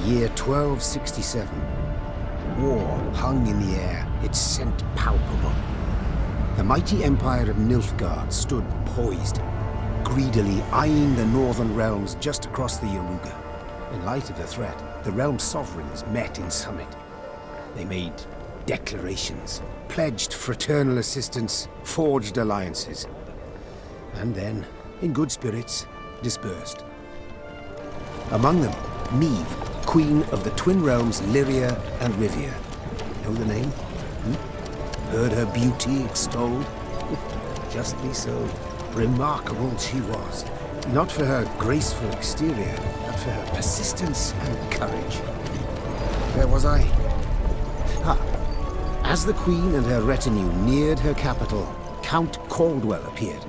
year 1267. War hung in the air, its scent palpable. The mighty empire of Nilfgaard stood poised, greedily eyeing the northern realms just across the Yaruga. In light of the threat, the realm's sovereigns met in summit. They made declarations, pledged fraternal assistance, forged alliances, and then, in good spirits, dispersed. Among them, Meve, Queen of the Twin Realms Lyria and Rivia. Know the name? Heard her beauty extolled? Justly so. Remarkable she was. Not for her graceful exterior, but for her persistence and courage. Where was I? As the Queen and her retinue neared her capital, Count Caldwell appeared.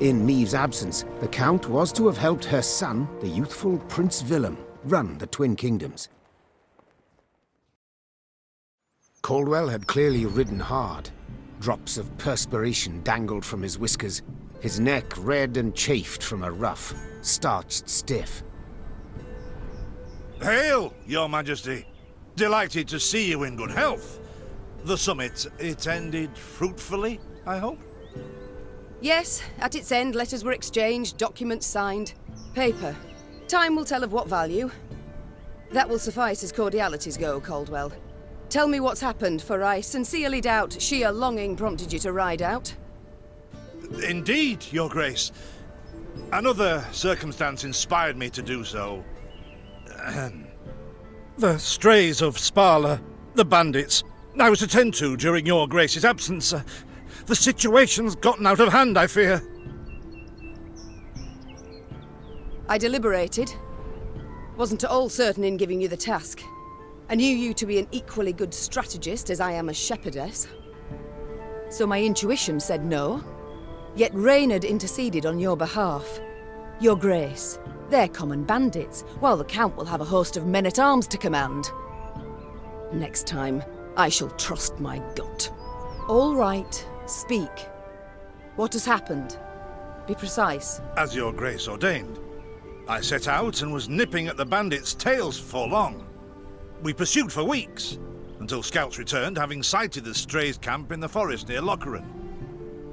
In Meve's absence, the Count was to have helped her son, the youthful Prince Willem, run the Twin Kingdoms. Caldwell had clearly ridden hard. Drops of perspiration dangled from his whiskers, his neck red and chafed from a ruff, starched stiff. Hail, Your Majesty! Delighted to see you in good health. The summit, it ended fruitfully, I hope? Yes, at its end, letters were exchanged, documents signed. Paper. Time will tell of what value. That will suffice as cordialities go, Caldwell. Tell me what's happened, for I sincerely doubt sheer longing prompted you to ride out. Indeed, Your Grace. Another circumstance inspired me to do so. The strays of Sparla, the bandits, I was to tend to during Your Grace's absence. The situation's gotten out of hand, I fear. I deliberated. Wasn't at all certain in giving you the task. I knew you to be an equally good strategist as I am a shepherdess. So my intuition said no. Yet Reynard interceded on your behalf. Your Grace, they're common bandits, while the Count will have a host of men-at-arms to command. Next time, I shall trust my gut. All right. Speak. What has happened? Be precise. As Your Grace ordained. I set out and was nipping at the bandits' tails for long. We pursued for weeks, until scouts returned, having sighted the strays' camp in the forest near Locheren.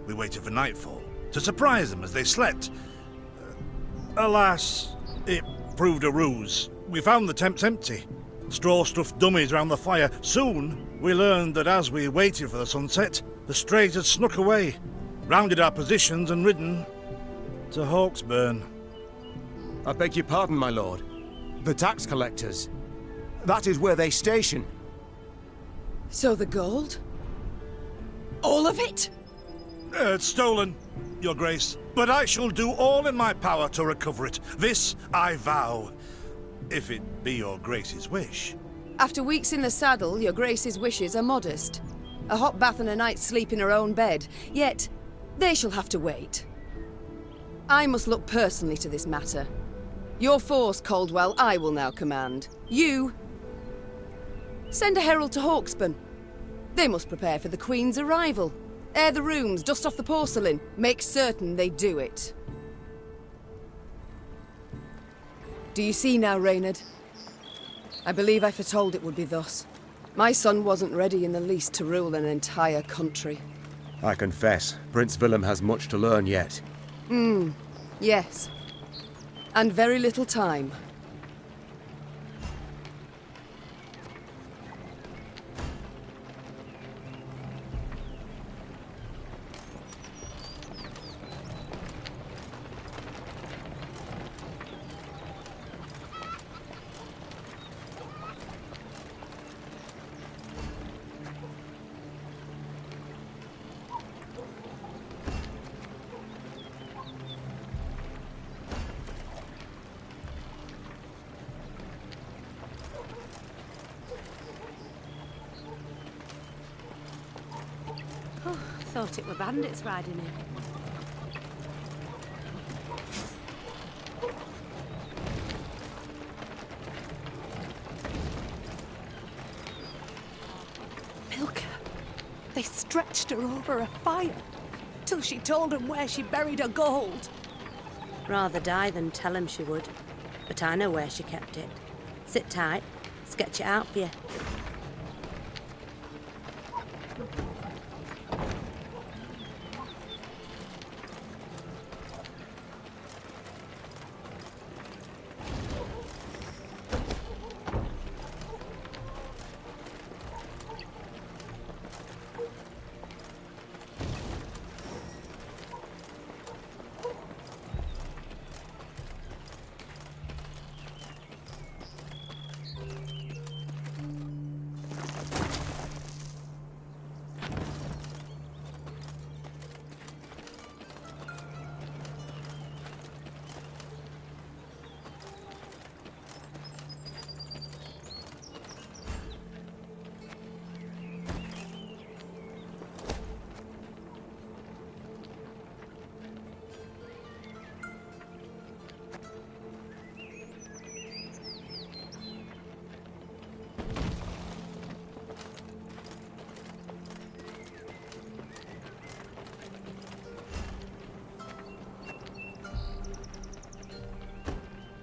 We waited for nightfall, to surprise them as they slept. Alas, it proved a ruse. We found the tents empty. Straw-stuffed dummies round the fire. Soon, we learned that as we waited for the sunset, the strays had snuck away, rounded our positions and ridden to Hawksburn. I beg your pardon, my lord. The tax collectors. That is where they station. So the gold? All of it? It's stolen, Your Grace, but I shall do all in my power to recover it. This I vow, if it be Your Grace's wish. After weeks in the saddle, Your Grace's wishes are modest. A hot bath and a night's sleep in her own bed. Yet, they shall have to wait. I must look personally to this matter. Your force, Caldwell, I will now command. You... send a herald to Hawksburn. They must prepare for the Queen's arrival. Air the rooms, dust off the porcelain. Make certain they do it. Do you see now, Reynard? I believe I foretold it would be thus. My son wasn't ready in the least to rule an entire country. I confess, Prince Willem has much to learn yet. Yes. And very little time. Thought it were bandits riding in. Milka. They stretched her over a fire till she told them where she buried her gold. Rather die than tell him she would. But I know where she kept it. Sit tight. Sketch it out for you.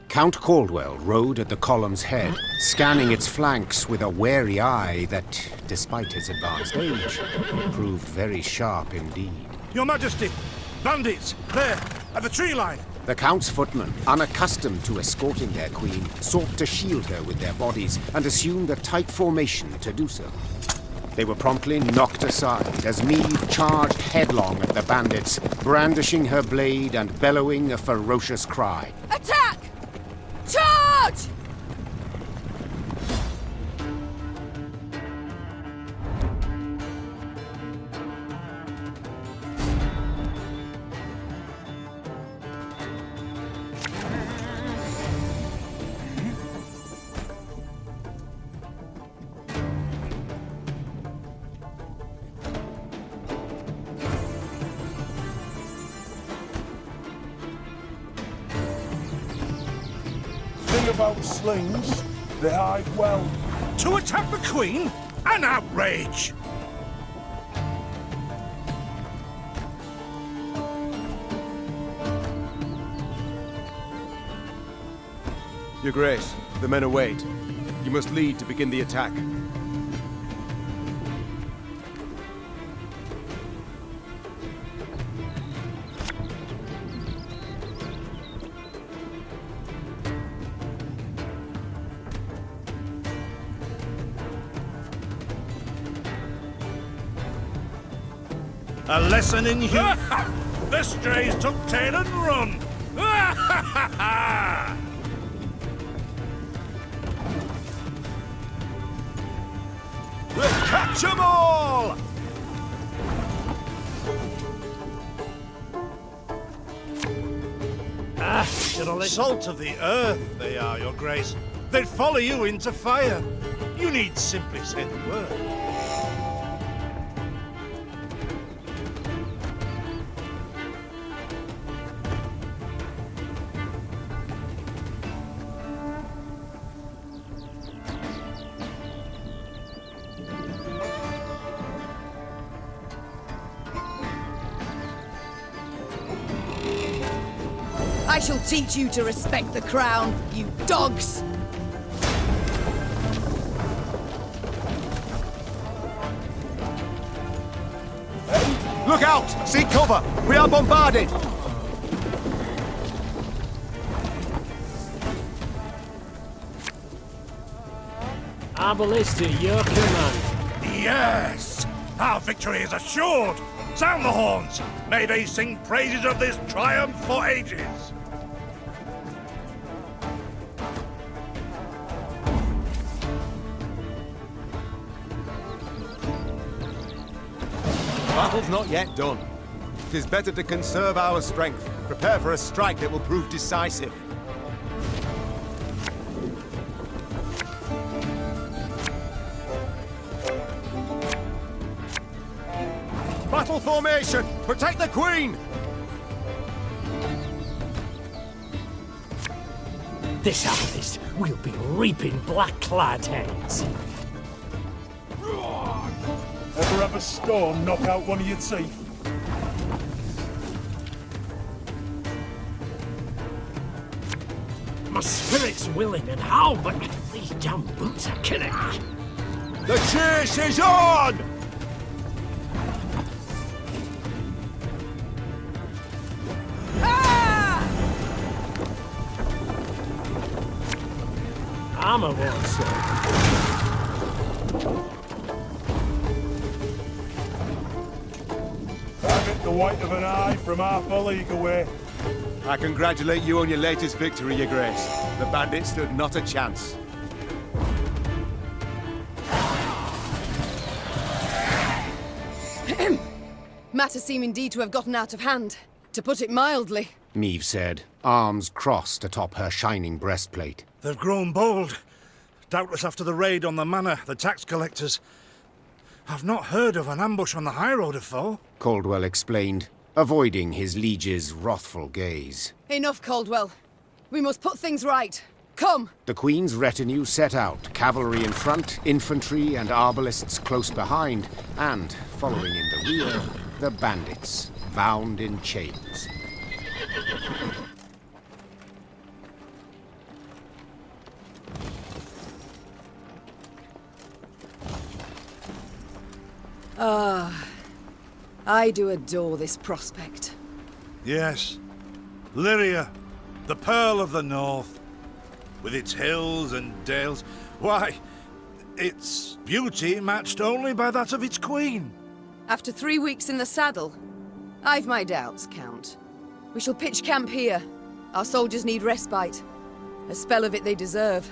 Count Caldwell rode at the column's head, scanning its flanks with a wary eye that, despite his advanced age, proved very sharp indeed. Your Majesty! Bandits! There! At the tree line! The Count's footmen, unaccustomed to escorting their queen, sought to shield her with their bodies and assumed a tight formation to do so. They were promptly knocked aside as Meve charged headlong at the bandits, brandishing her blade and bellowing a ferocious cry. Attack! Charge! About slings, they hide well. To attack the Queen? An outrage! Your Grace, the men await. You must lead to begin the attack. A lesson in humor. The strays took tail and run. We'll catch 'em all! Salt of the earth, they are, Your Grace. They'd follow you into fire. You need simply say the word. I shall teach you to respect the crown, you dogs! Look out! Seek cover! We are bombarded! Our ballista, your command. Yes! Our victory is assured! Sound the horns! May they sing praises of this triumph for ages! Battle's not yet done. It is better to conserve our strength, prepare for a strike that will prove decisive. Battle formation! Protect the Queen! This harvest, we'll be reaping black-clad heads. Ever have a storm knock out one of your teeth? My spirit's willing and how, but these damn boots are killing me. The chase is on! I'm a one, sir. Have it the white of an eye from half a league away. I congratulate you on your latest victory, Your Grace. The bandits stood not a chance. Matters seem indeed to have gotten out of hand, to put it mildly. Meve said, arms crossed atop her shining breastplate. They've grown bold. Doubtless after the raid on the manor, the tax collectors. I've not heard of an ambush on the high road afore. Caldwell explained, avoiding his liege's wrathful gaze. Enough, Caldwell. We must put things right. Come! The Queen's retinue set out, cavalry in front, infantry and arbalists close behind, and, following in the rear, the bandits, bound in chains. I do adore this prospect. Yes. Lyria, the Pearl of the North. With its hills and dales. Why, its beauty matched only by that of its queen. After 3 weeks in the saddle, I've my doubts, Count. We shall pitch camp here. Our soldiers need respite. A spell of it they deserve.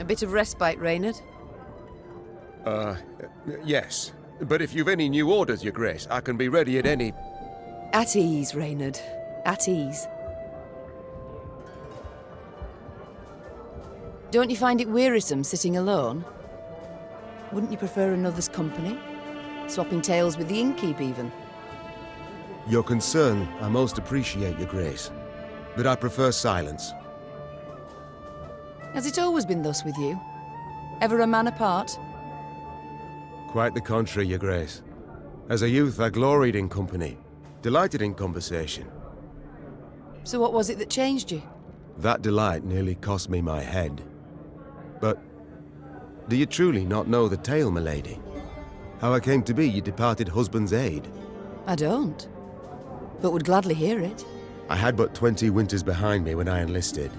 bit of respite, Reynard? Yes. But if you've any new orders, Your Grace, I can be ready at any... At ease, Reynard. At ease. Don't you find it wearisome sitting alone? Wouldn't you prefer another's company? Swapping tales with the innkeep, even? Your concern, I most appreciate, Your Grace. But I prefer silence. Has it always been thus with you? Ever a man apart? Quite the contrary, Your Grace. As a youth, I gloried in company, delighted in conversation. So what was it that changed you? That delight nearly cost me my head. But do you truly not know the tale, milady? How I came to be your departed husband's aide? I don't, but would gladly hear it. I had but 20 winters behind me when I enlisted.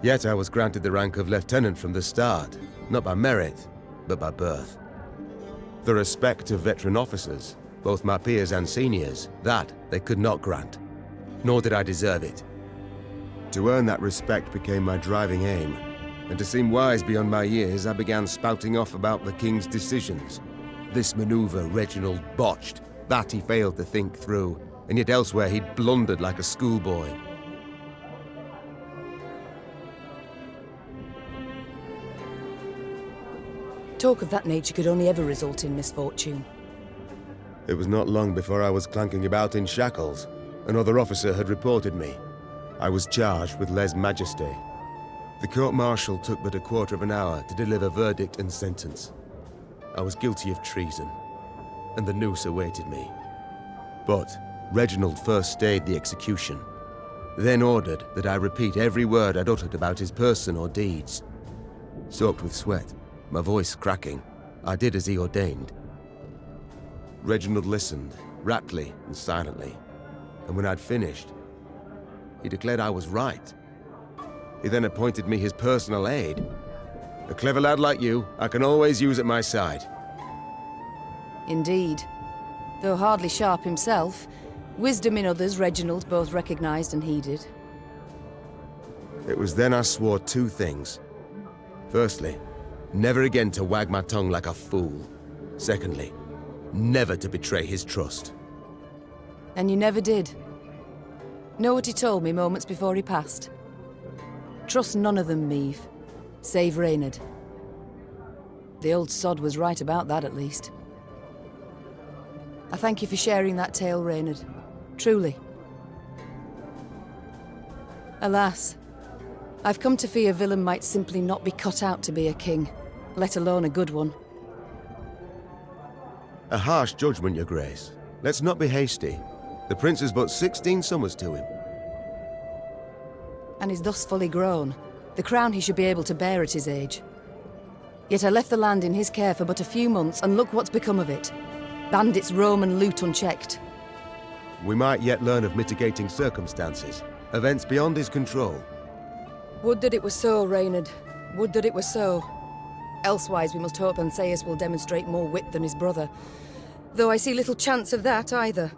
Yet I was granted the rank of lieutenant from the start, not by merit, but by birth. The respect of veteran officers, both my peers and seniors, that they could not grant, nor did I deserve it. To earn that respect became my driving aim, and to seem wise beyond my years, I began spouting off about the king's decisions. This maneuver Reginald botched, that he failed to think through, and yet elsewhere he'd blundered like a schoolboy. Talk of that nature could only ever result in misfortune. It was not long before I was clanking about in shackles. Another officer had reported me. I was charged with lèse-majesté. The court-martial took but a quarter of an hour to deliver verdict and sentence. I was guilty of treason, and the noose awaited me. But Reginald first stayed the execution, then ordered that I repeat every word I'd uttered about his person or deeds. Soaked with sweat, my voice cracking, I did as he ordained. Reginald listened, raptly and silently, and when I'd finished, he declared I was right. He then appointed me his personal aide. A clever lad like you, I can always use at my side. Indeed. Though hardly sharp himself, wisdom in others Reginald both recognized and heeded. It was then I swore two things. Firstly, never again to wag my tongue like a fool. Secondly, never to betray his trust. And you never did. Know what he told me moments before he passed? Trust none of them, Meve. Save Reynard. The old sod was right about that, at least. I thank you for sharing that tale, Reynard. Truly. Alas, I've come to fear Willem might simply not be cut out to be a king, let alone a good one. A harsh judgment, Your Grace. Let's not be hasty. The prince is but 16 summers to him. And is thus fully grown. The crown he should be able to bear at his age. Yet I left the land in his care for but a few months, and look what's become of it. Bandits roam and loot unchecked. We might yet learn of mitigating circumstances, events beyond his control. Would that it were so, Reynard. Would that it were so. Elsewise we must hope Ancaeus will demonstrate more wit than his brother, though I see little chance of that either.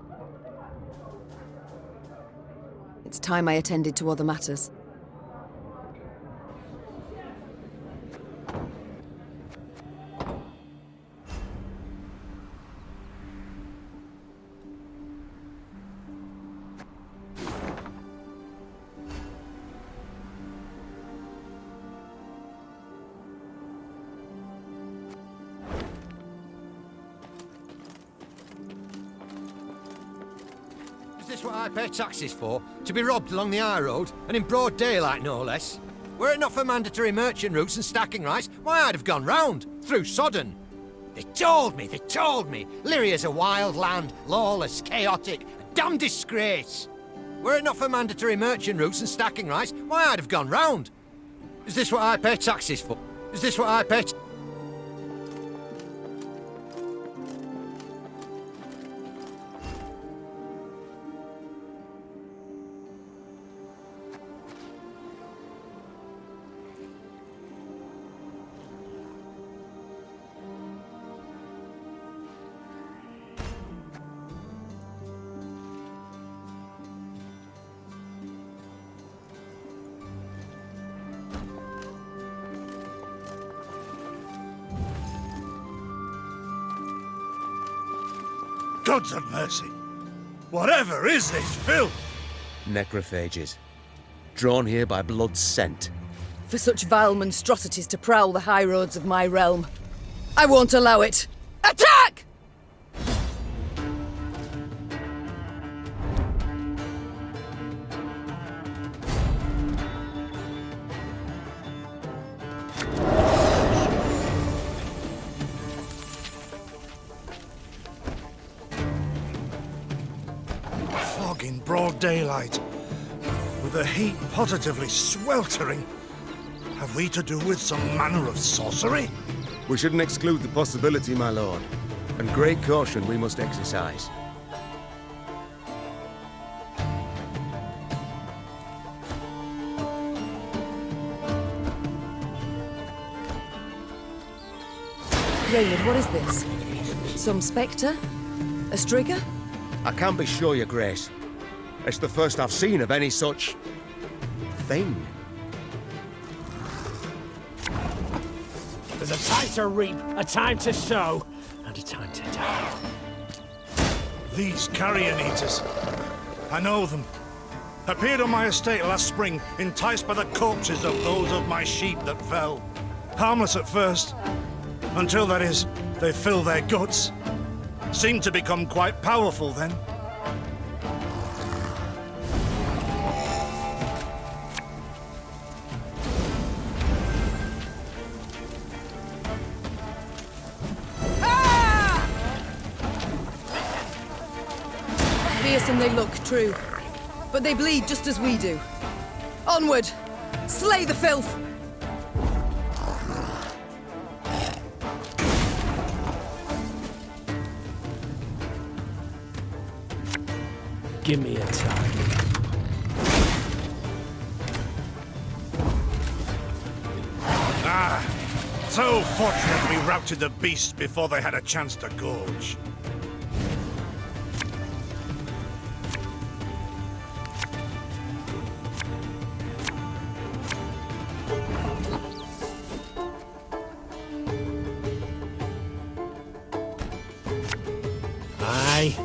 It's time I attended to other matters. Is this what I pay taxes for? To be robbed along the high road, and in broad daylight, no less? Were it not for mandatory merchant routes and stacking rights, why, I'd have gone round, through Sodden. They told me! Lyria's a wild land, lawless, chaotic, a damn disgrace. Were it not for mandatory merchant routes and stacking rights, why, I'd have gone round. Is this what I pay taxes for? Is this what I pay... Gods of mercy! Whatever is this filth? Necrophages. Drawn here by blood's scent. For such vile monstrosities to prowl the high roads of my realm. I won't allow it! Attack! Fog in broad daylight, with the heat positively sweltering. Have we to do with some manner of sorcery? We shouldn't exclude the possibility, my lord. And great caution we must exercise. Raynard, what is this? Some spectre? A strigger? I can't be sure, your grace. It's the first I've seen of any such... thing. There's a time to reap, a time to sow, and a time to die. These carrion eaters. I know them. Appeared on my estate last spring, enticed by the corpses of those of my sheep that fell. Harmless at first. Until, that is, they fill their guts. Seemed to become quite powerful then. Fearsome they look, true. But they bleed just as we do. Onward! Slay the filth! Give me a target. So fortunate we routed the beasts before they had a chance to gorge. Aye.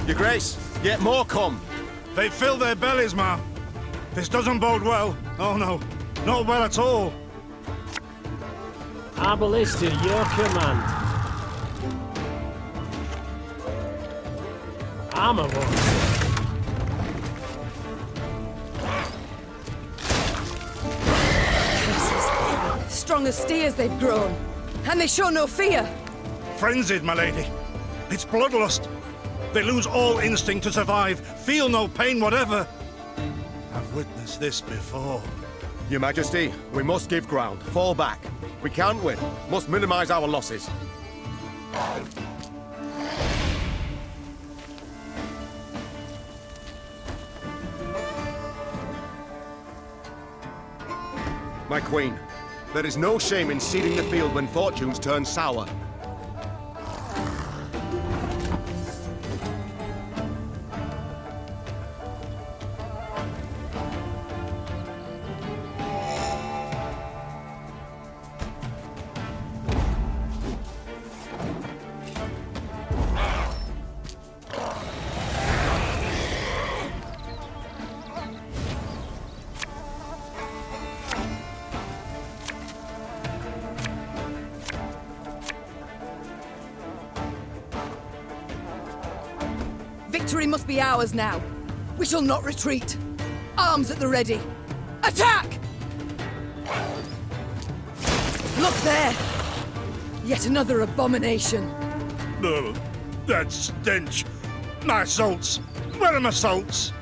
Your grace, yet more come. They fill their bellies, ma'am. This doesn't bode well. Oh no, not well at all. Our ballista, your command. Armor one. Strong as steers they've grown. And they show no fear. Frenzied, my lady. It's bloodlust. They lose all instinct to survive, feel no pain whatever. I've witnessed this before. Your Majesty, we must give ground. Fall back. We can't win. Must minimize our losses. My queen, there is no shame in ceding the field when fortunes turn sour. Victory must be ours now. We shall not retreat. Arms at the ready. Attack! Look there! Yet another abomination. Ugh, that stench. My salts. Where are my salts?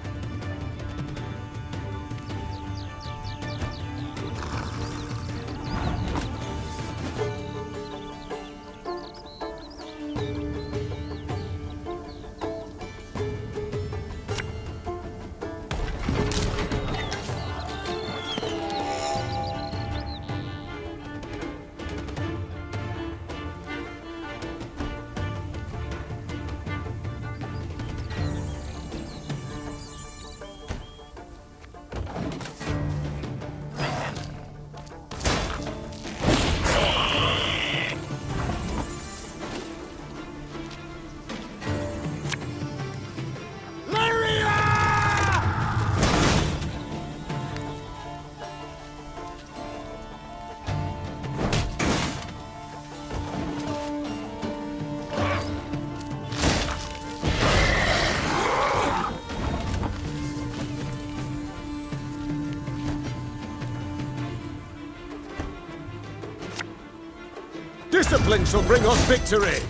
Discipline shall bring us victory!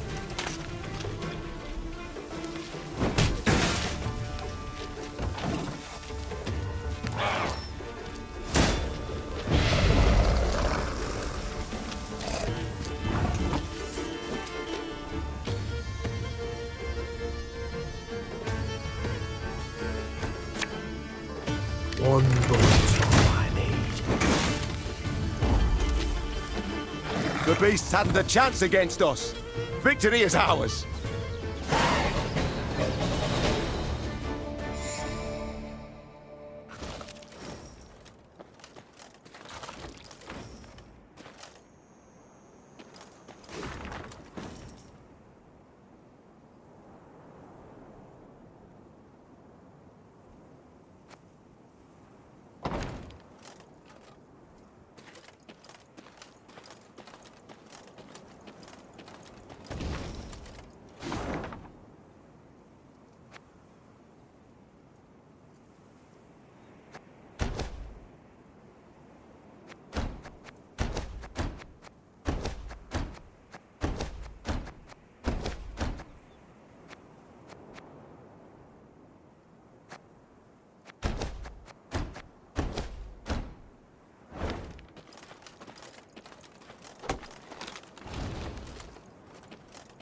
One bullet's all I need. The beasts hadn't a chance against us. Victory is ours.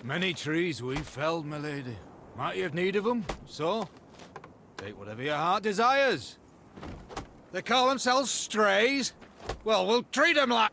Many trees we've felled, my lady. Might you have need of them? So, take whatever your heart desires. They call themselves strays? Well, we'll treat them like...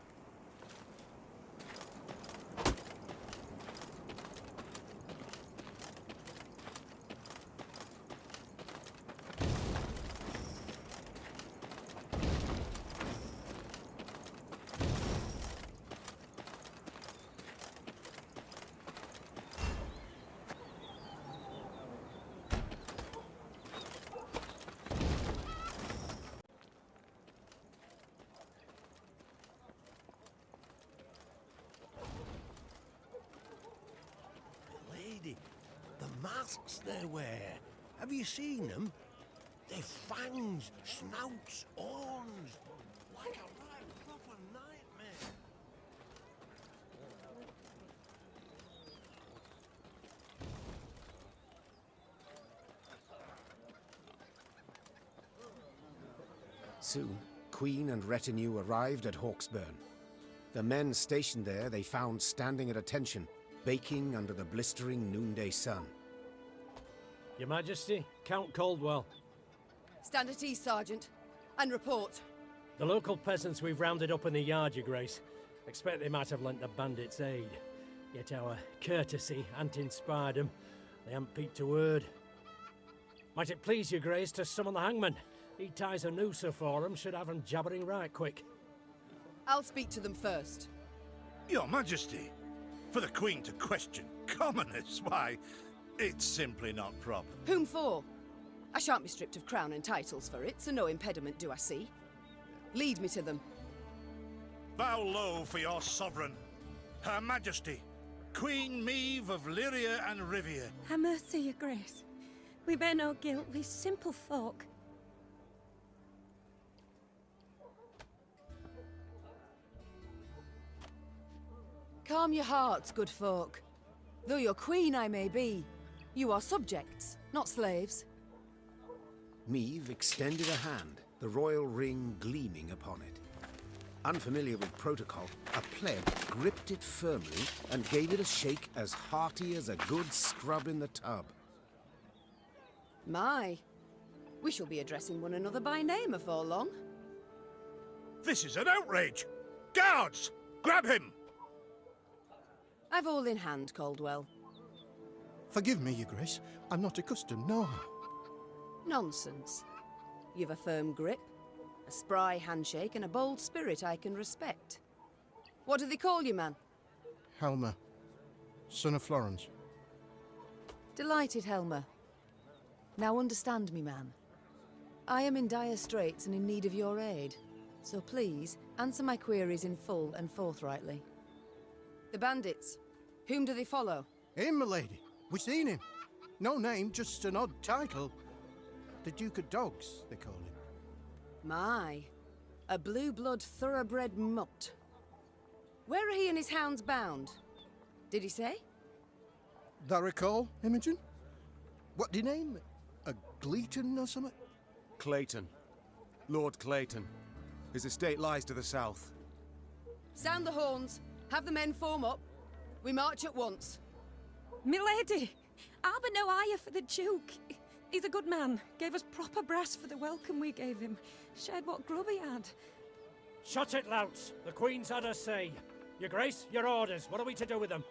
The masks they wear. Have you seen them? They're fangs, snouts, horns. Like a right proper nightmare. Soon, Queen and retinue arrived at Hawksburn. The men stationed there they found standing at attention, baking under the blistering noonday sun. Your Majesty, Count Caldwell. Stand at ease, Sergeant, and report. The local peasants we've rounded up in the yard, Your Grace. Expect they might have lent the bandits aid. Yet our courtesy hadn't inspired them. They haven't peeped a word. Might it please Your Grace to summon the hangman? He ties a noose for them, should have them jabbering right quick. I'll speak to them first. Your Majesty, for the Queen to question commoners, why, it's simply not proper. Whom for? I shan't be stripped of crown and titles for it, so no impediment do I see. Lead me to them. Bow low for your sovereign, Her Majesty, Queen Meve of Lyria and Rivia. Ha' mercy, Your Grace. We bear no guilt, we simple folk. Calm your hearts, good folk. Though your queen I may be, you are subjects, not slaves. Meve extended a hand, the royal ring gleaming upon it. Unfamiliar with protocol, a pleb gripped it firmly and gave it a shake as hearty as a good scrub in the tub. My, we shall be addressing one another by name afore long. This is an outrage! Guards! Grab him! I've all in hand, Caldwell. Forgive me, Your Grace. I'm not accustomed, no. Nonsense. You've a firm grip, a spry handshake, and a bold spirit I can respect. What do they call you, man? Helmer, son of Florence. Delighted, Helmer. Now understand me, man. I am in dire straits and in need of your aid, so please answer my queries in full and forthrightly. The bandits, whom do they follow? Him, my lady. We seen him. No name, just an odd title. The Duke of Dogs, they call him. My, a blue-blood thoroughbred mutt. Where are he and his hounds bound? Did he say? That recall, Imogen? What do you name? A Gleeton or something? Clayton. Lord Clayton. His estate lies to the south. Sound the horns. Have the men form up. We march at once. Milady! Harbour no ire for the Duke. He's a good man. Gave us proper brass for the welcome we gave him. Shared what grub he had. Shut it, louts. The Queen's had her say. Your Grace, your orders. What are we to do with them?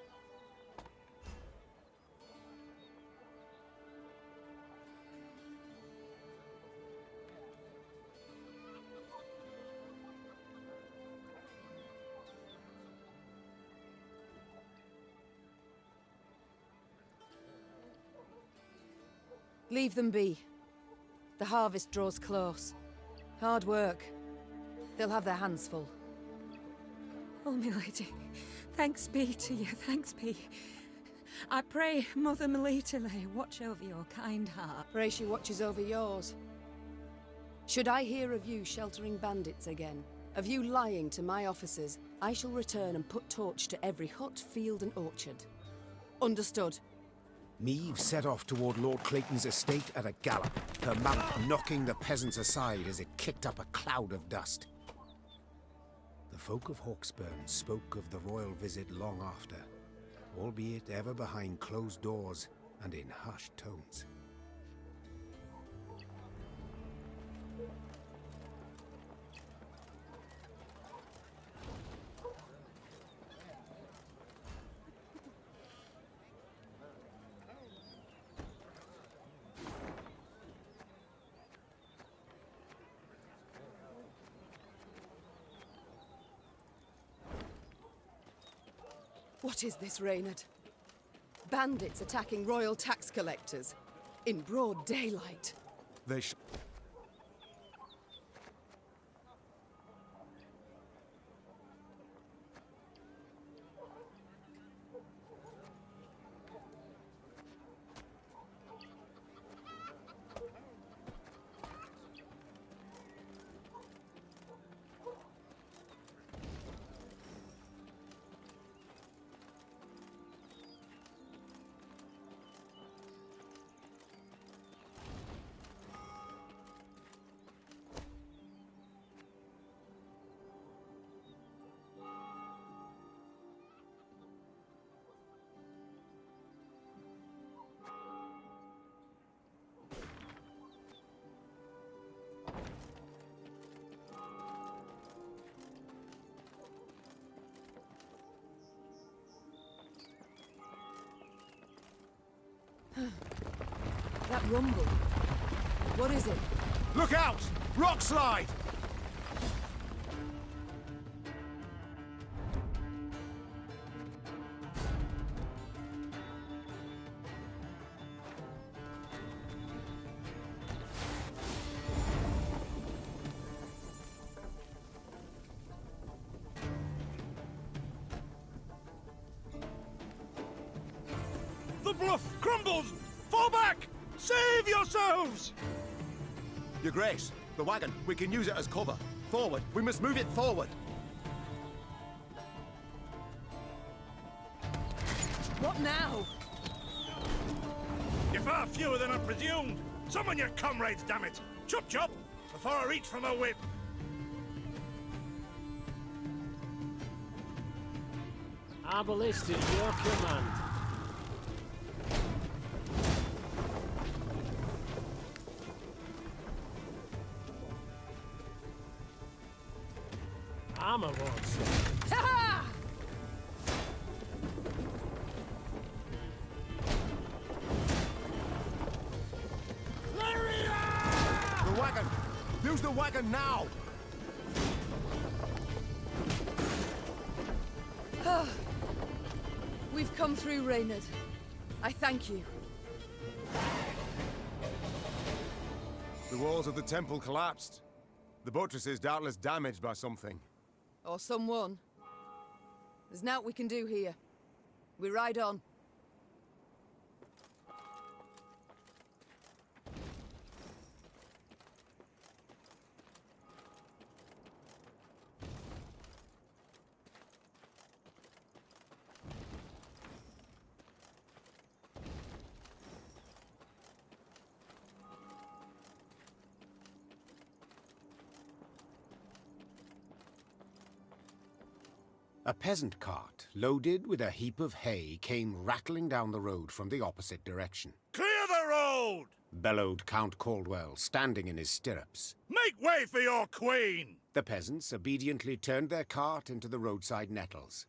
Leave them be. The harvest draws close. Hard work. They'll have their hands full. Oh, milady, thanks be to you, thanks be. I pray Mother Melitele watch over your kind heart. Pray she watches over yours. Should I hear of you sheltering bandits again, of you lying to my officers, I shall return and put torch to every hut, field and orchard. Understood. Meve set off toward Lord Clayton's estate at a gallop, her mount knocking the peasants aside as it kicked up a cloud of dust. The folk of Hawksburn spoke of the royal visit long after, albeit ever behind closed doors and in hushed tones. What is this, Reynard? Bandits attacking royal tax collectors in broad daylight. They That rumble. What is it? Look out! Rock slide! The bluff crumbles! Fall back! Save yourselves! Your Grace, the wagon. We can use it as cover. Forward. We must move it forward. What now? You're far fewer than I presumed. Summon your comrades, damn it! Chop chop! Before I reach for my whip. Arbalist is your command. Armor wants it. Ha-ha! Lyria! The wagon! Use the wagon now! We've come through, Reynard. I thank you. The walls of the temple collapsed. The buttresses doubtless damaged by something. Or someone. There's naught we can do here. We ride on. A peasant cart, loaded with a heap of hay, came rattling down the road from the opposite direction. Clear the road! Bellowed Count Caldwell, standing in his stirrups. Make way for your queen! The peasants obediently turned their cart into the roadside nettles.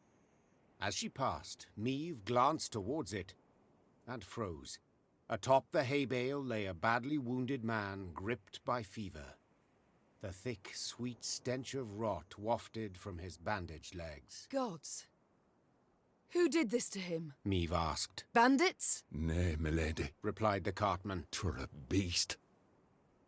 As she passed, Meve glanced towards it and froze. Atop the hay bale lay a badly wounded man gripped by fever. The thick, sweet stench of rot wafted from his bandaged legs. Gods. Who did this to him? Meve asked. Bandits? Nay, milady, replied the cartman. 'Twere a beast.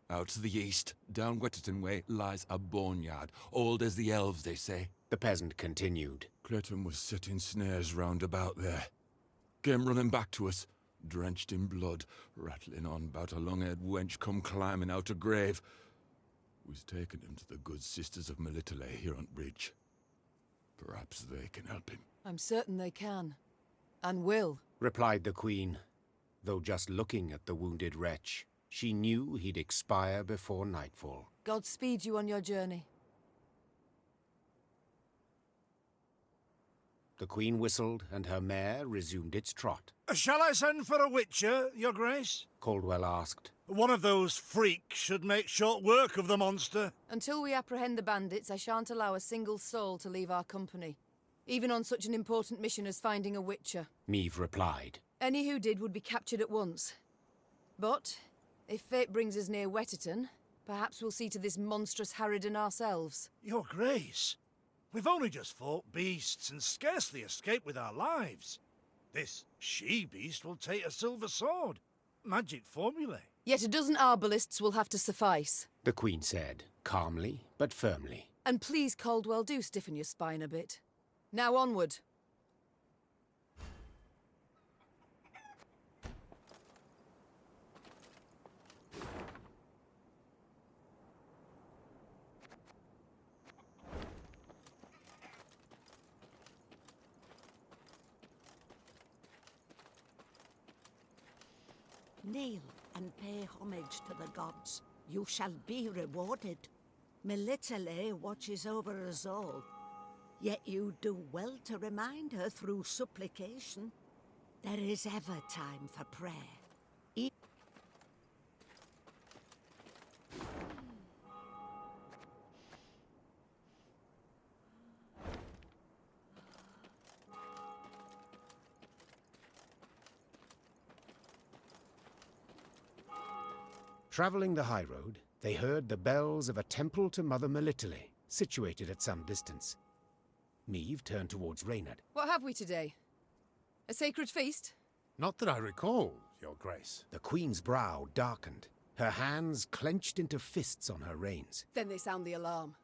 Out to the east, down Wetton way, lies a boneyard, old as the elves, they say. The peasant continued. Clayton was setting snares round about there. Came running back to us, drenched in blood, rattling on about a long-haired wench come climbing out a grave. We've taken him to the good sisters of Melitele here on bridge. Perhaps they can help him. I'm certain they can. And will. Replied the queen, though just looking at the wounded wretch, she knew he'd expire before nightfall. God speed you on your journey. The queen whistled, and her mare resumed its trot. Shall I send for a witcher, your grace? Caldwell asked. One of those freaks should make short work of the monster. Until we apprehend the bandits, I shan't allow a single soul to leave our company. Even on such an important mission as finding a witcher. Meve replied. Any who did would be captured at once. But, if fate brings us near Wetton, perhaps we'll see to this monstrous harridan ourselves. Your grace, we've only just fought beasts and scarcely escaped with our lives. This she-beast will take a silver sword. Magic formulae. Yet a dozen arbalists will have to suffice. The queen said, calmly but firmly. And please, Caldwell, do stiffen your spine a bit. Now onward. Kneel and pay homage to the gods. You shall be rewarded. Melitele watches over us all. Yet you do well to remind her through supplication. There is ever time for prayer. Travelling the high road, they heard the bells of a temple to Mother Melitele, situated at some distance. Meve turned towards Reynard. What have we today? A sacred feast? Not that I recall, your grace. The queen's brow darkened, her hands clenched into fists on her reins. Then they sound the alarm.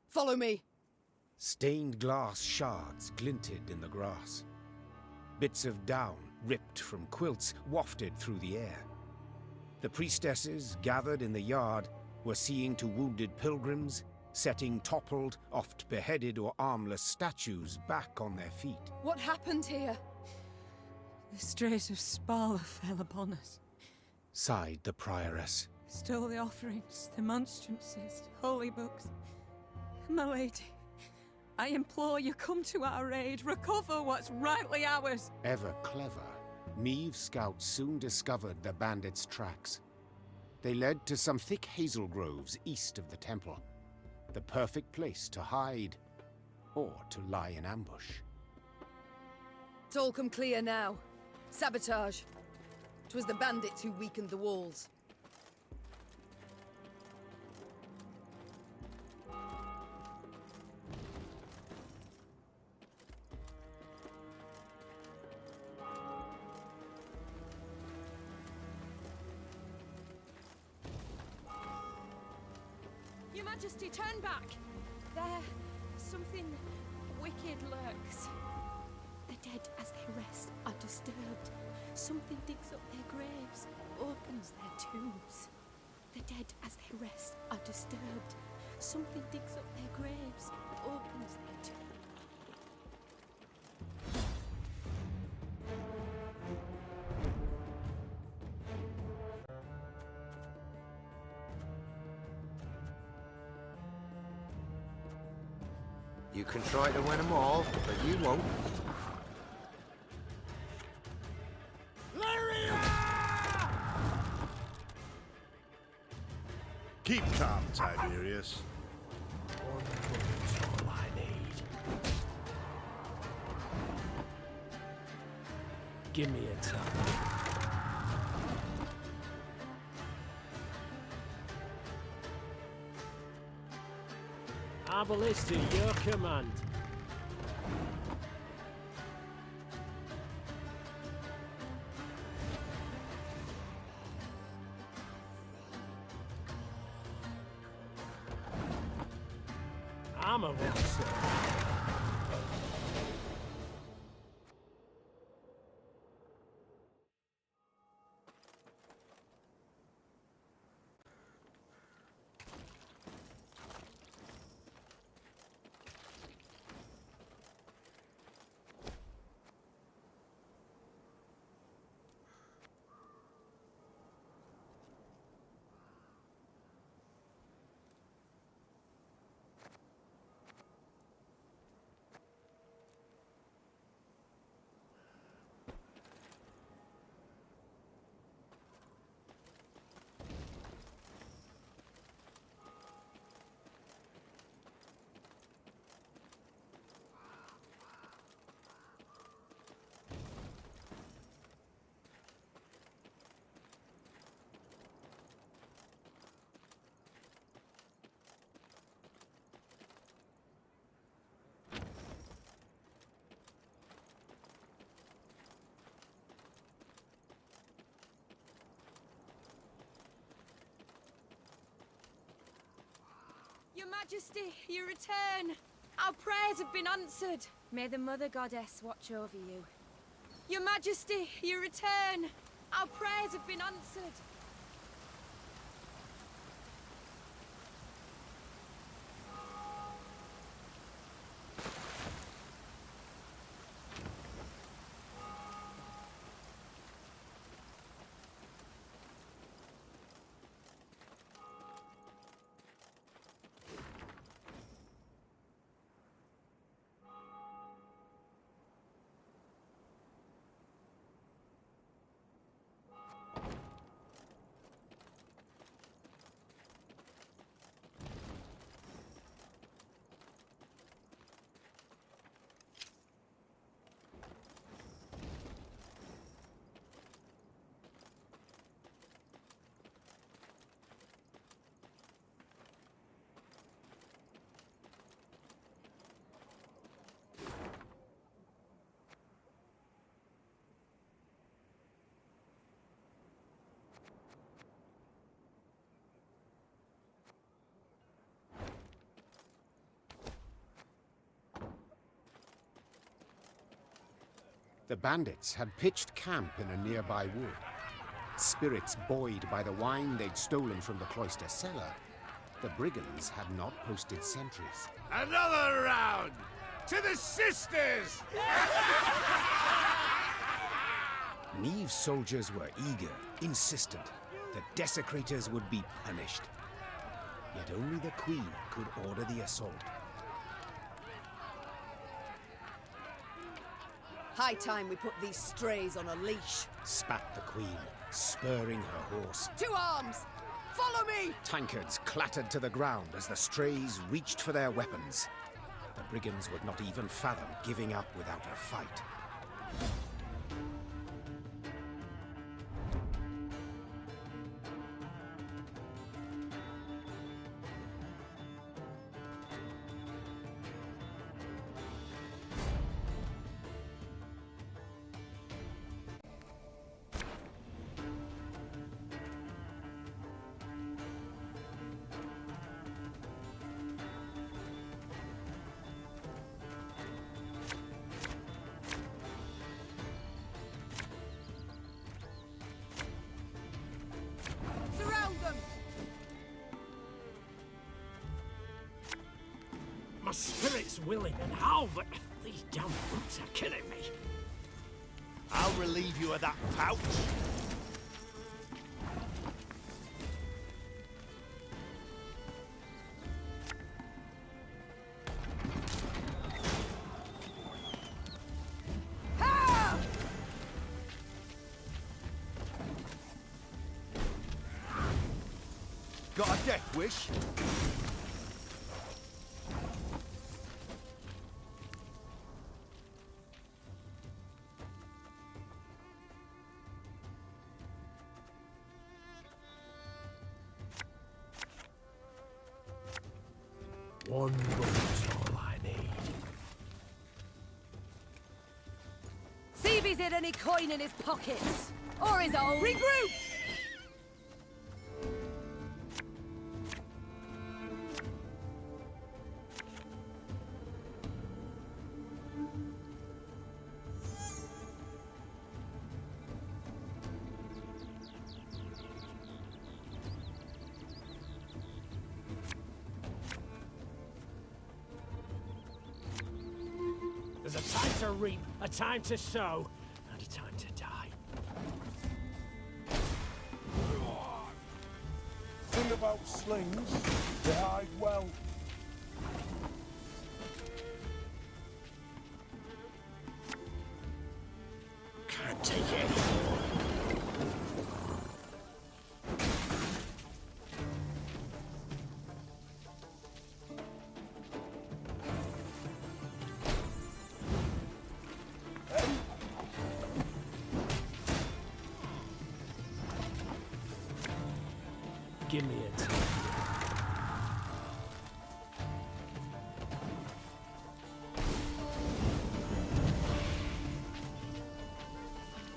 Follow me. Stained glass shards glinted in the grass. Bits of down, ripped from quilts, wafted through the air. The priestesses, gathered in the yard, were seeing to wounded pilgrims, setting toppled, oft beheaded or armless statues back on their feet. What happened here? The strays of Spala fell upon us. Sighed the prioress. Stole the offerings, the monstrances, holy books. My lady, I implore you, come to our aid, recover what's rightly ours. Ever clever, Meve's scouts soon discovered the bandits' tracks. They led to some thick hazel groves east of the temple. The perfect place to hide, or to lie in ambush. It's all come clear now. Sabotage. 'Twas the bandits who weakened the walls. Your Majesty, turn back! There, something wicked lurks. The dead, as they rest, are disturbed. Something digs up their graves, opens their tombs. The dead, as they rest, are disturbed. Something digs up their graves, opens their tombs. You can try to win them all, but you won't. Lyria! Keep calm, Tiberius. One moment's all I need. Give me a time. Arbalist to your command. I'm a monster. Your Majesty, you return! Our prayers have been answered! May the Mother Goddess watch over you. Your Majesty, you return! Our prayers have been answered! The bandits had pitched camp in a nearby wood. Spirits buoyed by the wine they'd stolen from the cloister cellar, the brigands had not posted sentries. Another round! To the sisters! Meve's soldiers were eager, insistent. The desecrators would be punished. Yet only the Queen could order the assault. High time we put these strays on a leash. Spat the Queen, spurring her horse. To arms! Follow me! Tankards clattered to the ground as the strays reached for their weapons. The brigands would not even fathom giving up without a fight. My spirit's willing and how, but these damn boots are killing me. I'll relieve you of that pouch. Got a death wish? One bullet's all I need. See if he's had any coin in his pockets. Or his own. Regroup! There's a time to reap, a time to sow, and a time to die. Thing about slings, they hide well. Can't take it anymore. Give me a time.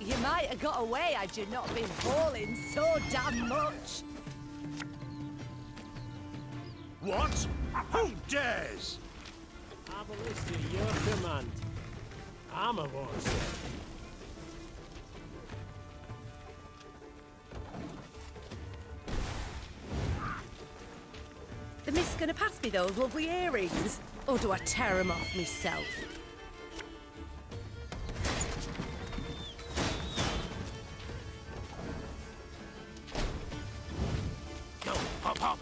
You might have got away had you not been bawling so damn much. What? Who dares? I will listen to your command. I'm a warrior. The mist's gonna pass me those lovely earrings? Or do I tear them off myself? Go, hop, hop.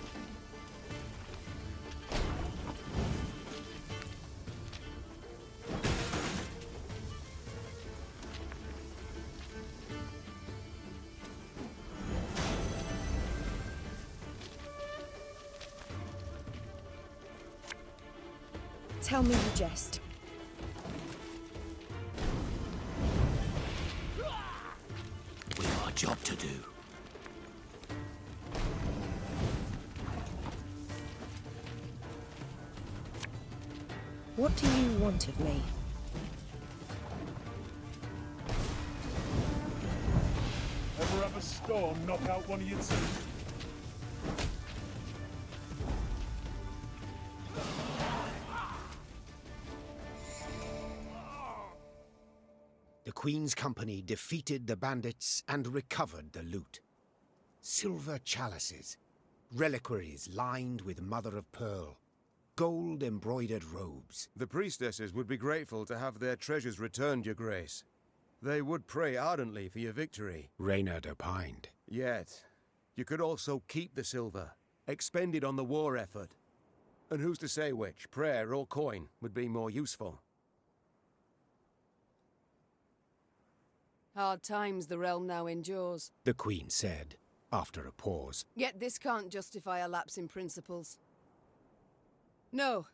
Tell me you jest. We've got a job to do. What do you want of me? Ever have a storm knock out one of your teeth? The Queen's company defeated the bandits and recovered the loot. Silver chalices, reliquaries lined with mother of pearl, gold-embroidered robes. The priestesses would be grateful to have their treasures returned, Your Grace. They would pray ardently for your victory. Reynard opined. Yet, you could also keep the silver, expend it on the war effort. And who's to say which, prayer or coin, would be more useful? Hard times the realm now endures. The Queen said, after a pause. Yet this can't justify a lapse in principles. No.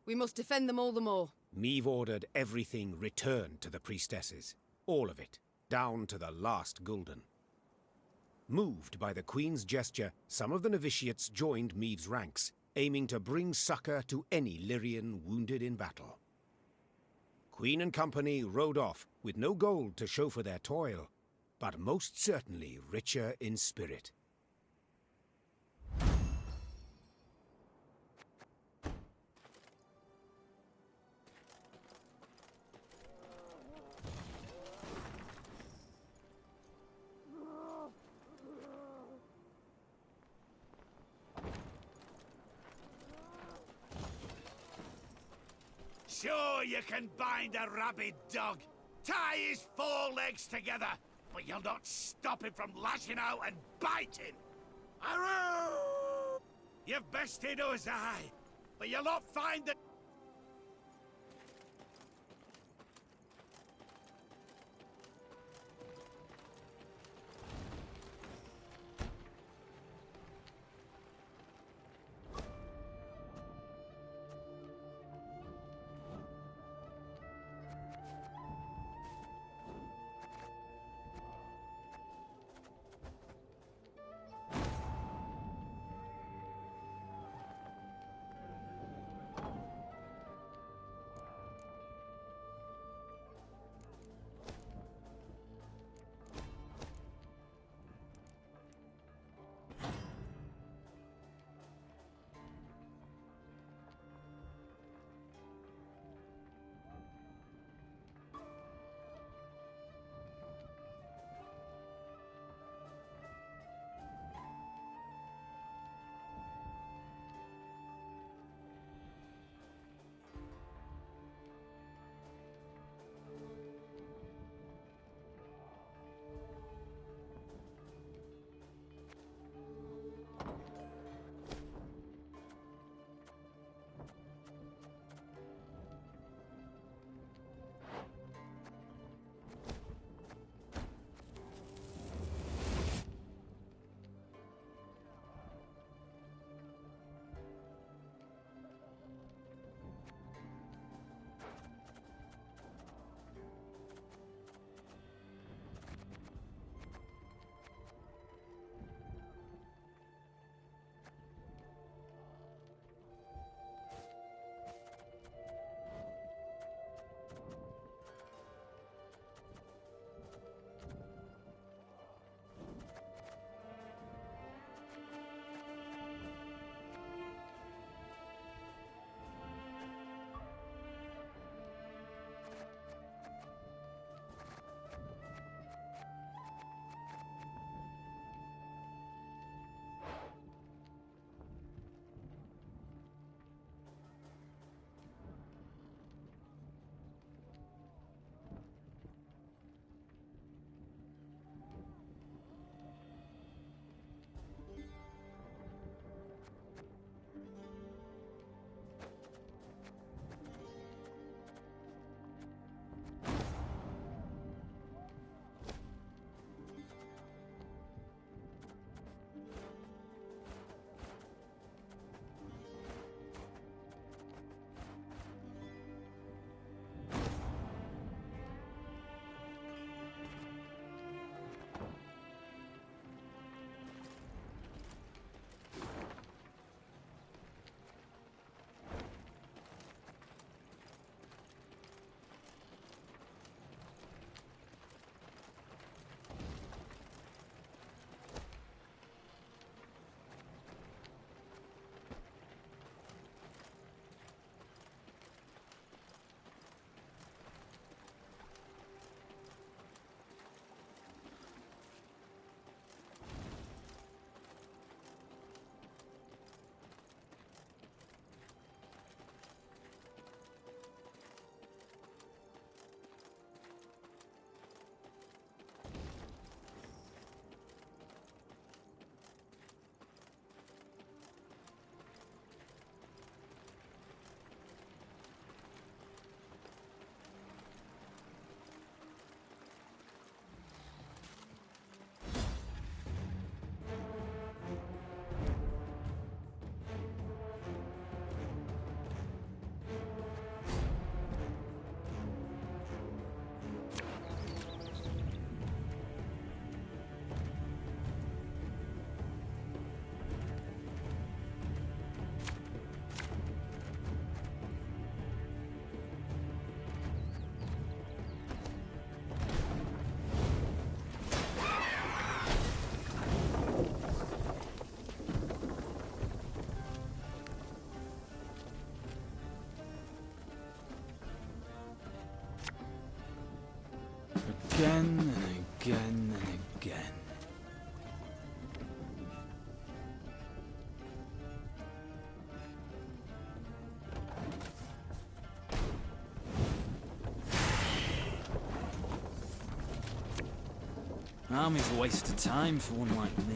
We must defend them all the more. Meve ordered everything returned to the priestesses. All of it, down to the last gulden. Moved by the Queen's gesture, some of the novitiates joined Meve's ranks, aiming to bring succor to any Lyrian wounded in battle. Queen and company rode off, with no gold to show for their toil, but most certainly richer in spirit. Sure, you can bind a rabid dog, tie his forelegs together, but you'll not stop him from lashing out and biting. Arrow! You've bested us, aye, but you'll not find the... again and again and again. Army's a waste of time for one like me.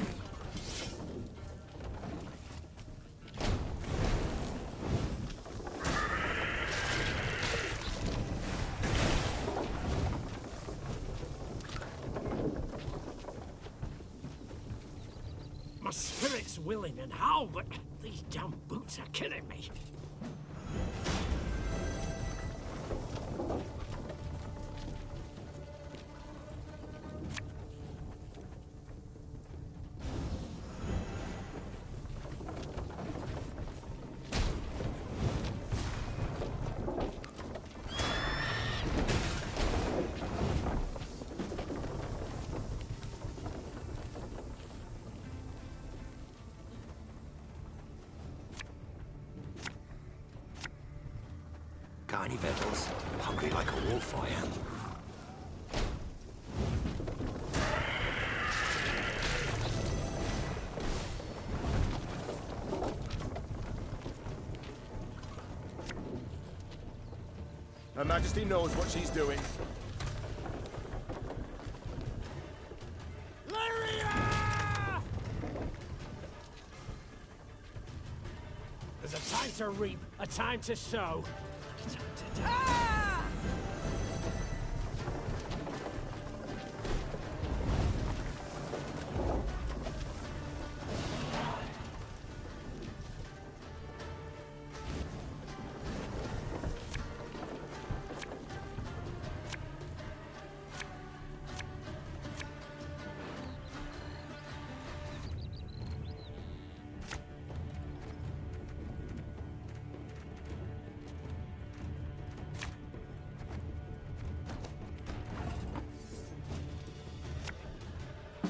My spirit's willing and how, but these damn boots are killing me. Got any victuals? Hungry like a wolf, I am. Her Majesty knows what she's doing. Lyria! There's a time to reap, a time to sow.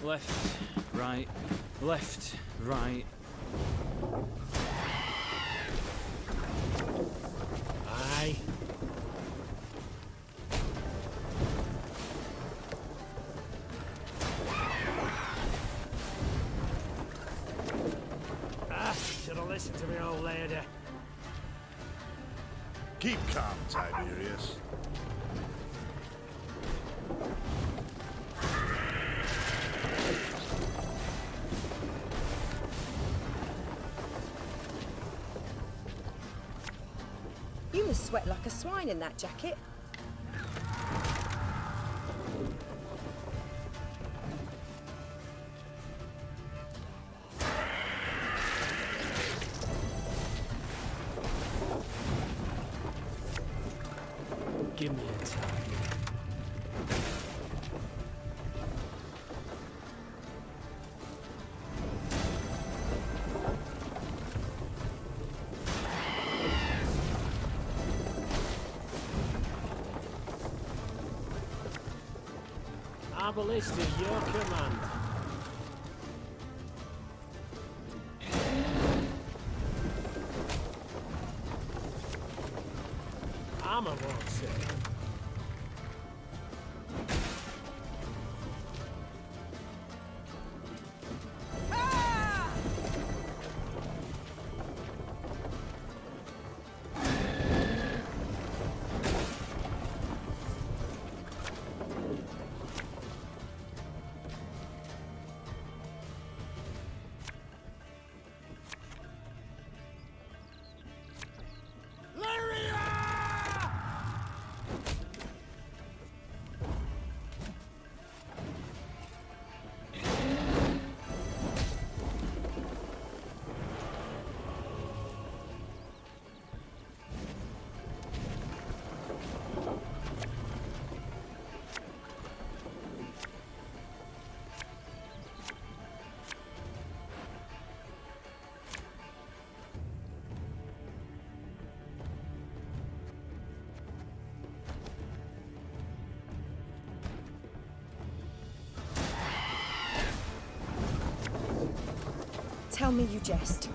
Left, right, left, right. Aye. Should have listened to me old lady. Keep calm, Tiberius. You must sweat like a swine in that jacket. Give me a time. Arbalist at your command. Armor won't save. Tell me you jest.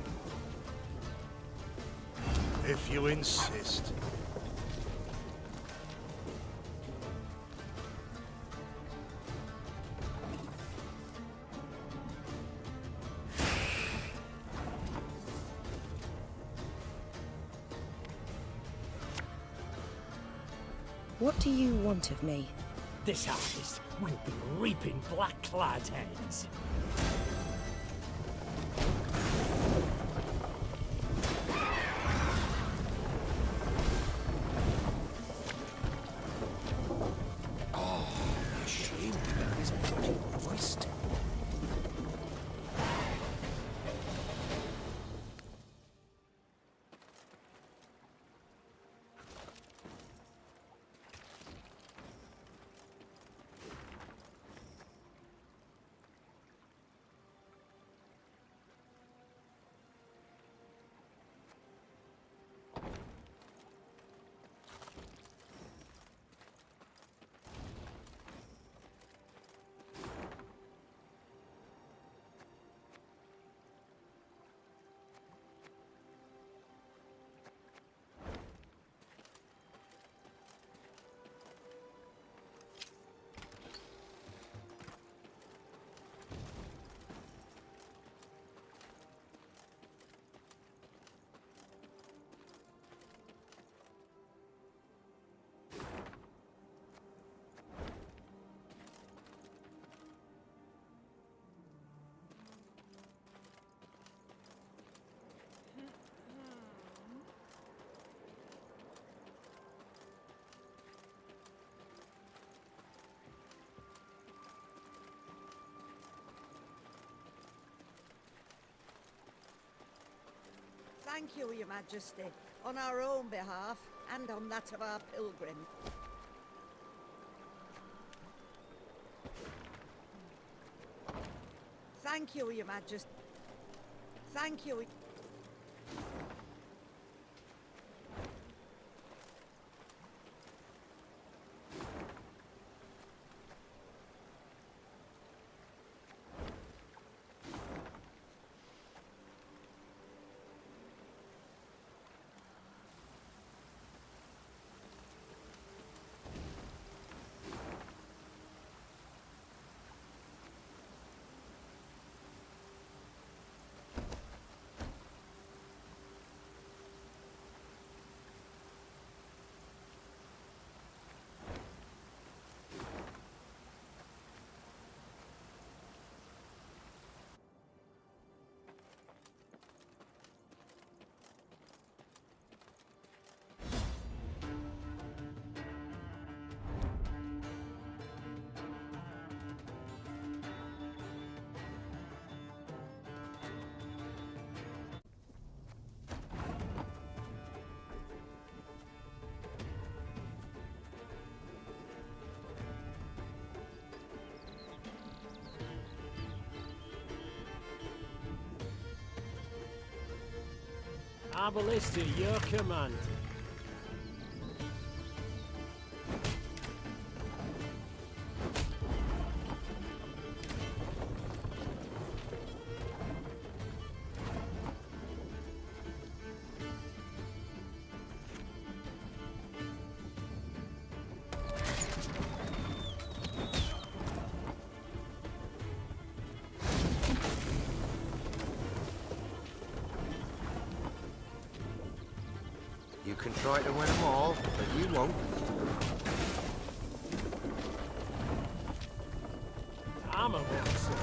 If you insist. What do you want of me? This harvest will be reaping black-clad heads. Thank you, Your Majesty, on our own behalf and on that of our pilgrim. Thank you, Your Majesty. Thank you. Our ballista, your command. You can try to win them all, but you won't. I'm a monster.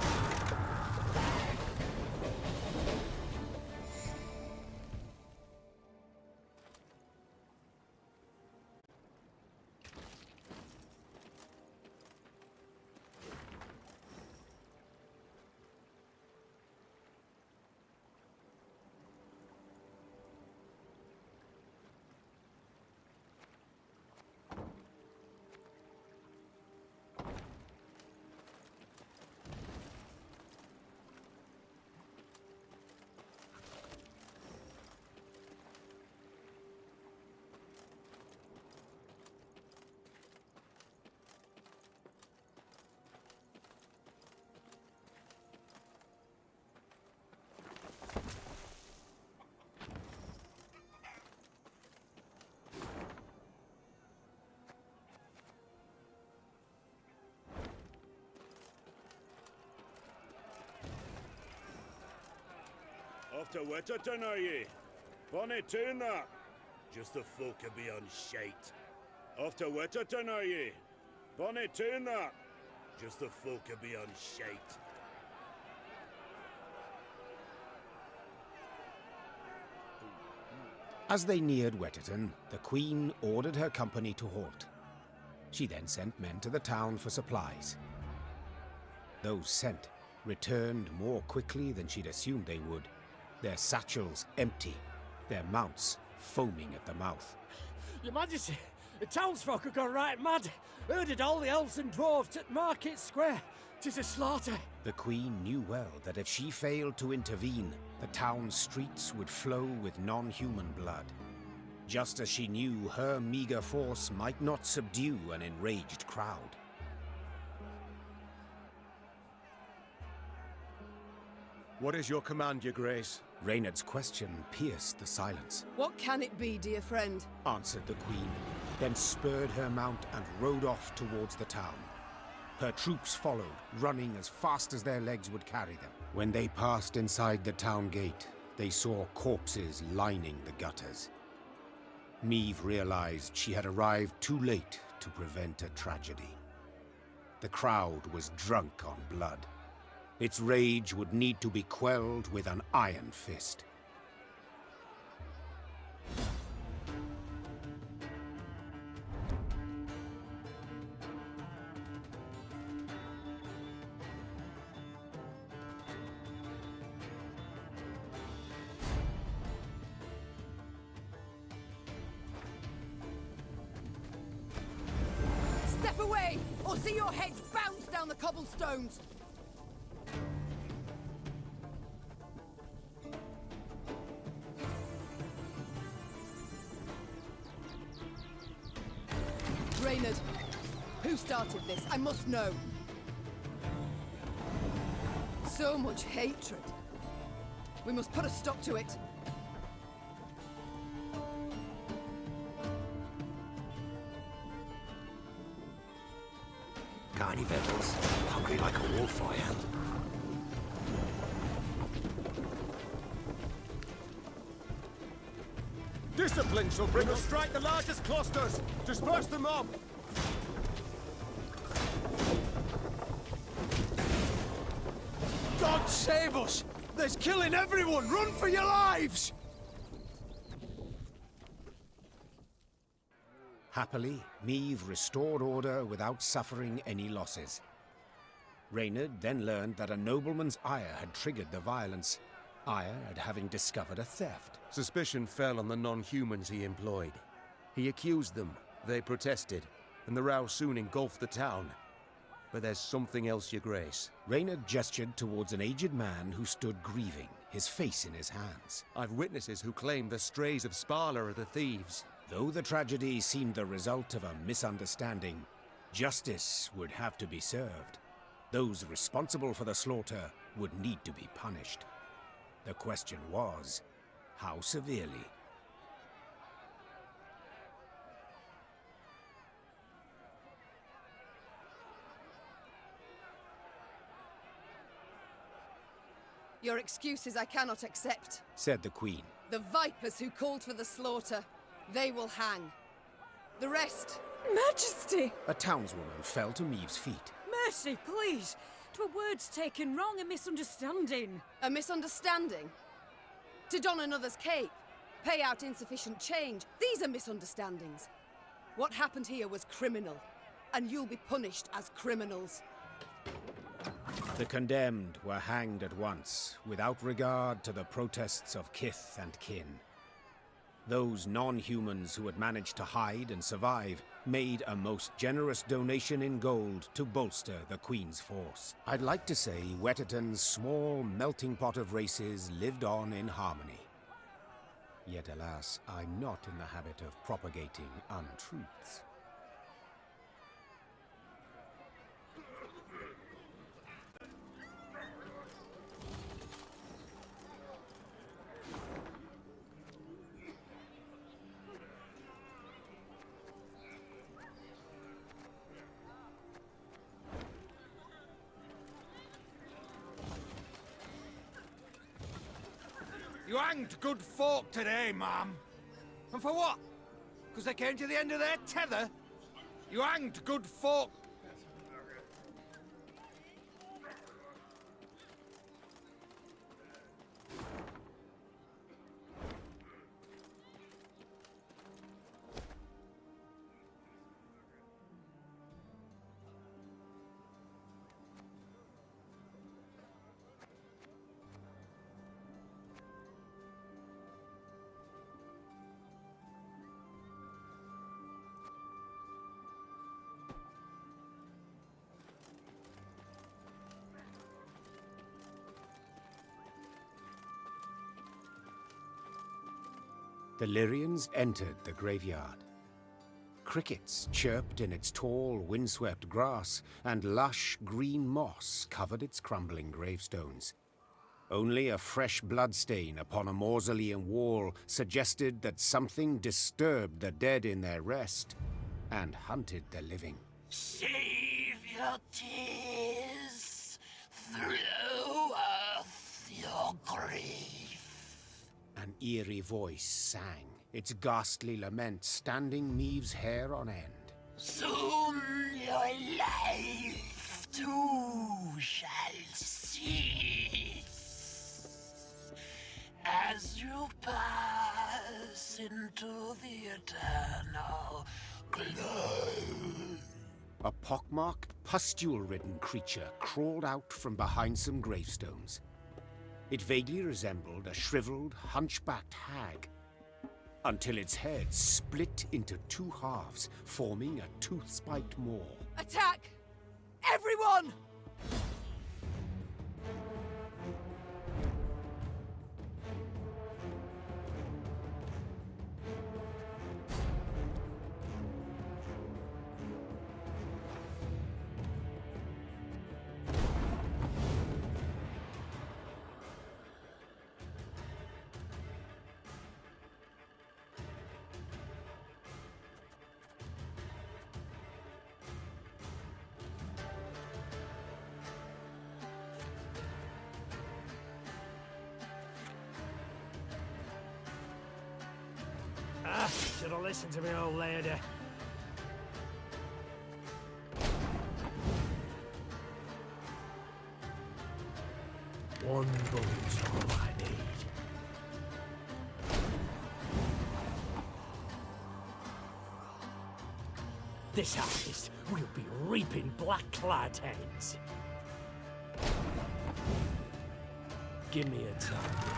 Off to Wetton, are ye? Bonny tune that. Just the folk could be on shite. Off to Wetton, are ye? Bonny tune that. Just the folk are beyond shite. As they neared Wetton, the Queen ordered her company to halt. She then sent men to the town for supplies. Those sent returned more quickly than she'd assumed they would, their satchels empty, their mounts foaming at the mouth. Your Majesty, the townsfolk have gone right mad. Herded all the elves and dwarves at Market Square. 'Tis a slaughter. The Queen knew well that if she failed to intervene, the town's streets would flow with non-human blood. Just as she knew her meager force might not subdue an enraged crowd. What is your command, Your Grace? Reynard's question pierced the silence. What can it be, dear friend? Answered the Queen, then spurred her mount and rode off towards the town. Her troops followed, running as fast as their legs would carry them. When they passed inside the town gate, they saw corpses lining the gutters. Meve realized she had arrived too late to prevent a tragedy. The crowd was drunk on blood. Its rage would need to be quelled with an iron fist. Step away, or see your heads bounce down the cobblestones! Reynard, who started this? I must know. So much hatred. We must put a stop to it. Got any victuals? Hungry like a wolf, I am. Discipline shall bring us strike the largest clusters! Disperse the mob! God save us! There's killing everyone! Run for your lives! Happily, Meve restored order without suffering any losses. Reynard then learned that a nobleman's ire had triggered the violence, ire at having discovered a theft. Suspicion fell on the non-humans he employed. He accused them, they protested, and the row soon engulfed the town. But there's something else, Your Grace. Reynard gestured towards an aged man who stood grieving, his face in his hands. I've witnesses who claim the strays of Sparla are the thieves. Though the tragedy seemed the result of a misunderstanding, justice would have to be served. Those responsible for the slaughter would need to be punished. The question was, how severely? Your excuses I cannot accept, said the Queen. The vipers who called for the slaughter, they will hang. The rest... Majesty! A townswoman fell to Meve's feet. Mercy, please! 'Twere words taken wrong, a misunderstanding. A misunderstanding? To don another's cape, pay out insufficient change, these are misunderstandings. What happened here was criminal, and you'll be punished as criminals. The condemned were hanged at once, without regard to the protests of kith and kin. Those non-humans who had managed to hide and survive made a most generous donation in gold to bolster the Queen's force. I'd like to say Wetton's small melting pot of races lived on in harmony. Yet alas, I'm not in the habit of propagating untruths. You hanged good folk today, ma'am. And for what? Because they came to the end of their tether? You hanged good folk. The Lyrians entered the graveyard. Crickets chirped in its tall, windswept grass, and lush green moss covered its crumbling gravestones. Only a fresh bloodstain upon a mausoleum wall suggested that something disturbed the dead in their rest and hunted the living. Save your tears, throw earth your grief. An eerie voice sang, its ghastly lament standing Meve's hair on end. Soon your life too shall cease as you pass into the eternal glow. A pockmarked, pustule-ridden creature crawled out from behind some gravestones. It vaguely resembled a shriveled, hunchbacked hag, until its head split into two halves, forming a tooth-spiked maw. Attack! Everyone! Should have listened to me, old lady. One bullet's all I need. This harvest will be reaping black-clad heads. Give me a target.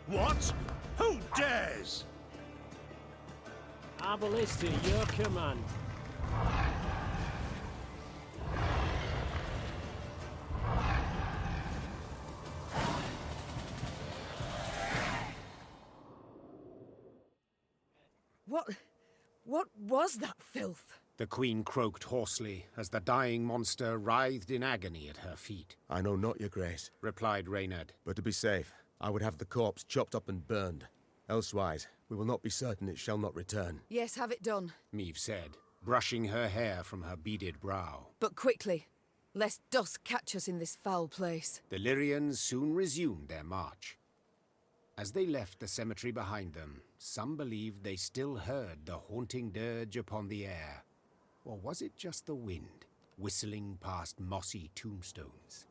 What? Who dares? Our ballista, your command. What was that filth? The queen croaked hoarsely as the dying monster writhed in agony at her feet. I know not, your grace, replied Reynard. But to be safe, I would have the corpse chopped up and burned. Elsewise, we will not be certain it shall not return. Yes, have it done. Meve said, brushing her hair from her beaded brow. But quickly, lest dusk catch us in this foul place. The Lyrians soon resumed their march. As they left the cemetery behind them, some believed they still heard the haunting dirge upon the air. Or was it just the wind, whistling past mossy tombstones?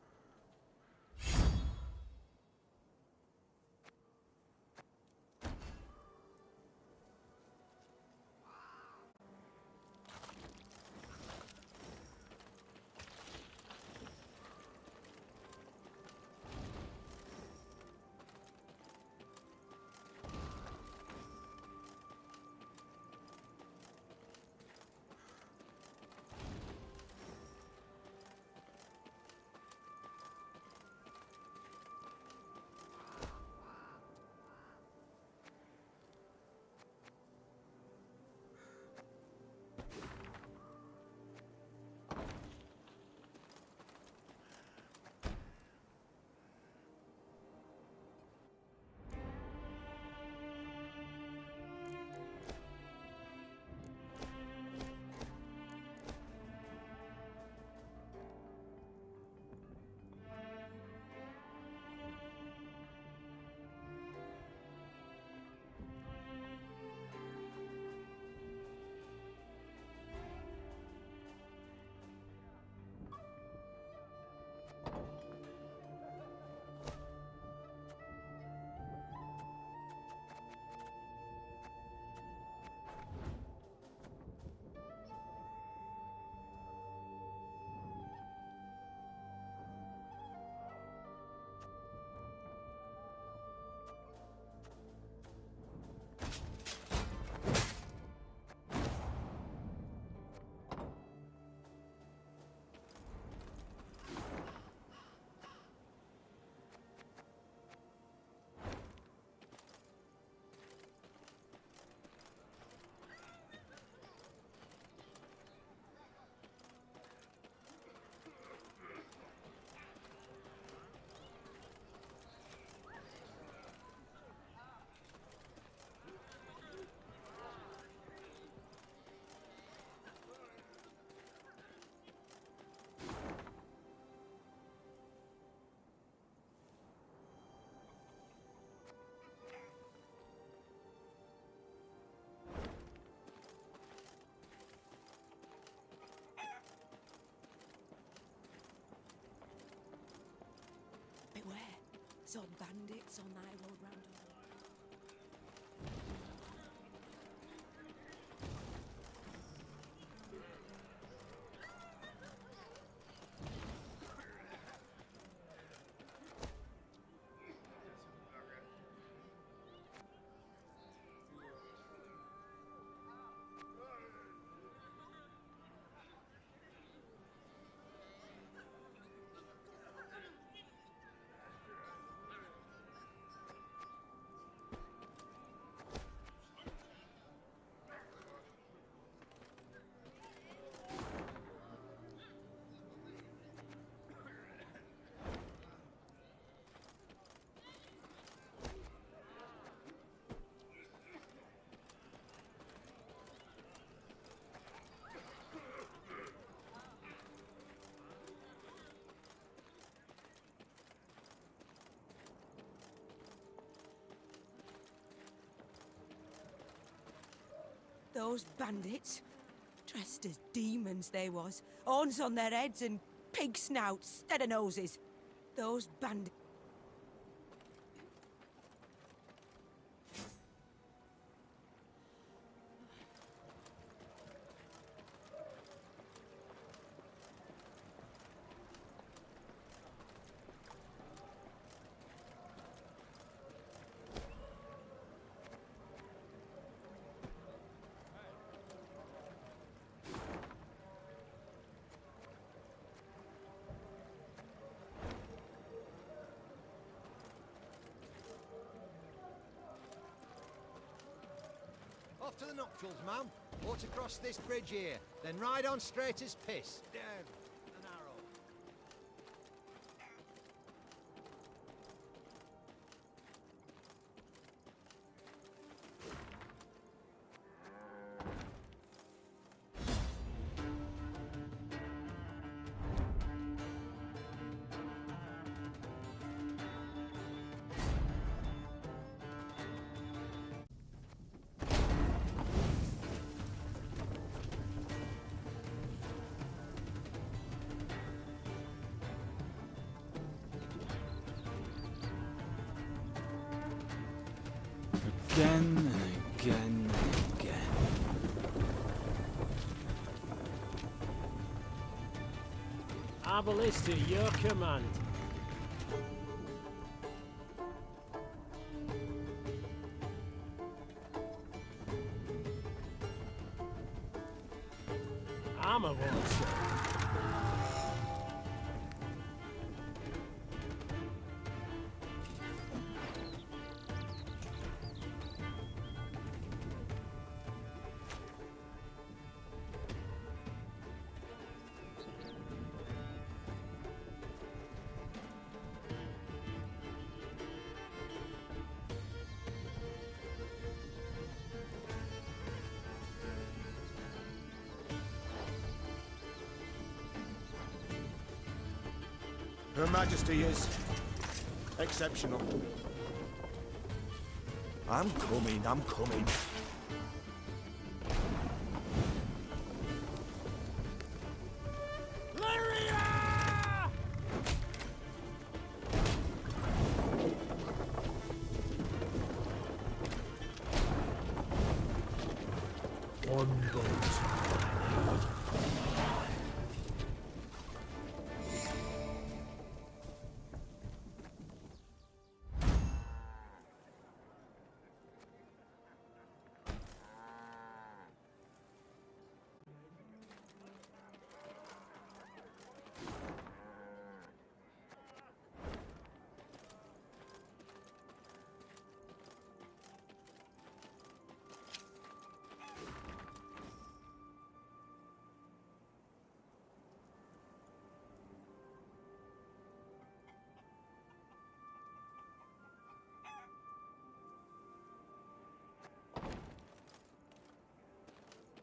Bandits on thy road round. Those bandits, dressed as demons they was, horns on their heads and pig snouts instead of noses. Those bandits. Off to the nuptials, ma'am. Walk across this bridge here, then ride on straight as piss. Down an arrow. Again and again and again. Arbalist to your command. Armor won't show. Her Majesty is exceptional. I'm coming. Lyria! One goes.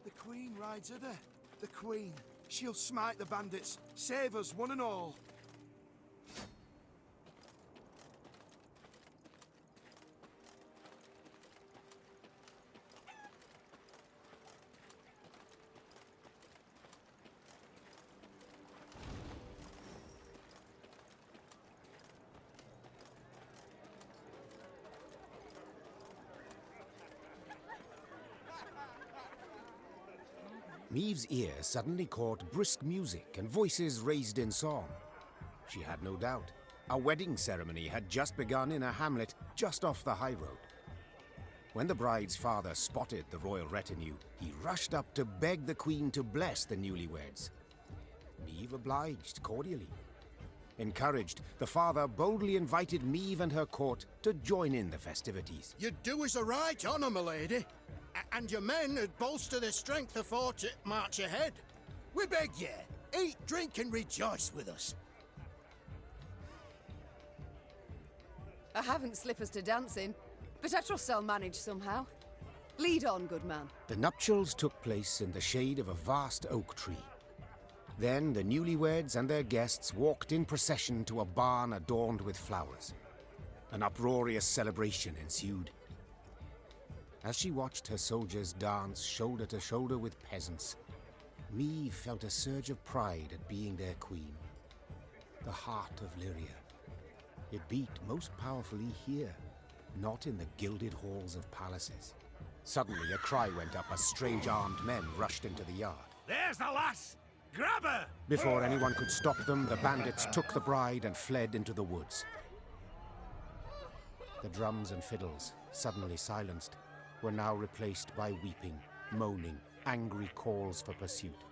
The Queen rides her there. The Queen. She'll smite the bandits. Save us, one and all. Meve's ear suddenly caught brisk music and voices raised in song. She had no doubt. A wedding ceremony had just begun in a hamlet just off the high road. When the bride's father spotted the royal retinue, he rushed up to beg the queen to bless the newlyweds. Meve obliged cordially. Encouraged, the father boldly invited Meve and her court to join in the festivities. You do us a right honour, my lady. And your men would bolster their strength afore to march ahead. We beg ye, eat, drink and rejoice with us. I haven't slippers to dance in, but I trust I'll manage somehow. Lead on, good man. The nuptials took place in the shade of a vast oak tree. Then the newlyweds and their guests walked in procession to a barn adorned with flowers. An uproarious celebration ensued. As she watched her soldiers dance shoulder to shoulder with peasants, Meve felt a surge of pride at being their queen. The heart of Lyria. It beat most powerfully here, not in the gilded halls of palaces. Suddenly a cry went up as strange armed men rushed into the yard. There's the lass! Grab her! Before anyone could stop them, the bandits took the bride and fled into the woods. The drums and fiddles, suddenly silenced, were now replaced by weeping, moaning, angry calls for pursuit.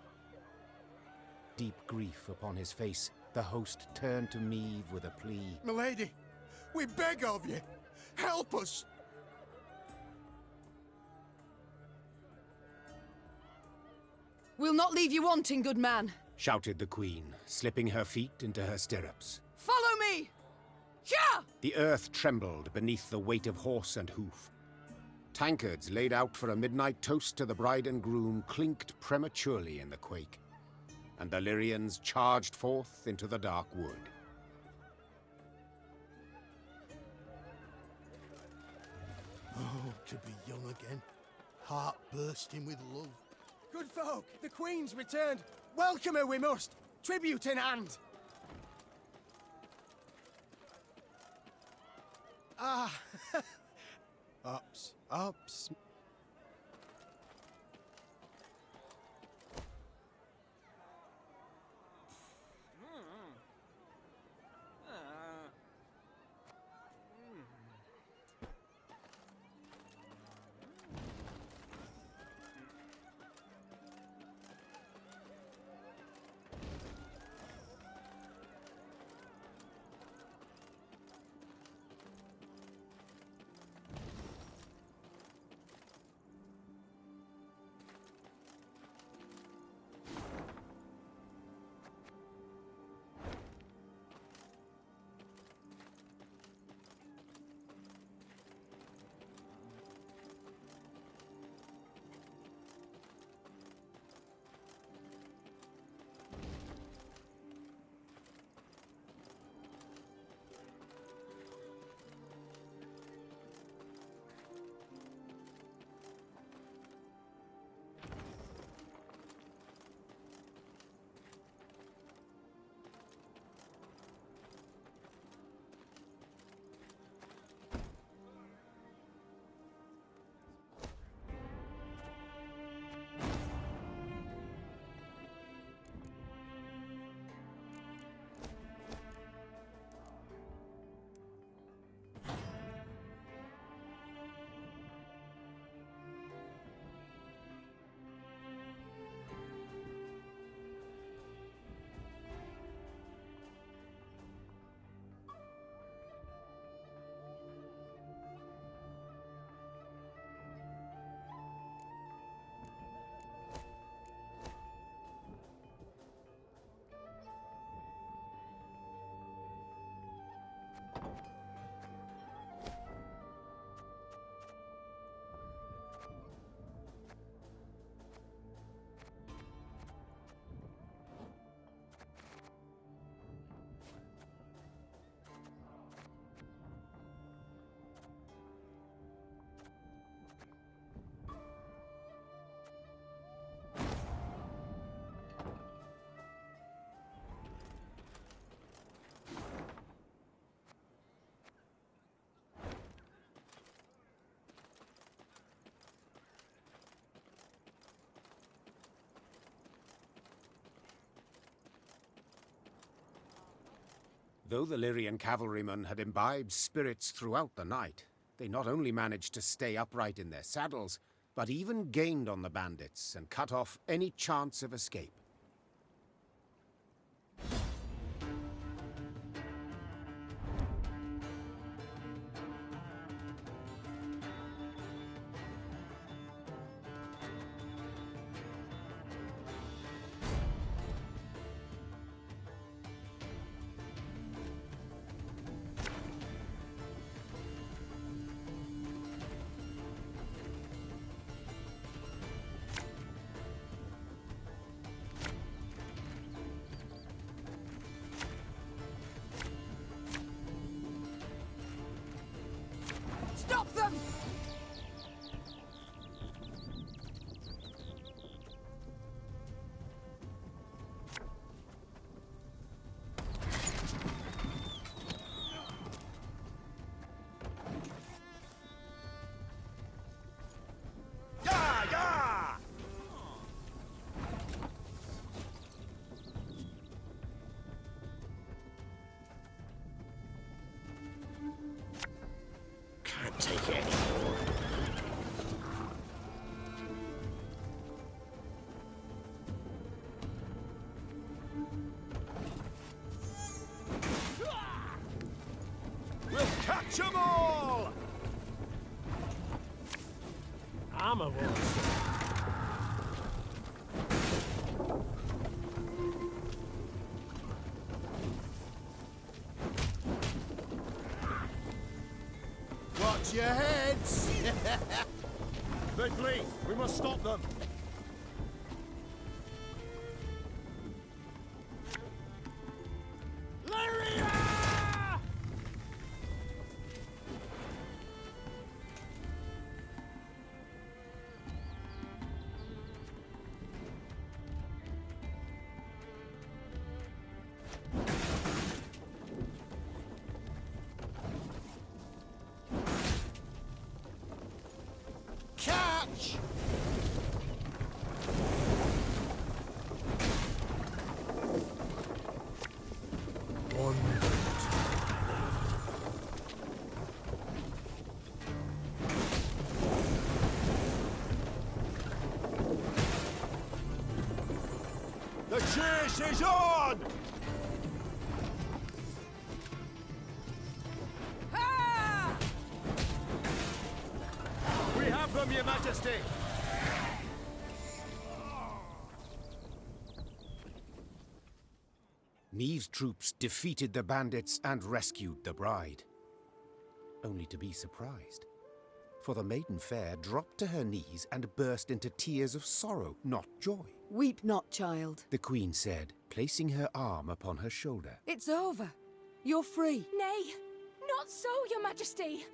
Deep grief upon his face, the host turned to Meve with a plea. Milady, we beg of you, help us! We'll not leave you wanting, good man. Shouted the queen, slipping her feet into her stirrups. Follow me! Yeah! The earth trembled beneath the weight of horse and hoof. Tankards laid out for a midnight toast to the bride and groom clinked prematurely in the quake, and the Lyrians charged forth into the dark wood. Oh, to be young again, heart bursting with love. Good folk, the Queen's returned. Welcome her we must. Tribute in hand. Ah, ups, ups. Though the Lyrian cavalrymen had imbibed spirits throughout the night, they not only managed to stay upright in their saddles, but even gained on the bandits and cut off any chance of escape. Stop them! Can't take it anymore. We'll catch them all! I'm a wolf. Watch your heads! They flee! We must stop them! Lyria! Catch! The chase is on! We have them, Your Majesty! Meve's troops defeated the bandits and rescued the bride. Only to be surprised. For the maiden fair dropped to her knees and burst into tears of sorrow, not joy. Weep not, child. The Queen said, placing her arm upon her shoulder. It's over. You're free. Nay, not so, Your Majesty.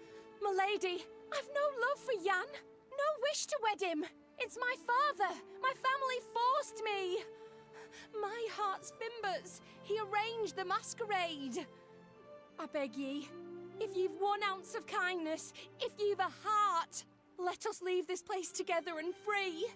Milady, I've no love for Jan. No wish to wed him. It's my father. My family forced me. My heart's fimbers. He arranged the masquerade. I beg ye, if you've 1 ounce of kindness, if you've a heart, let us leave this place together and free.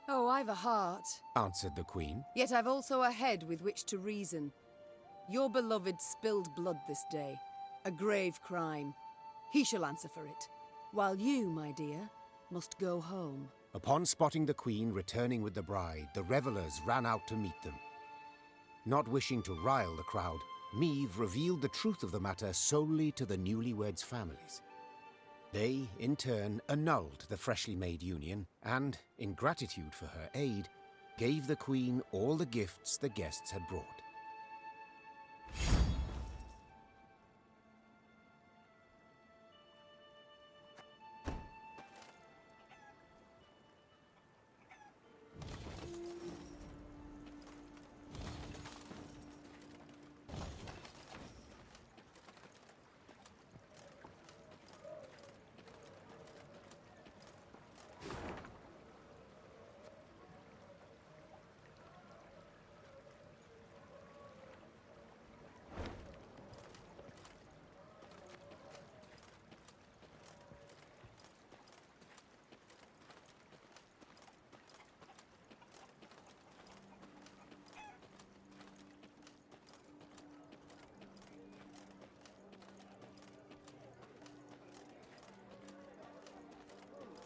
Oh, I've a heart. Answered the Queen. Yet I've also a head with which to reason. Your beloved spilled blood this day. A grave crime. He shall answer for it. While you, my dear, must go home. Upon spotting the Queen returning with the bride, the revelers ran out to meet them. Not wishing to rile the crowd, Meve revealed the truth of the matter solely to the newlyweds' families. They, in turn, annulled the freshly made union and, in gratitude for her aid, gave the Queen all the gifts the guests had brought.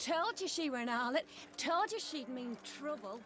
Told you she were an harlot. Told you she'd mean trouble.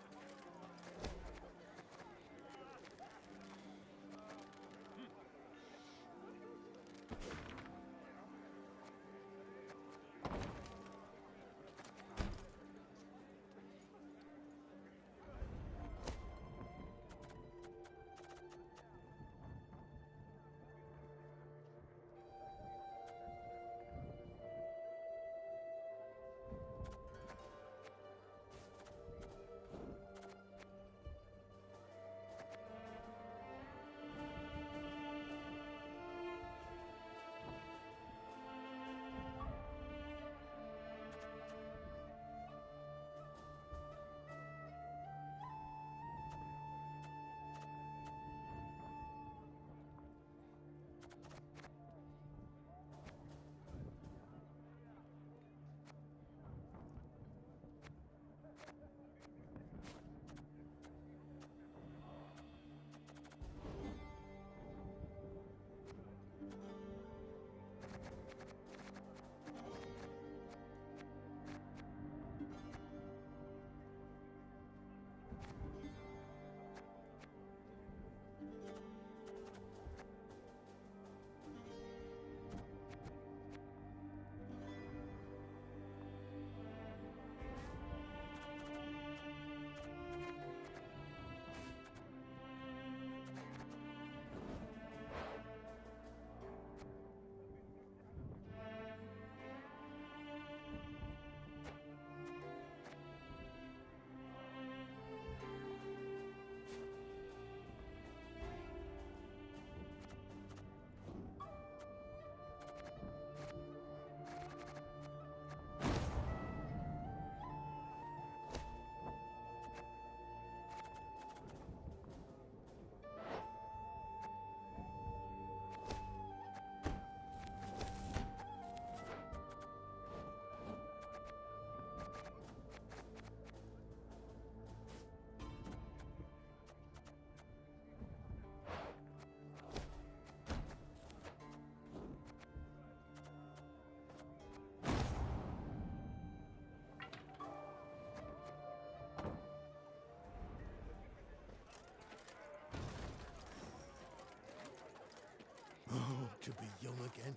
Oh, to be young again.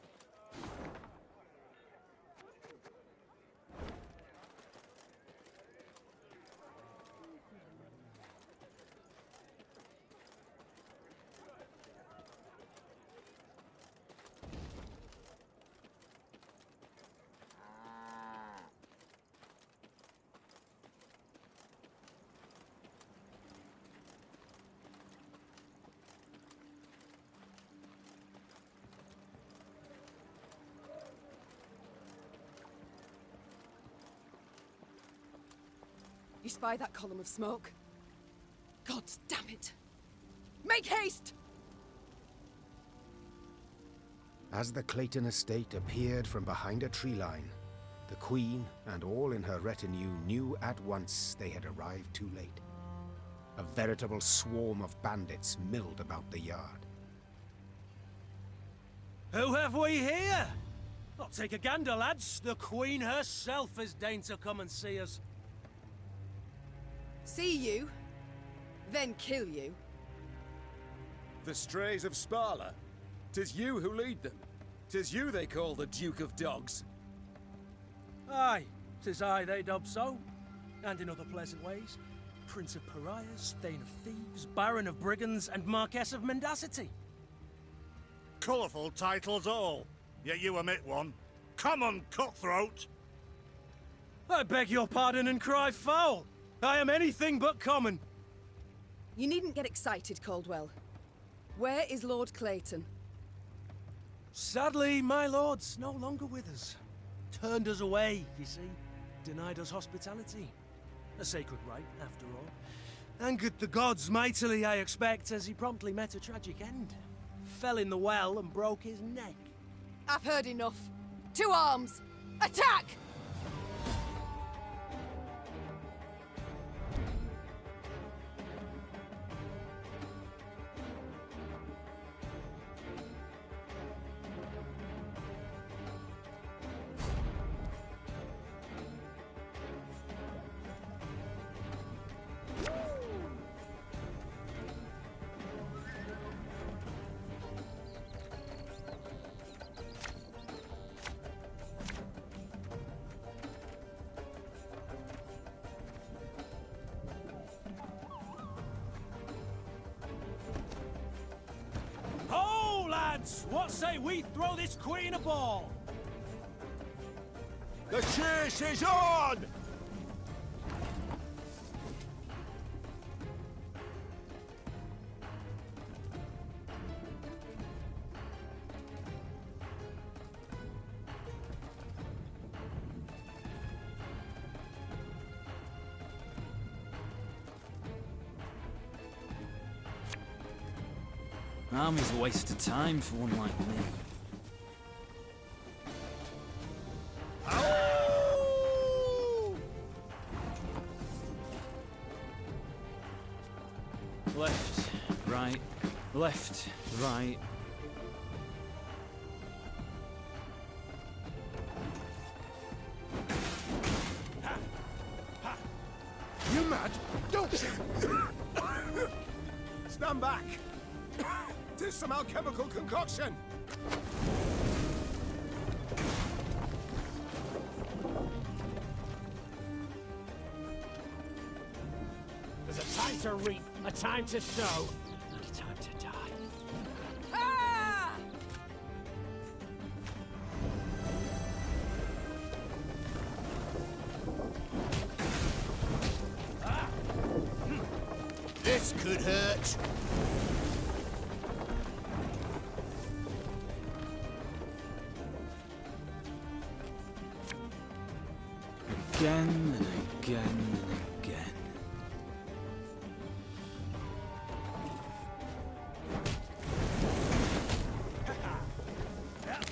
You spy that column of smoke? God damn it! Make haste! As the Clayton estate appeared from behind a tree line, the Queen and all in her retinue knew at once they had arrived too late. A veritable swarm of bandits milled about the yard. Who have we here? I'll take a gander, lads. The Queen herself has deigned to come and see us. See you, then kill you. The strays of Sparla. 'Tis you who lead them. 'Tis you they call the Duke of Dogs. Aye, 'tis I they dub so. And in other pleasant ways. Prince of Pariahs, Thane of Thieves, Baron of Brigands, and Marquess of Mendacity. Colourful titles all, yet you omit one. Common cutthroat! I beg your pardon and cry foul! I am anything but common. You needn't get excited, Caldwell. Where is Lord Clayton? Sadly, my lord's no longer with us. Turned us away, you see. Denied us hospitality. A sacred right, after all. Angered the gods mightily, I expect, as he promptly met a tragic end. Fell in the well and broke his neck. I've heard enough. To arms! Attack! say we throw this queen a ball? The chase is on! Army's a waste of time for one like me. Left, right, left, right. You mad? Don't! Stand back! Tis some alchemical concoction! There's a time to reap, a time to sow, and a time to die. This could hurt. Again and again and again.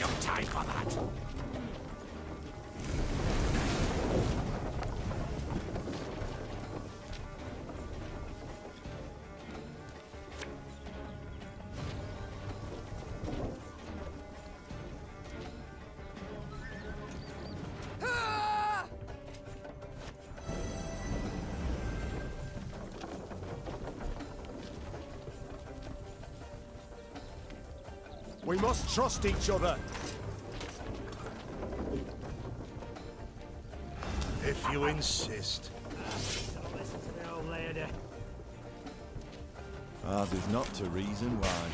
No time for that! We must trust each other. If you insist. Don't listen to the old lady. Ours is not to reason why.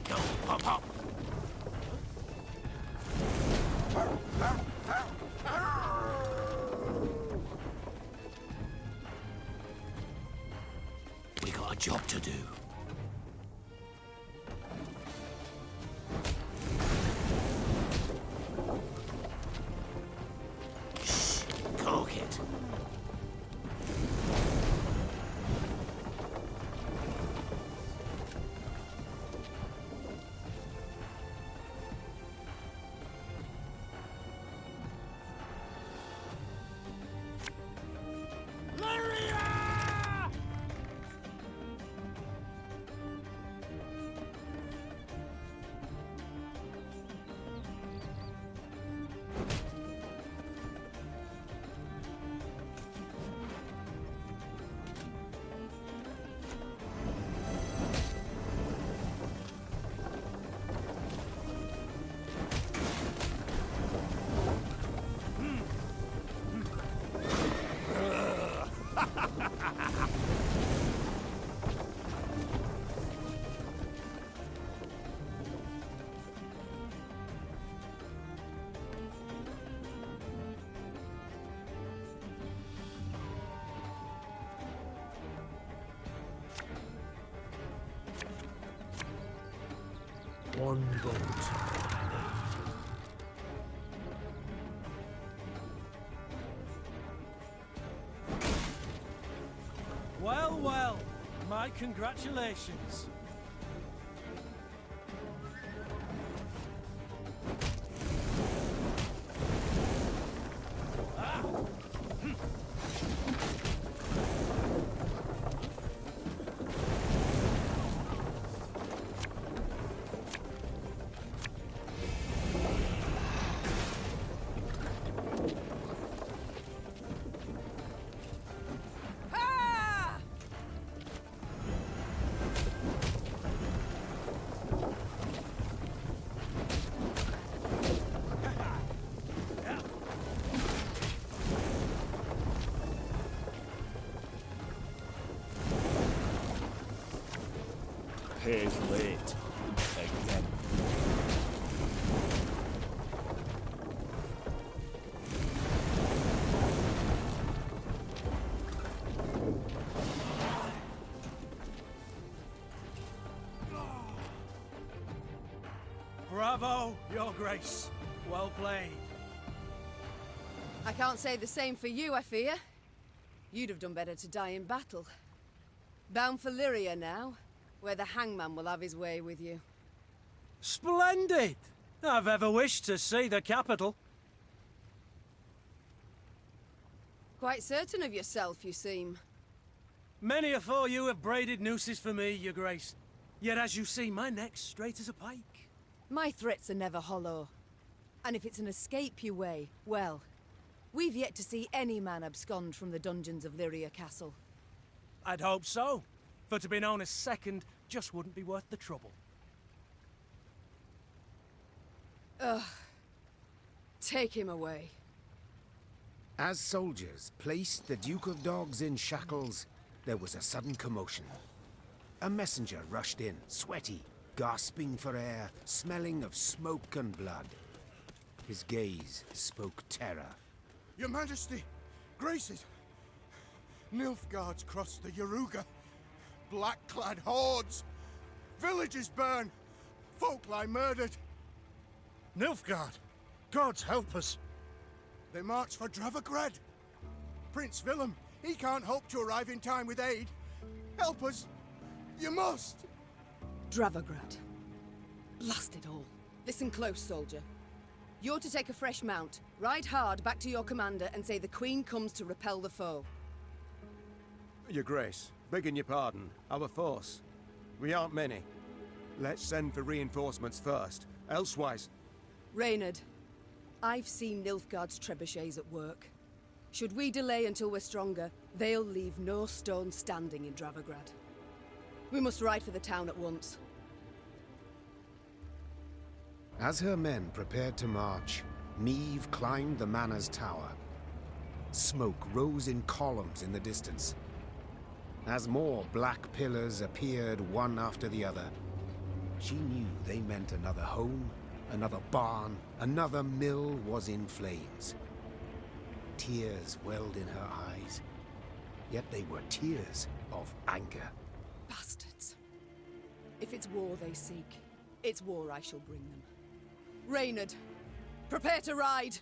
Go, hop, hop! We got a job to do. Shh, cork it. Lyria! One bolt I need. Well, well, my congratulations. pays late. Again. Bravo, Your Grace. Well played. I can't say the same for you, I fear. You'd have done better to die in battle. Bound for Lyria now, where the hangman will have his way with you. Splendid! I've ever wished to see the capital. Quite certain of yourself, you seem. Many afore you have braided nooses for me, Your Grace. Yet as you see, my neck's straight as a pike. My threats are never hollow. And if it's an escape you weigh, well, we've yet to see any man abscond from the dungeons of Lyria Castle. I'd hope so. For to be known as second just wouldn't be worth the trouble. Ugh. Take him away. As soldiers placed the Duke of Dogs in shackles, there was a sudden commotion. A messenger rushed in, sweaty, gasping for air, smelling of smoke and blood. His gaze spoke terror. Your Majesty, Graces, Nilfgaard's crossed the Yaruga. Black-clad hordes. Villages burn. Folk lie murdered. Nilfgaard! Gods help us! They march for Dravograd. Prince Willem, he can't hope to arrive in time with aid. Help us. You must. Dravograd. Blast it all. Listen close, soldier. You're to take a fresh mount, ride hard back to your commander and say the Queen comes to repel the foe. Your Grace, begging your pardon, our force. We aren't many. Let's send for reinforcements first, elsewise... Reynard, I've seen Nilfgaard's trebuchets at work. Should we delay until we're stronger, they'll leave no stone standing in Dravograd. We must ride for the town at once. As her men prepared to march, Meve climbed the manor's tower. Smoke rose in columns in the distance. As more black pillars appeared one after the other, she knew they meant another home, another barn, another mill was in flames. Tears welled in her eyes, yet they were tears of anger. Bastards. If it's war they seek, it's war I shall bring them. Reynard, prepare to ride!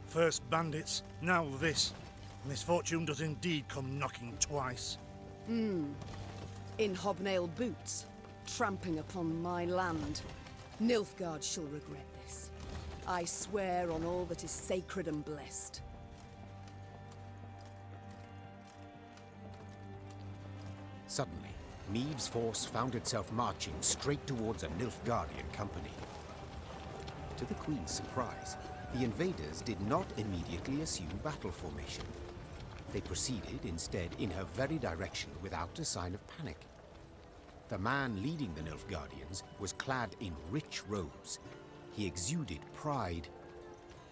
First bandits, now this. Misfortune does indeed come knocking twice. In hobnail boots, tramping upon my land. Nilfgaard shall regret this. I swear on all that is sacred and blessed. Suddenly, Meve's force found itself marching straight towards a Nilfgaardian company. To the Queen's surprise, the invaders did not immediately assume battle formation. They proceeded instead in her very direction without a sign of panic. The man leading the Nilfgaardians was clad in rich robes. He exuded pride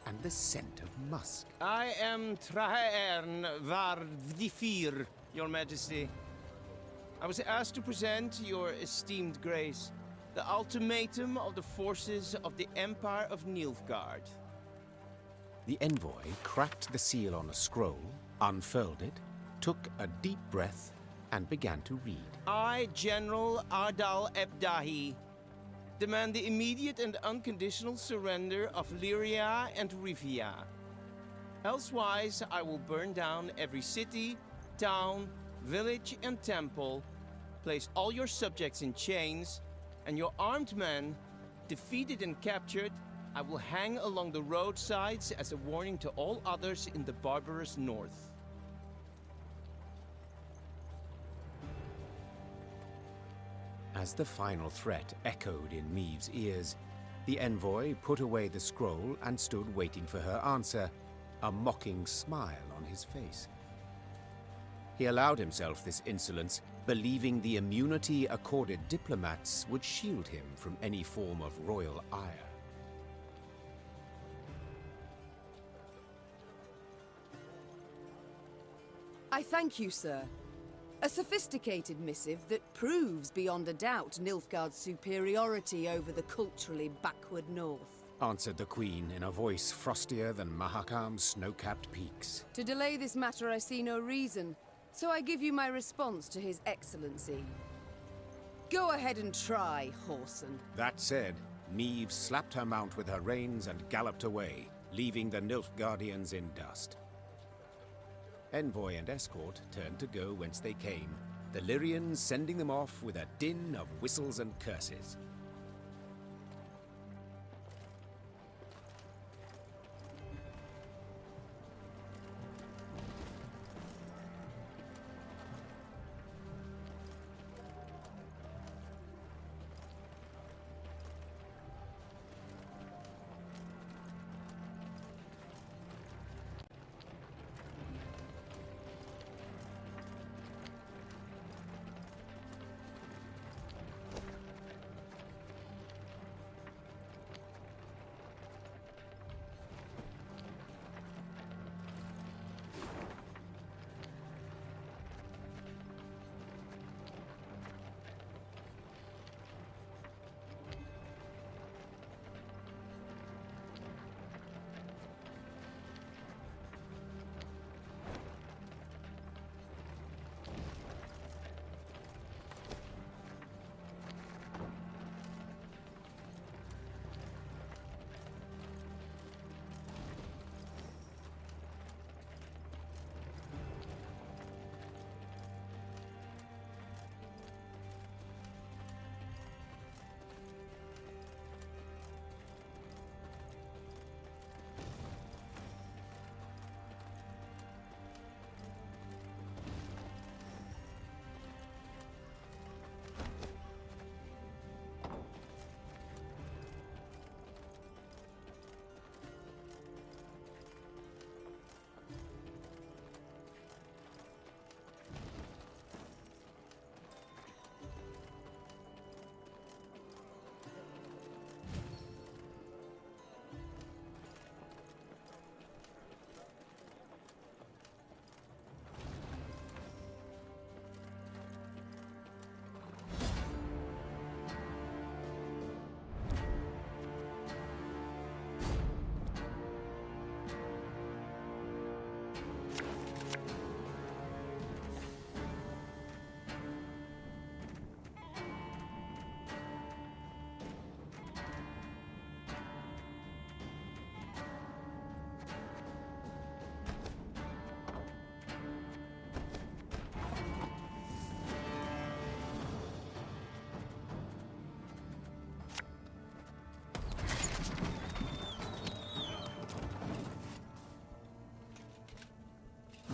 and the scent of musk. I am Trahaern var Vdifir, Your Majesty. I was asked to present your esteemed grace the ultimatum of the forces of the Empire of Nilfgaard. The envoy cracked the seal on a scroll, unfurled it, took a deep breath and began to read. I, General Ardal Ebdahi, demand the immediate and unconditional surrender of Lyria and Rivia. Elsewise, I will burn down every city, town, village, and temple, place all your subjects in chains, and your armed men, defeated and captured, I will hang along the roadsides as a warning to all others in the barbarous north. As the final threat echoed in Meve's ears, the envoy put away the scroll and stood waiting for her answer, a mocking smile on his face. He allowed himself this insolence, believing the immunity accorded diplomats would shield him from any form of royal ire. I thank you, sir. A sophisticated missive that proves beyond a doubt Nilfgaard's superiority over the culturally backward north. Answered the Queen in a voice frostier than Mahakam's snow-capped peaks. To delay this matter I see no reason, so I give you my response to His Excellency. Go ahead and try, Whoreson. That said, Meve slapped her mount with her reins and galloped away, leaving the Nilfgaardians in dust. Envoy and escort turned to go whence they came, the Lyrians sending them off with a din of whistles and curses.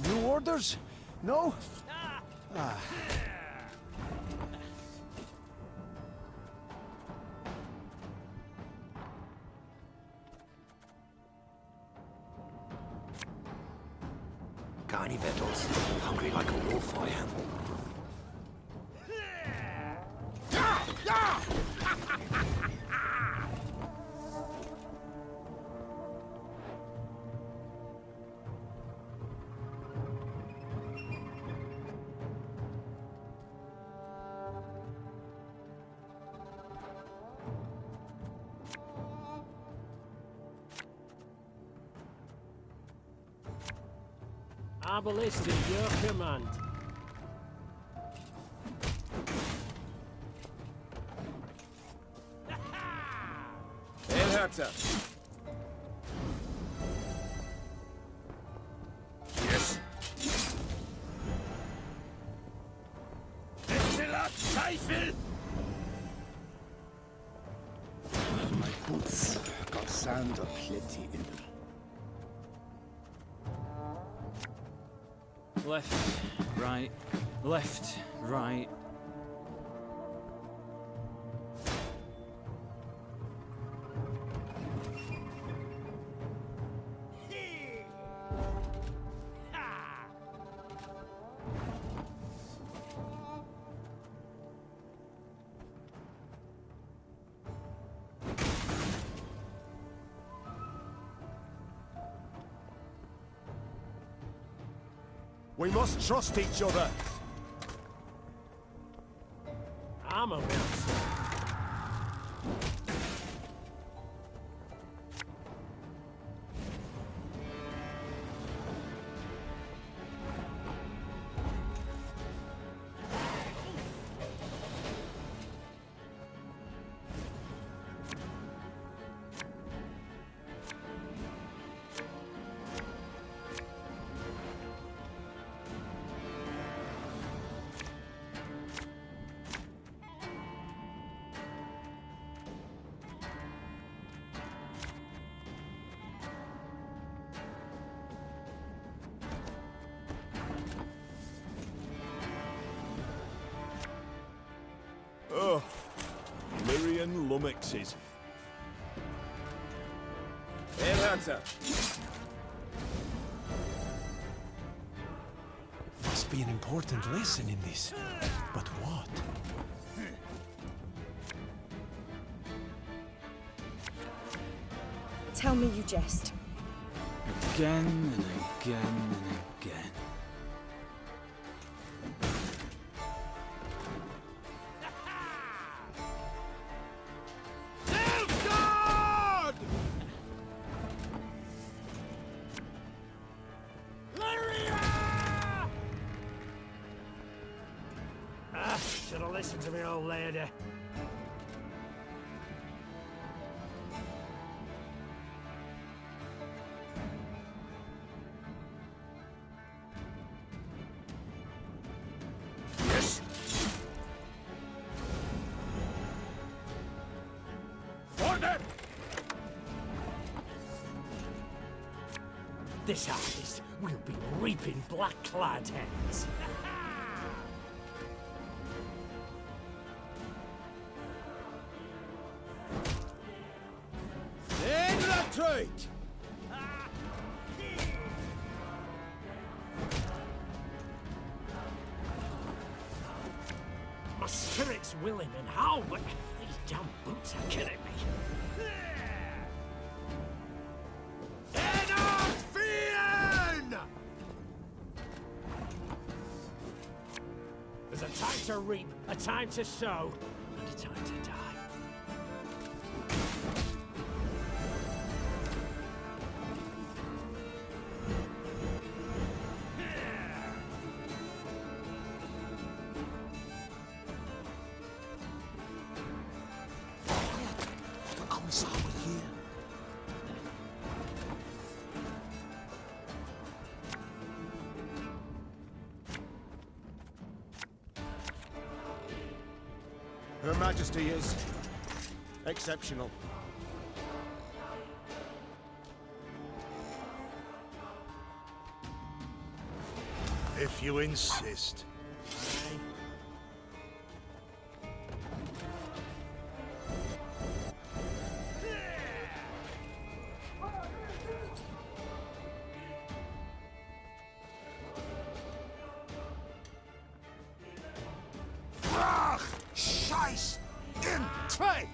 New orders? No? Ah. Got any victuals? Hungry like a wolf, I am. Our ballista, your command. Elhärter! Yes. Destillat Teufel! My boots got sand aplenty in them. Left, right, left, right. We must trust each other. I'm a mouse. Oh, Lyrian lummoxes. Elhärter! Must be an important lesson in this. But what? Tell me you jest. Again and again and again. Should have listened to me, old lady. Yes. Order! This harvest will be reaping black-clad heads. Retreat! My spirit's willing and how, but these damn boots are killing me. There's a time to reap, a time to sow, and a time to die. Her Majesty is exceptional. If you insist. Scheiß! In zwei!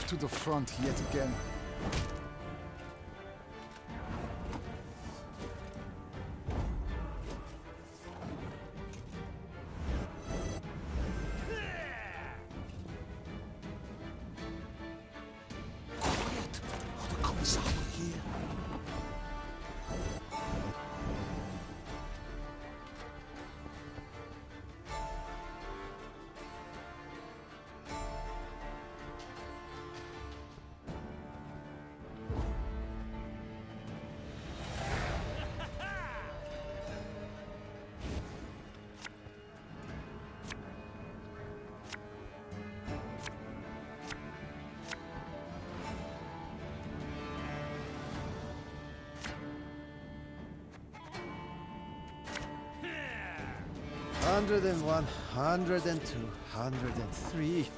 off to the front yet again. Hundred and 102, 103.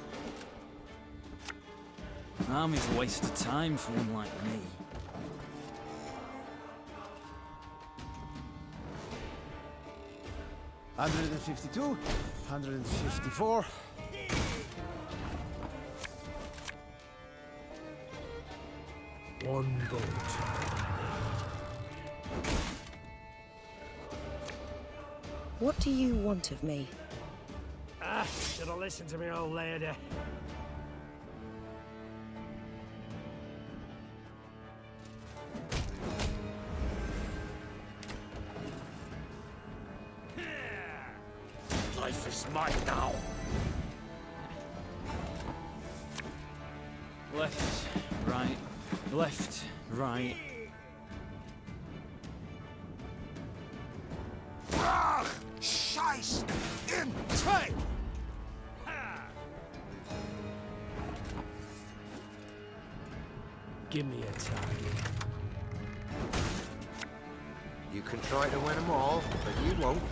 An army's a waste of time for one like me. Hundred and 52, 154. One boat. What do you want of me? Should have listened to me, old lady. Life is mine now. Left, right, left, right. Scheiß in Trade! Give me a target. You can try to win them all, but you won't.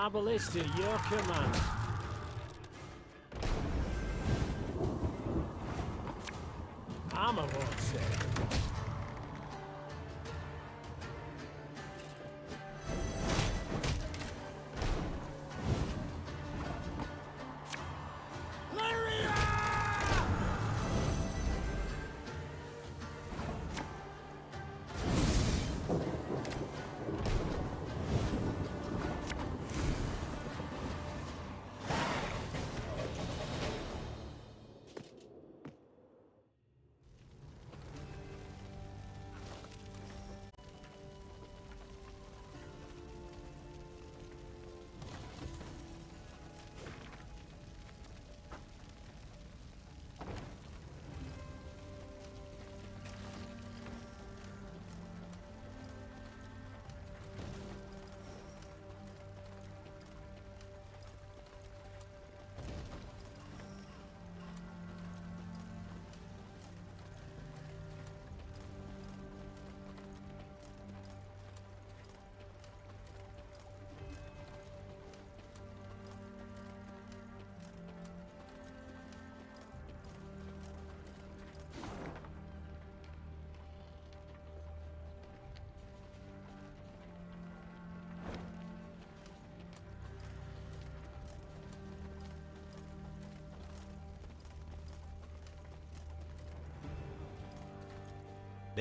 Arbalist at your command. Armor won't save.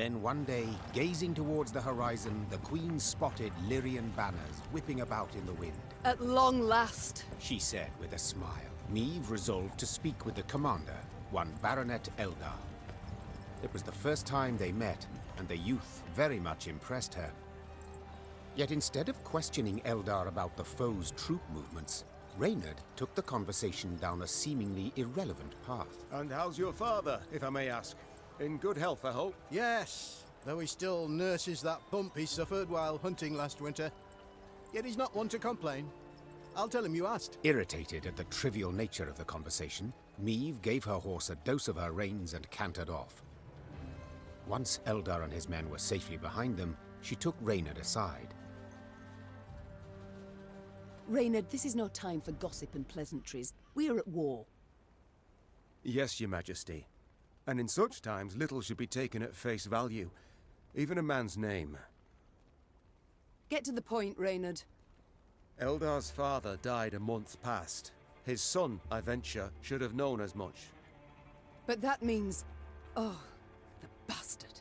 Then one day, gazing towards the horizon, the Queen spotted Lyrian banners whipping about in the wind. At long last, She said with a smile. Meve resolved to speak with the commander, one Baronet Eldar. It was the first time they met, and the youth very much impressed her. Yet instead of questioning Eldar about the foe's troop movements, Reynard took the conversation down a seemingly irrelevant path. And how's your father, if I may ask? In good health, I hope? Yes, though he still nurses that bump he suffered while hunting last winter. Yet he's not one to complain. I'll tell him you asked. Irritated at the trivial nature of the conversation, Meve gave her horse a dose of her reins and cantered off. Once Eldar and his men were safely behind them, she took Reynard aside. Reynard, this is no time for gossip and pleasantries. We are at war. Yes, Your Majesty. And in such times, little should be taken at face value. Even a man's name. Get to the point, Reynard. Eldar's father died a month past. His son, I venture, should have known as much. But that means... Oh, the bastard.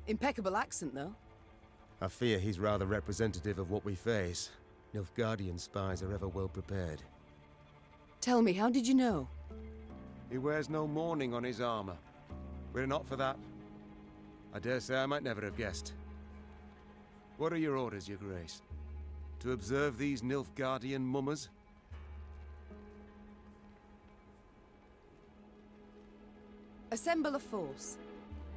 Impeccable accent, though. I fear he's rather representative of what we face. Nilfgaardian spies are ever well prepared. Tell me, how did you know? He wears no mourning on his armor. Were it not for that, I dare say I might never have guessed. What are your orders, Your Grace? To observe these Nilfgaardian mummers? Assemble a force.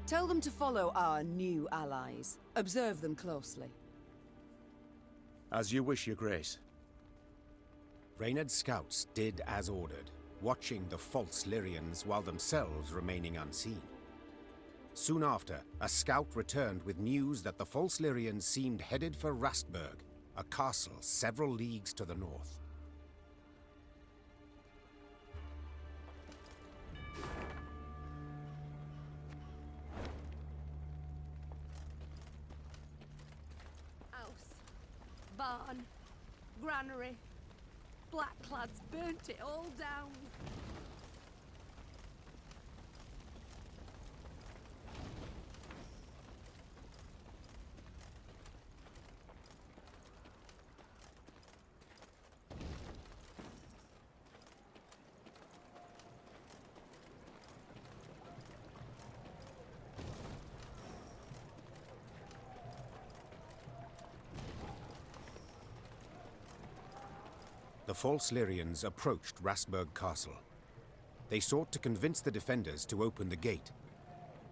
Tell them to follow our new allies. Observe them closely. As you wish, Your Grace. Reynard's scouts did as ordered, watching the false Lyrians while themselves remaining unseen. Soon after, a scout returned with news that the false Lyrians seemed headed for Rasberg, a castle several leagues to the north. House, barn, granary. Blackclads burnt it all down. The false Lyrians approached Rasberg Castle. They sought to convince the defenders to open the gate.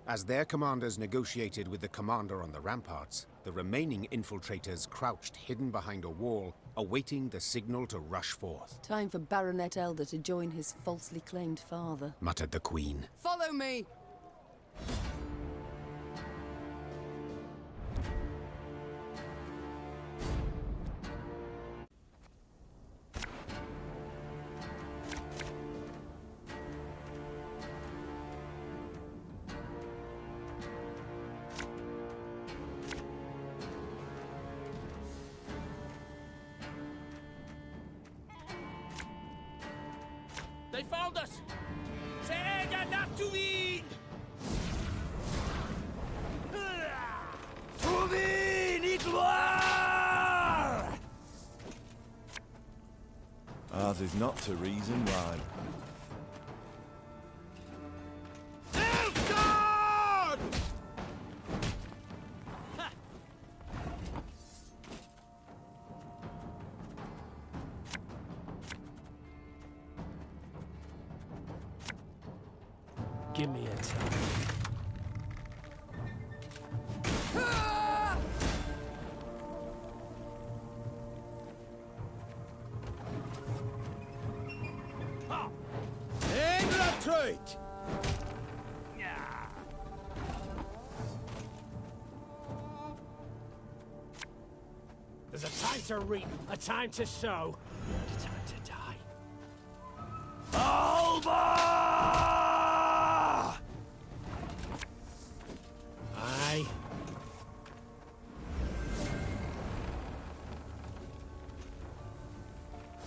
As their commanders negotiated with the commander on the ramparts, the remaining infiltrators crouched hidden behind a wall, awaiting the signal to rush forth. Time for Baronet Elder to join his falsely claimed father, muttered the Queen. Follow me! They found us! Sega not to win! To win it war! Ours is not to reason why. Give me a time. Retreat! There's a time to reap, a time to sow, and a time to die. Alba! Aye.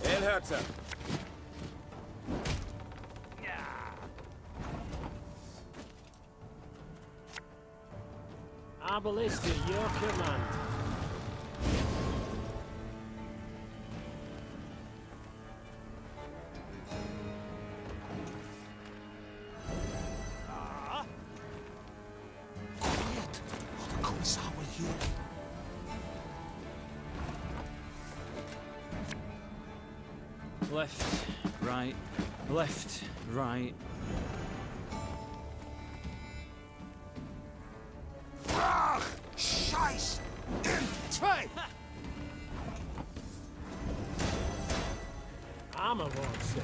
El Herzer. Our ballista, your command. Left, right, left, right. Scheiß! In zwei! Armor won't say.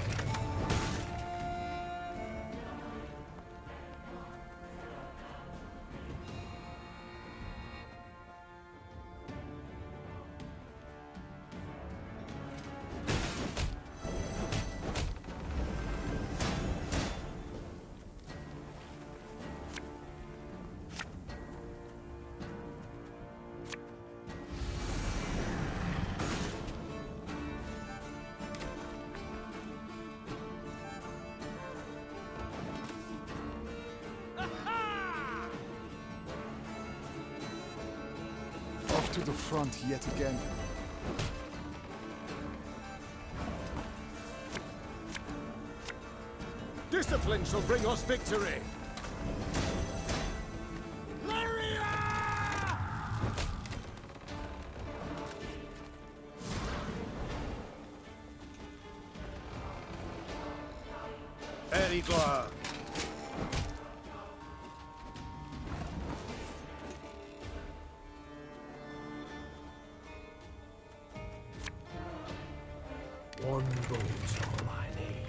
Off to the front yet again. Discipline shall bring us victory! Very good. One boat's all I need.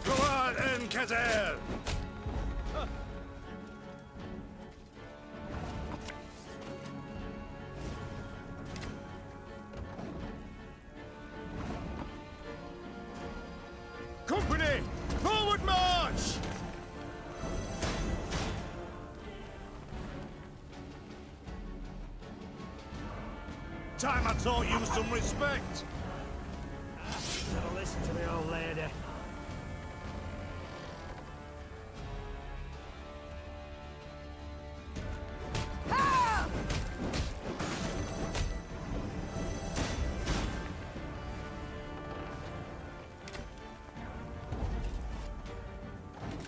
Go on, Encazer! Company! Forward march! Time I taught you some respect. Better listen to the old lady.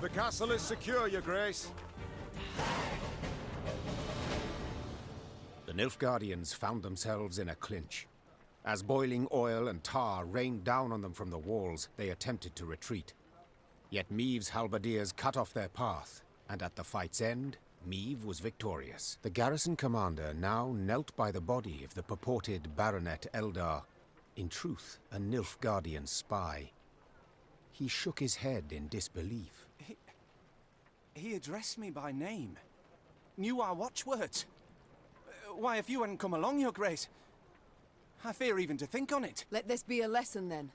The castle is secure, Your Grace. The Nilfgaardians found themselves in a clinch. As boiling oil and tar rained down on them from the walls, they attempted to retreat. Yet Meve's halberdiers cut off their path, and at the fight's end, Meve was victorious. The garrison commander now knelt by the body of the purported Baronet Eldar, in truth a Nilfgaardian spy. He shook his head in disbelief. He addressed me by name. Knew our watchwords. Why, if you hadn't come along, Your Grace, I fear even to think on it. Let this be a lesson, then.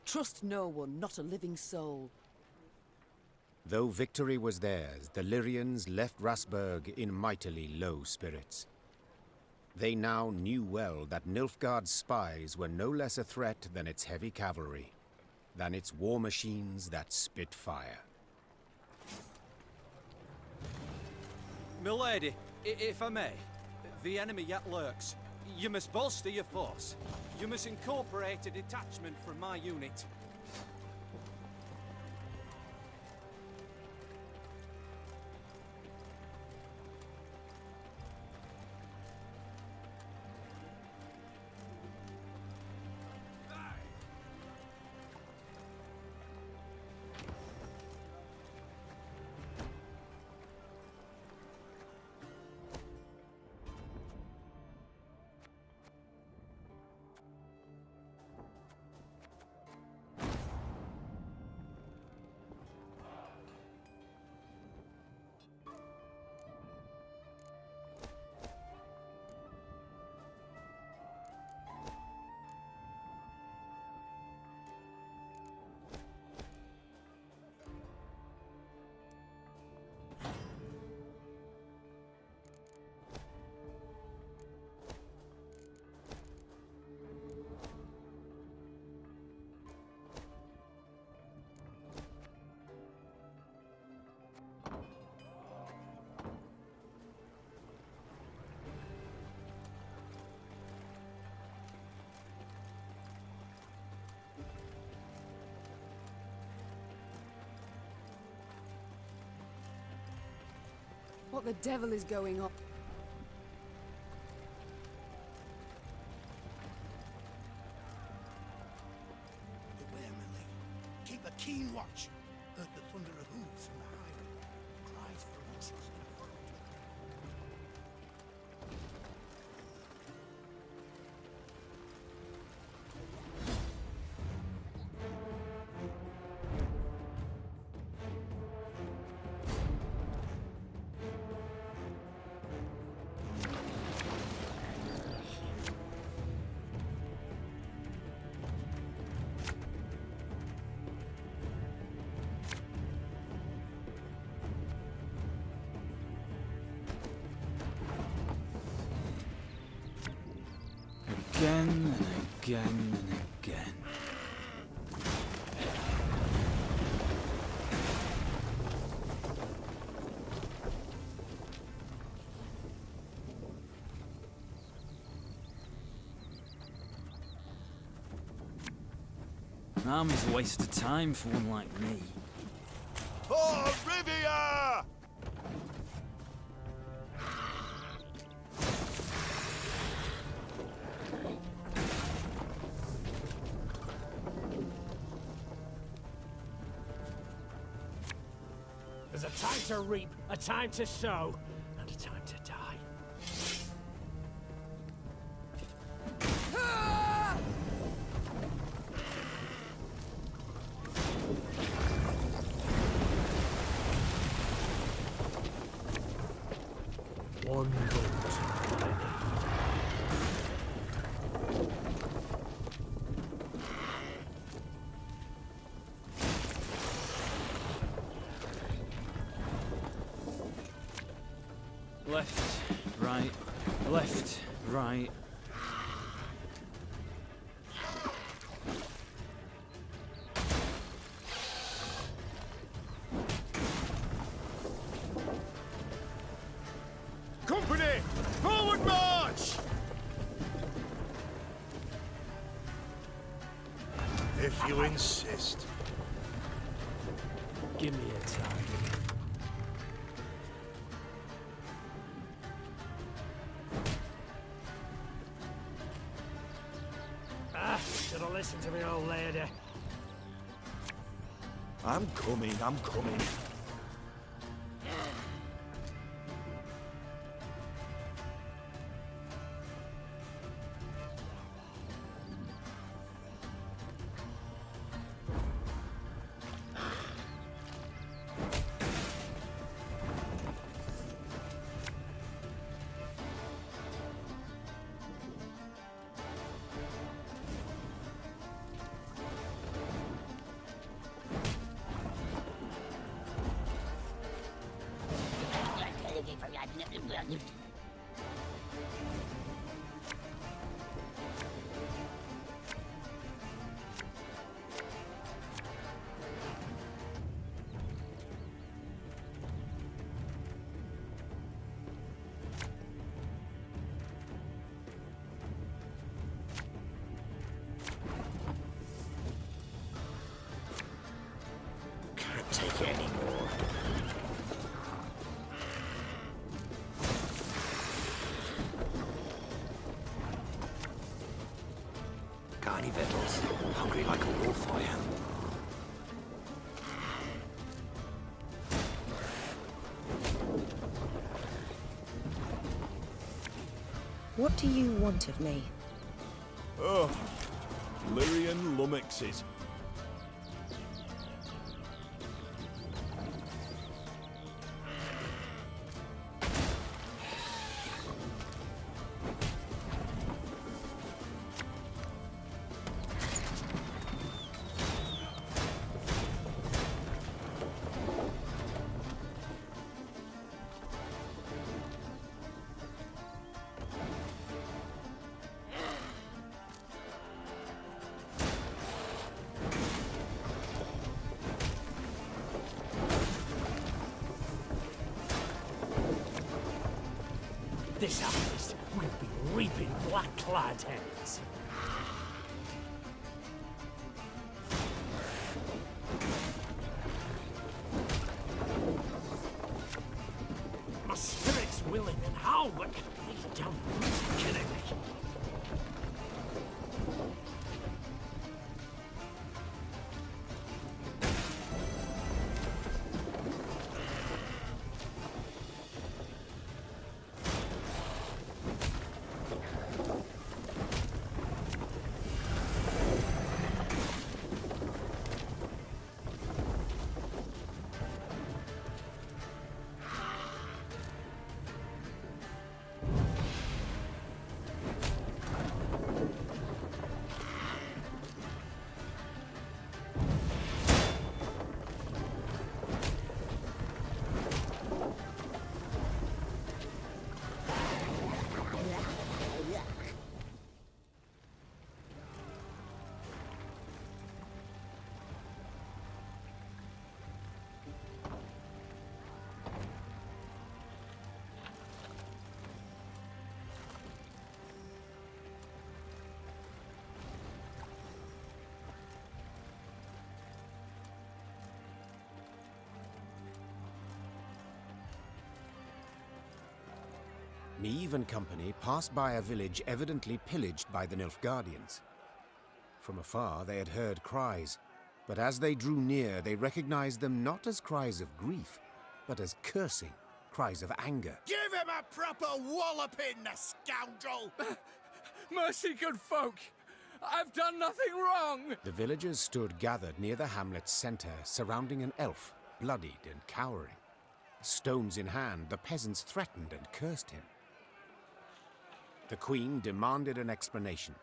Trust no one, not a living soul. Though victory was theirs, the Lyrians left Rasberg in mightily low spirits. They now knew well that Nilfgaard's spies were no less a threat than its heavy cavalry, than its war machines that spit fire. Milady, if I may, the enemy yet lurks. You must bolster your force. You must incorporate a detachment from my unit. What the devil is going on? Beware, my lady. Keep a keen watch. Heard the thunder of hooves from the high road. Cries for horses in front. Again and again and again. An army's a waste of time for one like me. For Rivia! There's a time to reap, a time to sow, and a time to die. One vote, I need. Left, right, left, right. Company! Forward march! If you insist. Give me a time. Should have listened to me, old lady. I'm coming, I'm coming. Can't take it anymore. Got any victuals? Hungry like a wolf, I am. What do you want of me? Oh, Lyrian lummoxes. This harvest will be reaping black-clad heads. My know, but these damn brutes are killing me. Meve and company passed by a village evidently pillaged by the Nilfgaardians. From afar they had heard cries, but as they drew near they recognized them not as cries of grief, but as cursing, cries of anger. Give him a proper walloping, the scoundrel! Mercy, good folk! I've done nothing wrong! The villagers stood gathered near the hamlet's center, surrounding an elf, bloodied and cowering. Stones in hand, the peasants threatened and cursed him. The Queen demanded an explanation.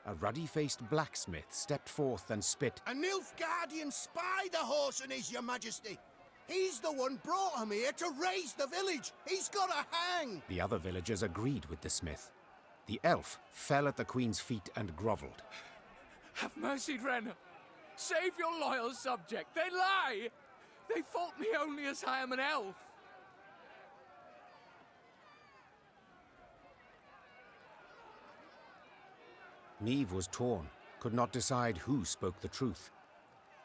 A ruddy-faced blacksmith stepped forth and spit. A Nilfgaardian spy the horse and is, your majesty. He's the one brought him here to raise the village. He's got to hang. The other villagers agreed with the smith. The elf fell at the Queen's feet and grovelled. Have mercy, Dren. Save your loyal subject. They lie. They fault me only as I am an elf. Meve was torn, could not decide who spoke the truth.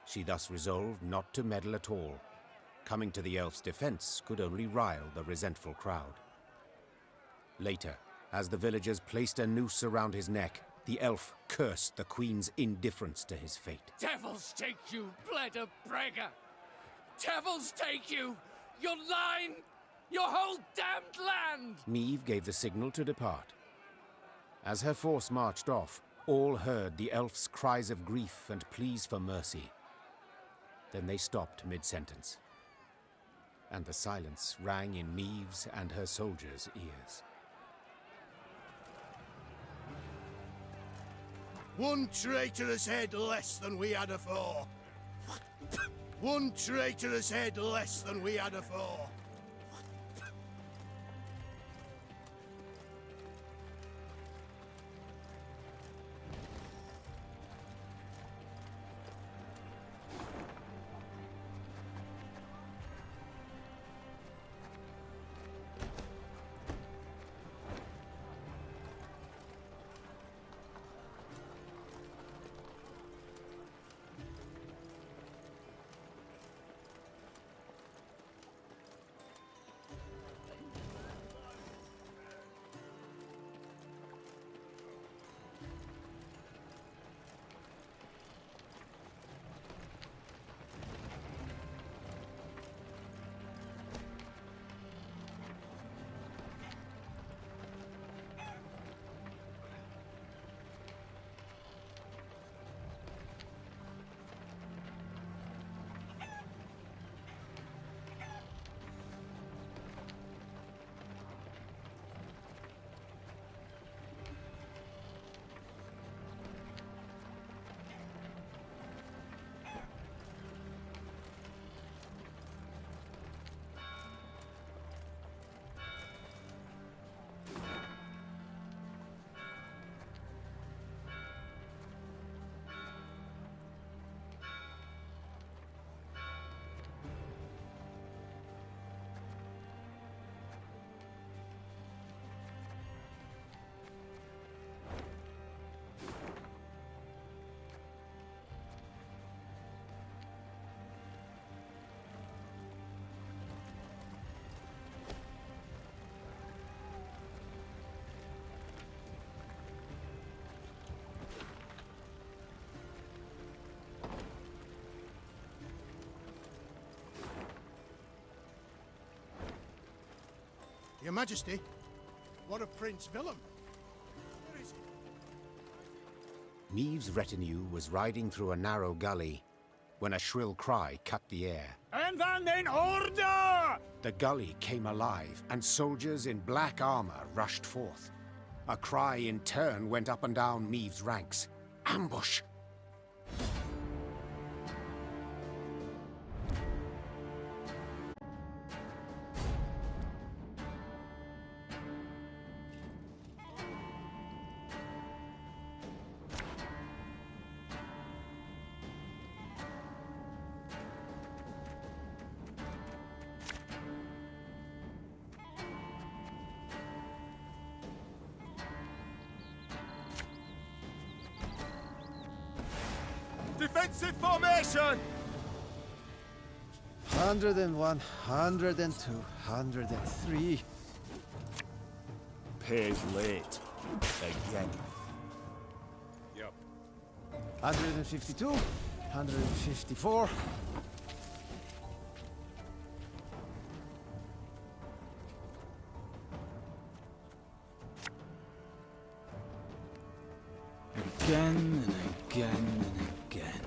She thus resolved not to meddle at all. Coming to the elf's defense could only rile the resentful crowd. Later, as the villagers placed a noose around his neck, the elf cursed the Queen's indifference to his fate. Devils take you, blood breaker! Devils take you! Your line! Your whole damned land! Meve gave the signal to depart. As her force marched off, all heard the elf's cries of grief and pleas for mercy. Then they stopped mid-sentence, and the silence rang in Meve's and her soldiers' ears. One traitorous head less than we had afore. One traitorous head less than we had afore. Your Majesty, what of Prince Willem? Where is he? Meve's retinue was riding through a narrow gully when a shrill cry cut the air. And then in order! The gully came alive, and soldiers in black armor rushed forth. A cry in turn went up and down Meve's ranks. Ambush! Defensive formation! 101, 102, 103. Page late. Again. Yep. 152, 154. Again and again and again.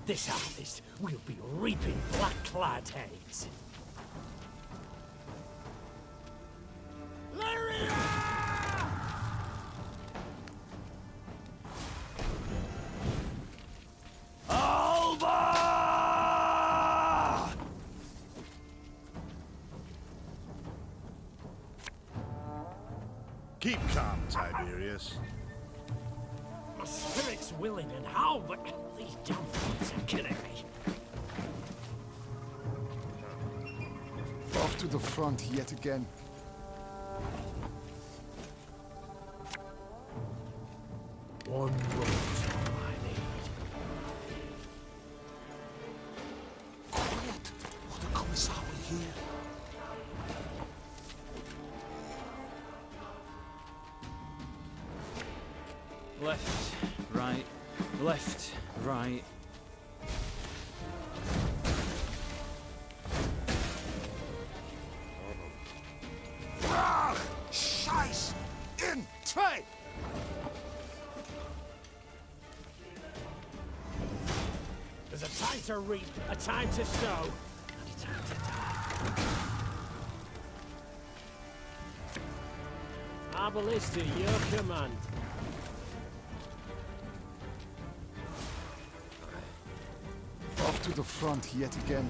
This harvest will be reaping black-clad heads. Keep calm, Tiberius. My spirit's willing and how, but these damn things are killing me. Off to the front yet again. One road's all I need. Quiet, or the commissar will hear. Left, right, left, right. Scheiß! In! Zwei! There's a time to reap, a time to sow, and a time to die. Our ballista, your command. Off to the front yet again.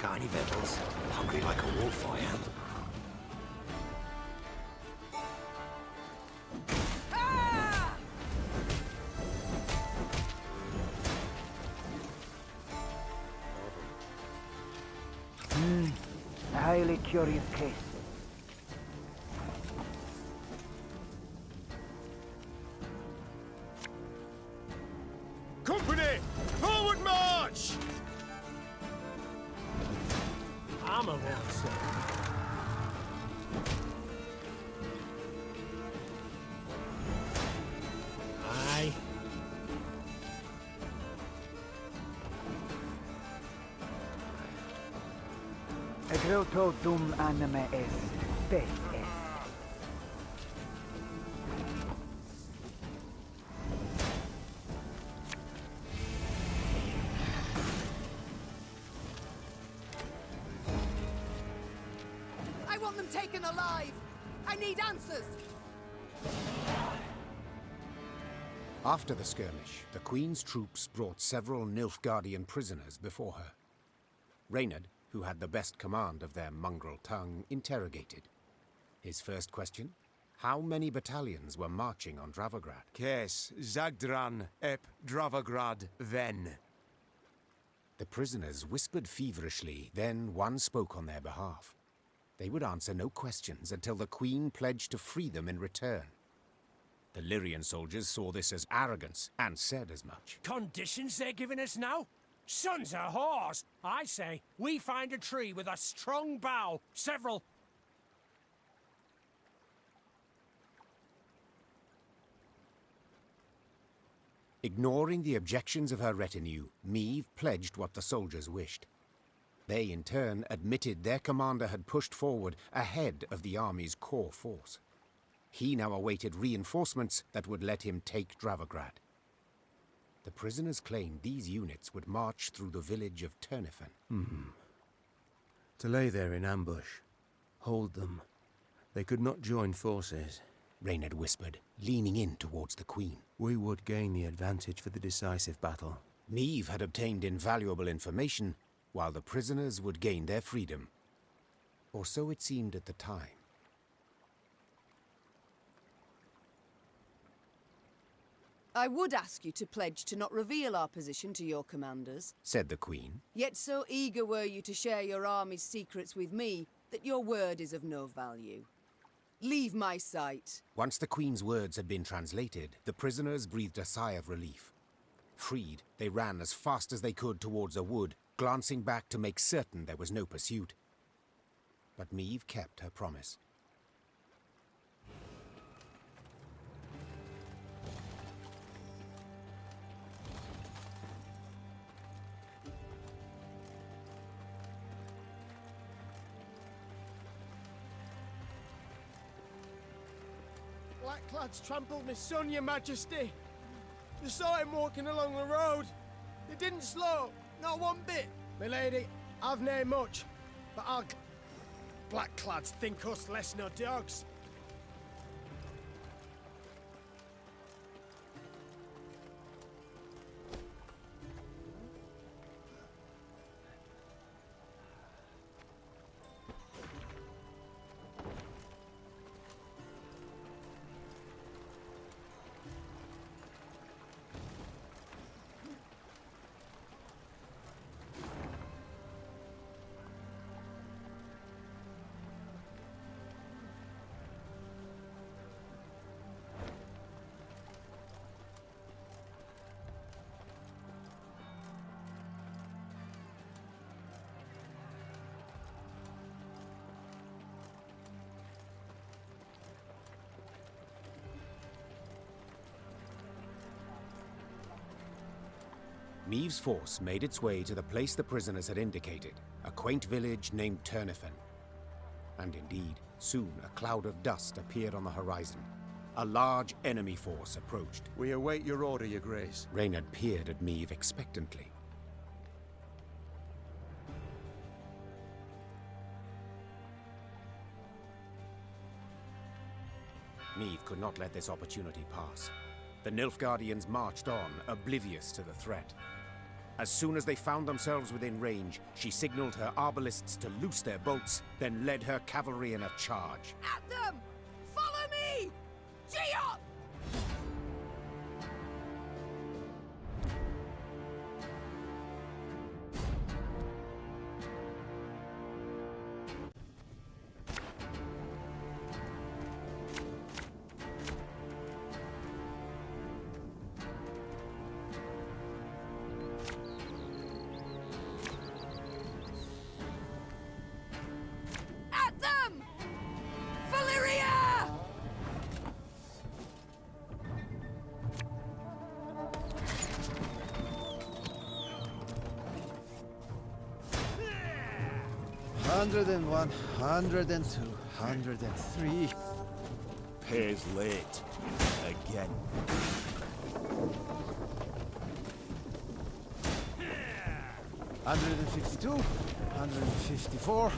Got any victuals? Hungry like a wolf, I am. A highly curious case. Company! Forward march! I'm a one, sir. Aye. Egreto dum anime est, spes est. I want them taken alive! I need answers! After the skirmish, the Queen's troops brought several Nilfgaardian prisoners before her. Reynard, who had the best command of their mongrel tongue, interrogated. His first question? How many battalions were marching on Dravograd? Kes, Zagdran, ep Dravograd, ven. The prisoners whispered feverishly, then one spoke on their behalf. They would answer no questions until the Queen pledged to free them in return. The Lyrian soldiers saw this as arrogance and said as much. Conditions they're giving us now? Sons of whores! I say, we find a tree with a strong bough, several... Ignoring the objections of her retinue, Meve pledged what the soldiers wished. They, in turn, admitted their commander had pushed forward ahead of the army's core force. He now awaited reinforcements that would let him take Dravograd. The prisoners claimed these units would march through the village of Turnifan. To lay there in ambush. Hold them. They could not join forces. Reynard whispered, leaning in towards the Queen. We would gain the advantage for the decisive battle. Meve had obtained invaluable information, while the prisoners would gain their freedom. Or so it seemed at the time. I would ask you to pledge to not reveal our position to your commanders, said the Queen. Yet so eager were you to share your army's secrets with me that your word is of no value. Leave my sight. Once the Queen's words had been translated, the prisoners breathed a sigh of relief. Freed, they ran as fast as they could towards a wood, glancing back to make certain there was no pursuit. But Meve kept her promise. Blackclads trampled my son, your majesty. You saw him walking along the road. They didn't slow, not one bit. My lady, I've nae much, but I'll... Blackclads think us less no dogs. Meve's force made its way to the place the prisoners had indicated, a quaint village named Turnifan. And indeed, soon a cloud of dust appeared on the horizon. A large enemy force approached. We await your order, your grace. Reynard peered at Meve expectantly. Meve could not let this opportunity pass. The Nilfgaardians marched on, oblivious to the threat. As soon as they found themselves within range, she signaled her arbalists to loose their bolts, then led her cavalry in a charge. At them! Follow me! Gee up! At them! For Lyria! 101, 102, 103. Pays late. Again. Hundred and 52, 154.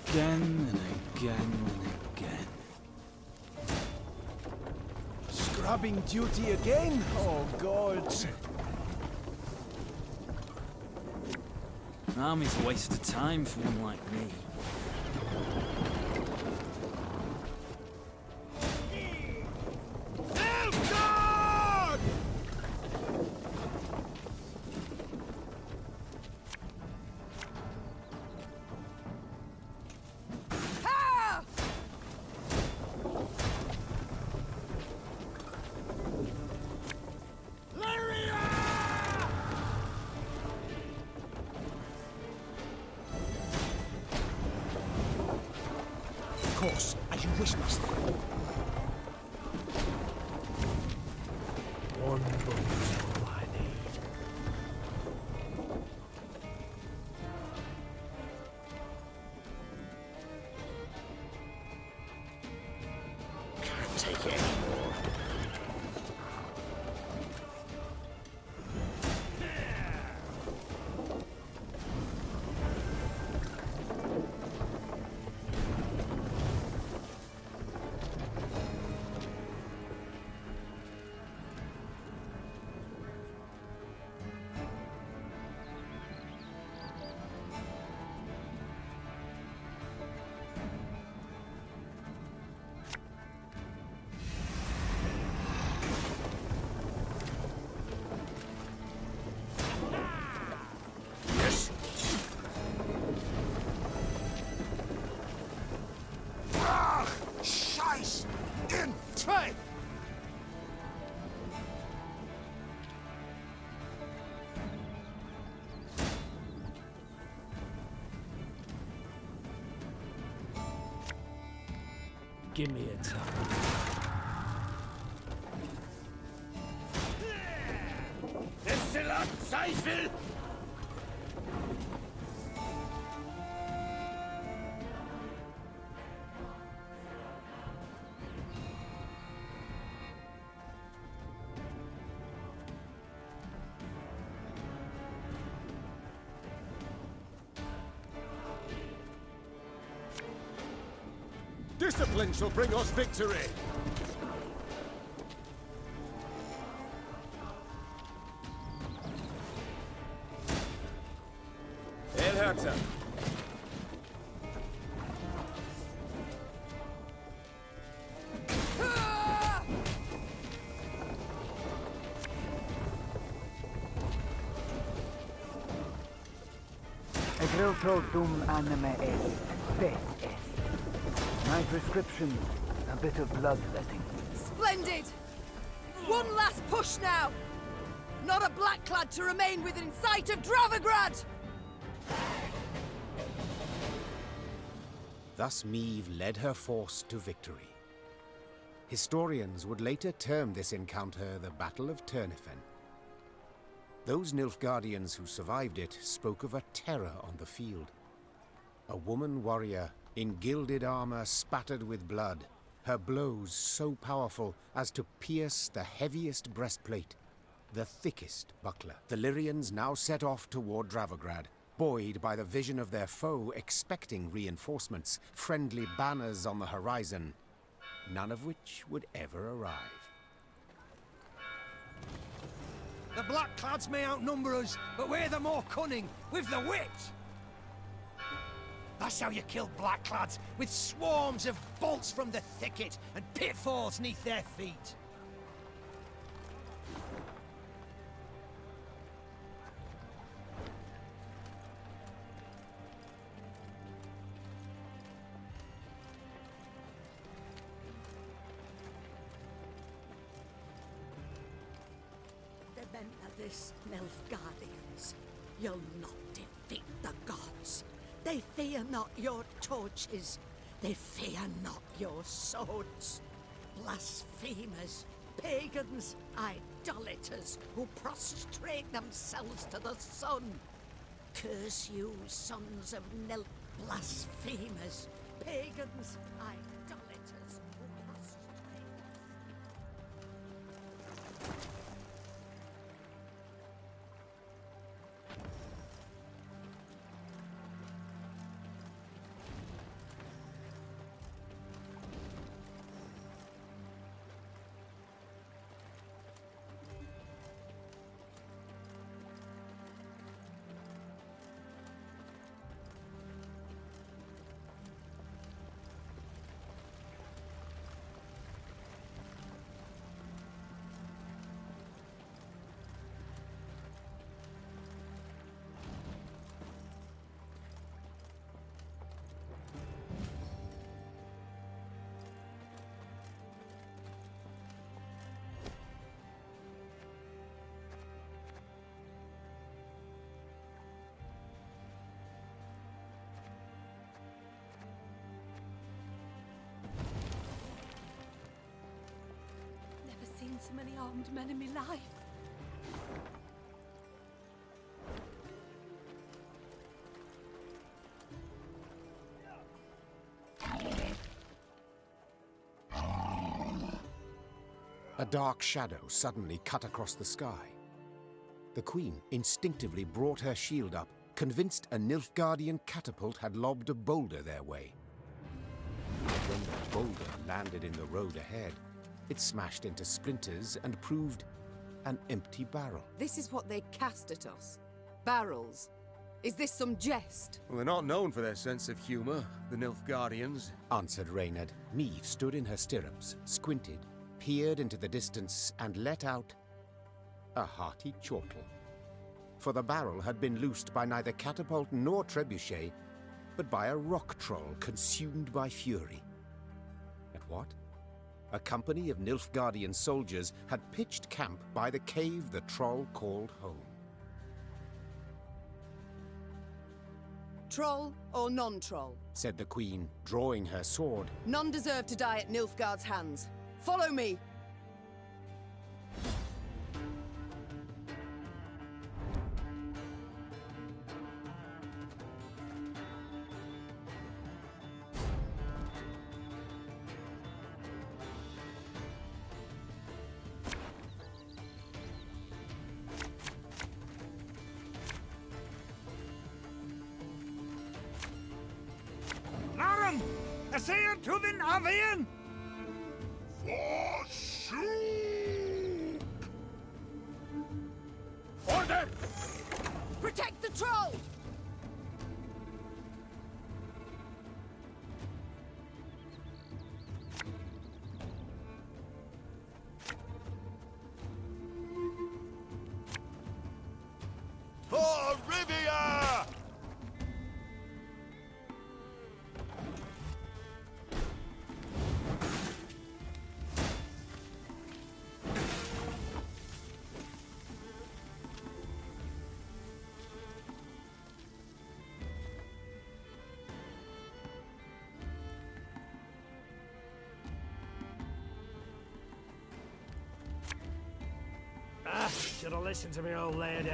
Again and again and again. Scrubbing duty again? Oh, gods. An army's a waste of time for one like me. One boat's all I need. Can't take it anymore. Give me a time. Destillat Zweifel! Discipline shall bring us victory! El Herzer. Egrilto dum anime est, spes est. My prescription, a bit of bloodletting. Splendid! One last push now! Not a blackclad to remain within sight of Dravograd! Thus Meve led her force to victory. Historians would later term this encounter the Battle of Turnifan. Those Nilfgaardians who survived it spoke of a terror on the field. A woman warrior in gilded armor spattered with blood, her blows so powerful as to pierce the heaviest breastplate, the thickest buckler. The Lyrians now set off toward Dravograd, buoyed by the vision of their foe expecting reinforcements, friendly banners on the horizon, none of which would ever arrive. The Blackclads may outnumber us, but we're the more cunning, with the wit! That's how you kill Blackclads, with swarms of bolts from the thicket and pitfalls neath their feet. The men of this Nilfgaardians, you'll not defeat the gods. They fear not your torches. They fear not your swords. Blasphemers, pagans, idolaters who prostrate themselves to the sun. Curse you, sons of Nil. Blasphemers, pagans, idolaters who prostrate. many armed men in my life. A dark shadow suddenly cut across the sky. The Queen instinctively brought her shield up, convinced a Nilfgaardian catapult had lobbed a boulder their way. When the boulder landed in the road ahead, it smashed into splinters and proved an empty barrel. This is what they cast at us. Barrels. Is this some jest? Well, they're not known for their sense of humour, the Nilfgaardians, answered Reynard. Meve stood in her stirrups, squinted, peered into the distance, and let out a hearty chortle. For the barrel had been loosed by neither catapult nor trebuchet, but by a rock troll consumed by fury. And what? A company of Nilfgaardian soldiers had pitched camp by the cave the troll called home. Troll or non-troll? Said the Queen, drawing her sword. None deserve to die at Nilfgaard's hands. Follow me! Laren! Essayr to the Avian! For Shoop! Order! Protect the troll! For Rivia! Should have listened to me, old lady.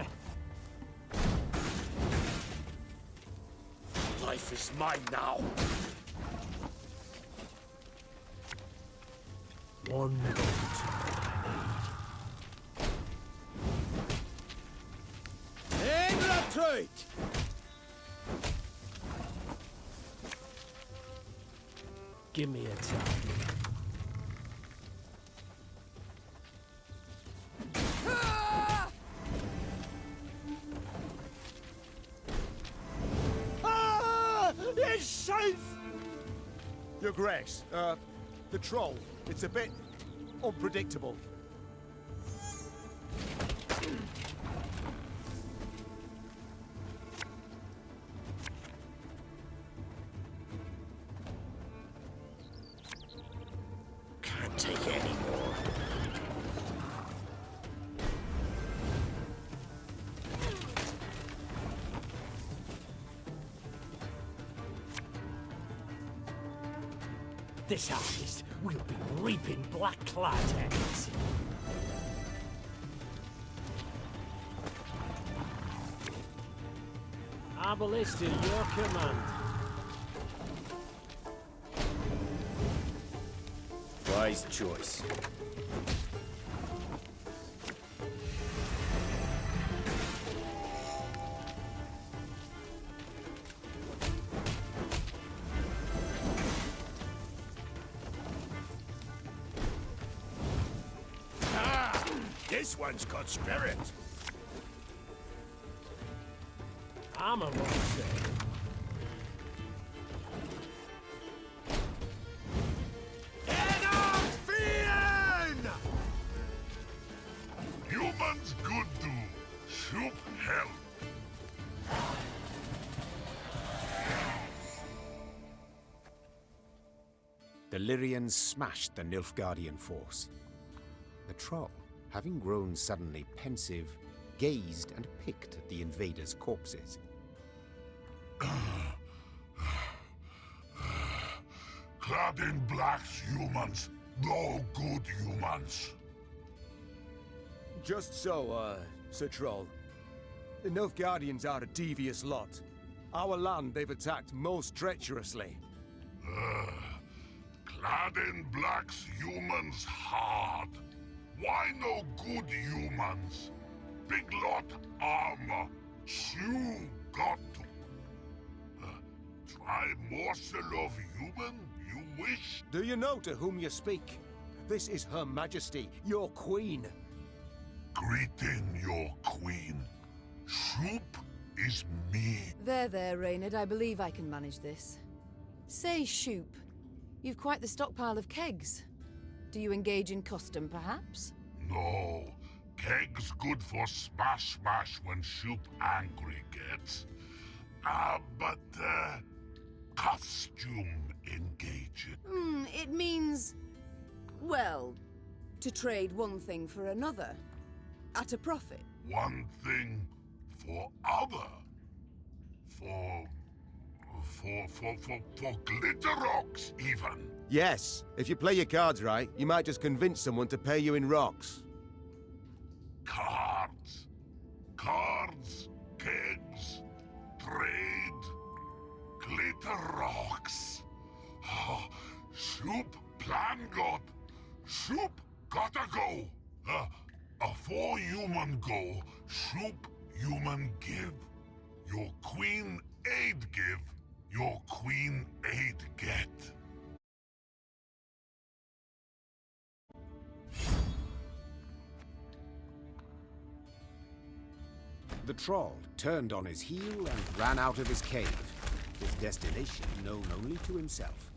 Life is mine now. One boat England! Give me a time. Your Grace, the troll, it's a bit unpredictable. Can't take it anymore. This harvest will be reaping black-clad heads. Arbalist to your command. Wise choice. This one's got spirit. Armor won't say. Humans good do. Shoop hell. The Lyrians smashed the Nilfgaardian force. The troll, having grown suddenly pensive, gazed and picked at the invaders' corpses. Clad in blacks humans, no good humans. Just so, Sir Troll. The Nilfgaardians are a devious lot. Our land they've attacked most treacherously. Clad in black's humans hard. Why no good humans? Big lot armor. Shoe got to. Try morsel of human, you wish? Do you know to whom you speak? This is Her Majesty, your queen. Greeting your queen. Shoop is me. There, Reynard. I believe I can manage this. Say, Shoop, you've quite the stockpile of kegs. Do you engage in custom, perhaps? No. Keg's good for smash when Shoop angry gets. But costume engaging. It means... well, to trade one thing for another. At a profit. One thing for other. For glitter rocks, even. Yes, if you play your cards right, you might just convince someone to pay you in rocks. Cards, kegs, trade, glitter rocks. Oh, Shoop plan got. Shoop gotta go. Afore human go, Shoop human give. Your queen aid give, your queen aid get. The troll turned on his heel and ran out of his cave, his destination known only to himself.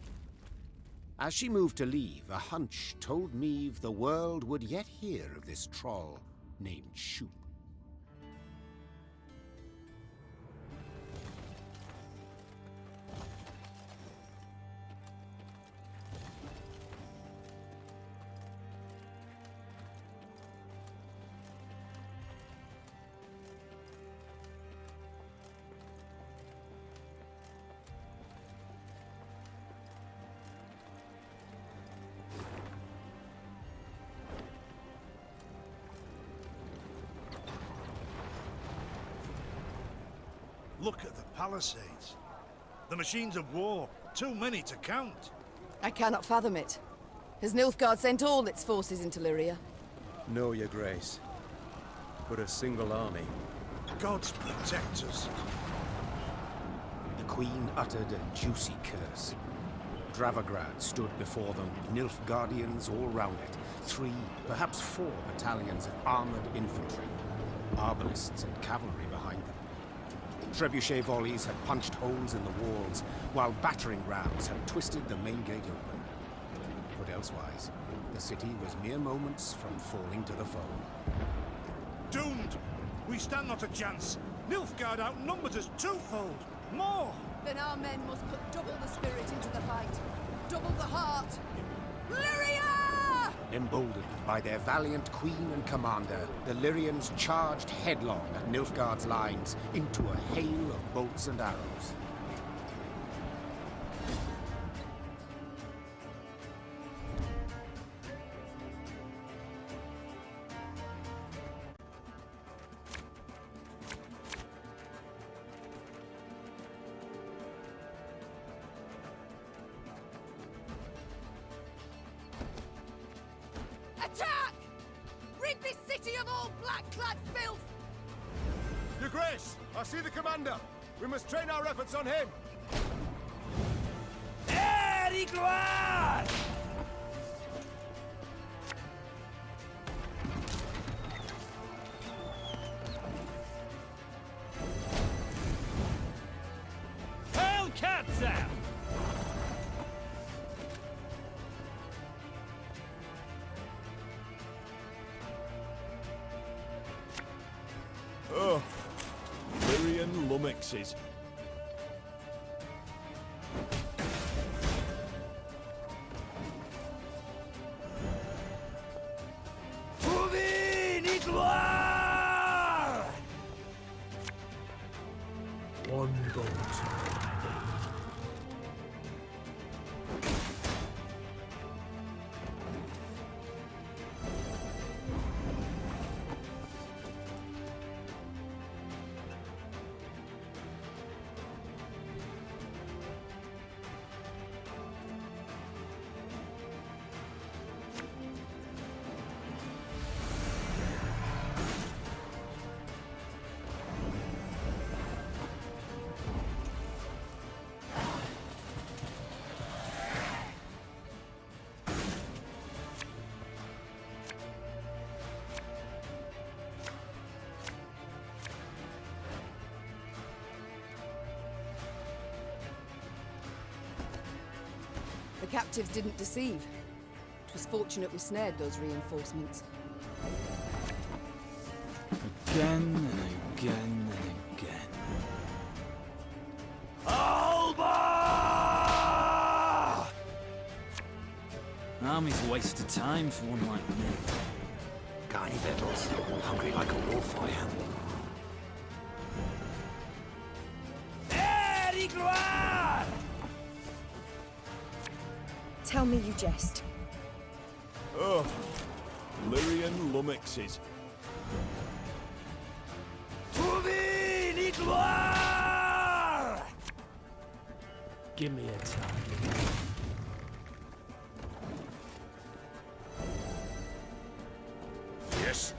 As she moved to leave, a hunch told Meve the world would yet hear of this troll named Shoop. Look at the palisades. The machines of war. Too many to count. I cannot fathom it. Has Nilfgaard sent all its forces into Lyria? No, Your Grace. But a single army. Gods protect us. The Queen uttered a juicy curse. Dravograd stood before them, Nilfgaardians all round it. 3, perhaps 4 battalions of armored infantry. Arbalists and cavalry behind them. Trebuchet volleys had punched holes in the walls, while battering rams had twisted the main gate open. But elsewise, the city was mere moments from falling to the foe. Doomed! We stand not a chance. Nilfgaard outnumbers us twofold. More! Then our men must put double the spirit into the fight. Double the heart. Lyria! Emboldened by their valiant queen and commander, the Lyrians charged headlong at Nilfgaard's lines into a hail of bolts and arrows. Attack! Rid this city of all black-clad filth! Your Grace, I see the commander. We must train our efforts on him. Very glad! Hellcats out! Oh, Lyrian lummoxes. One bolt. captives didn't deceive. It was fortunate we snared those reinforcements. Again and again and again. Alba! Army's a waste of time for one like me. Got any victuals? Hungry like a wolf, I am. Tell me you jest. Oh, Lyrian lummoxes. Give me a target. Yes.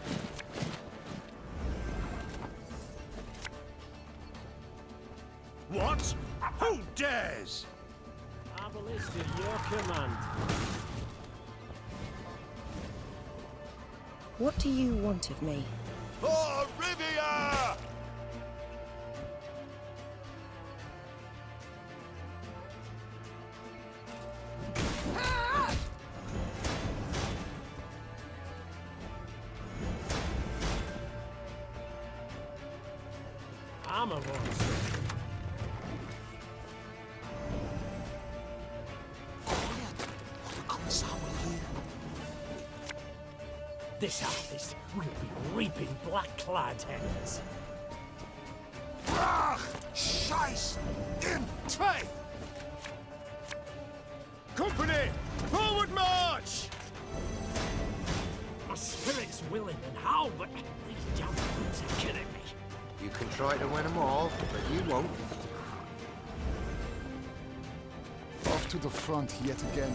What? Who dares? Arbalist at your command. What do you want of me? For Rivia! Armor wars. This harvest will be reaping black-clad heads. Brach! Scheiß! In zwei! Company! Forward march! My spirit's willing and how, but these damn brutes are killing me. You can try to win them all, but you won't. Off to the front yet again.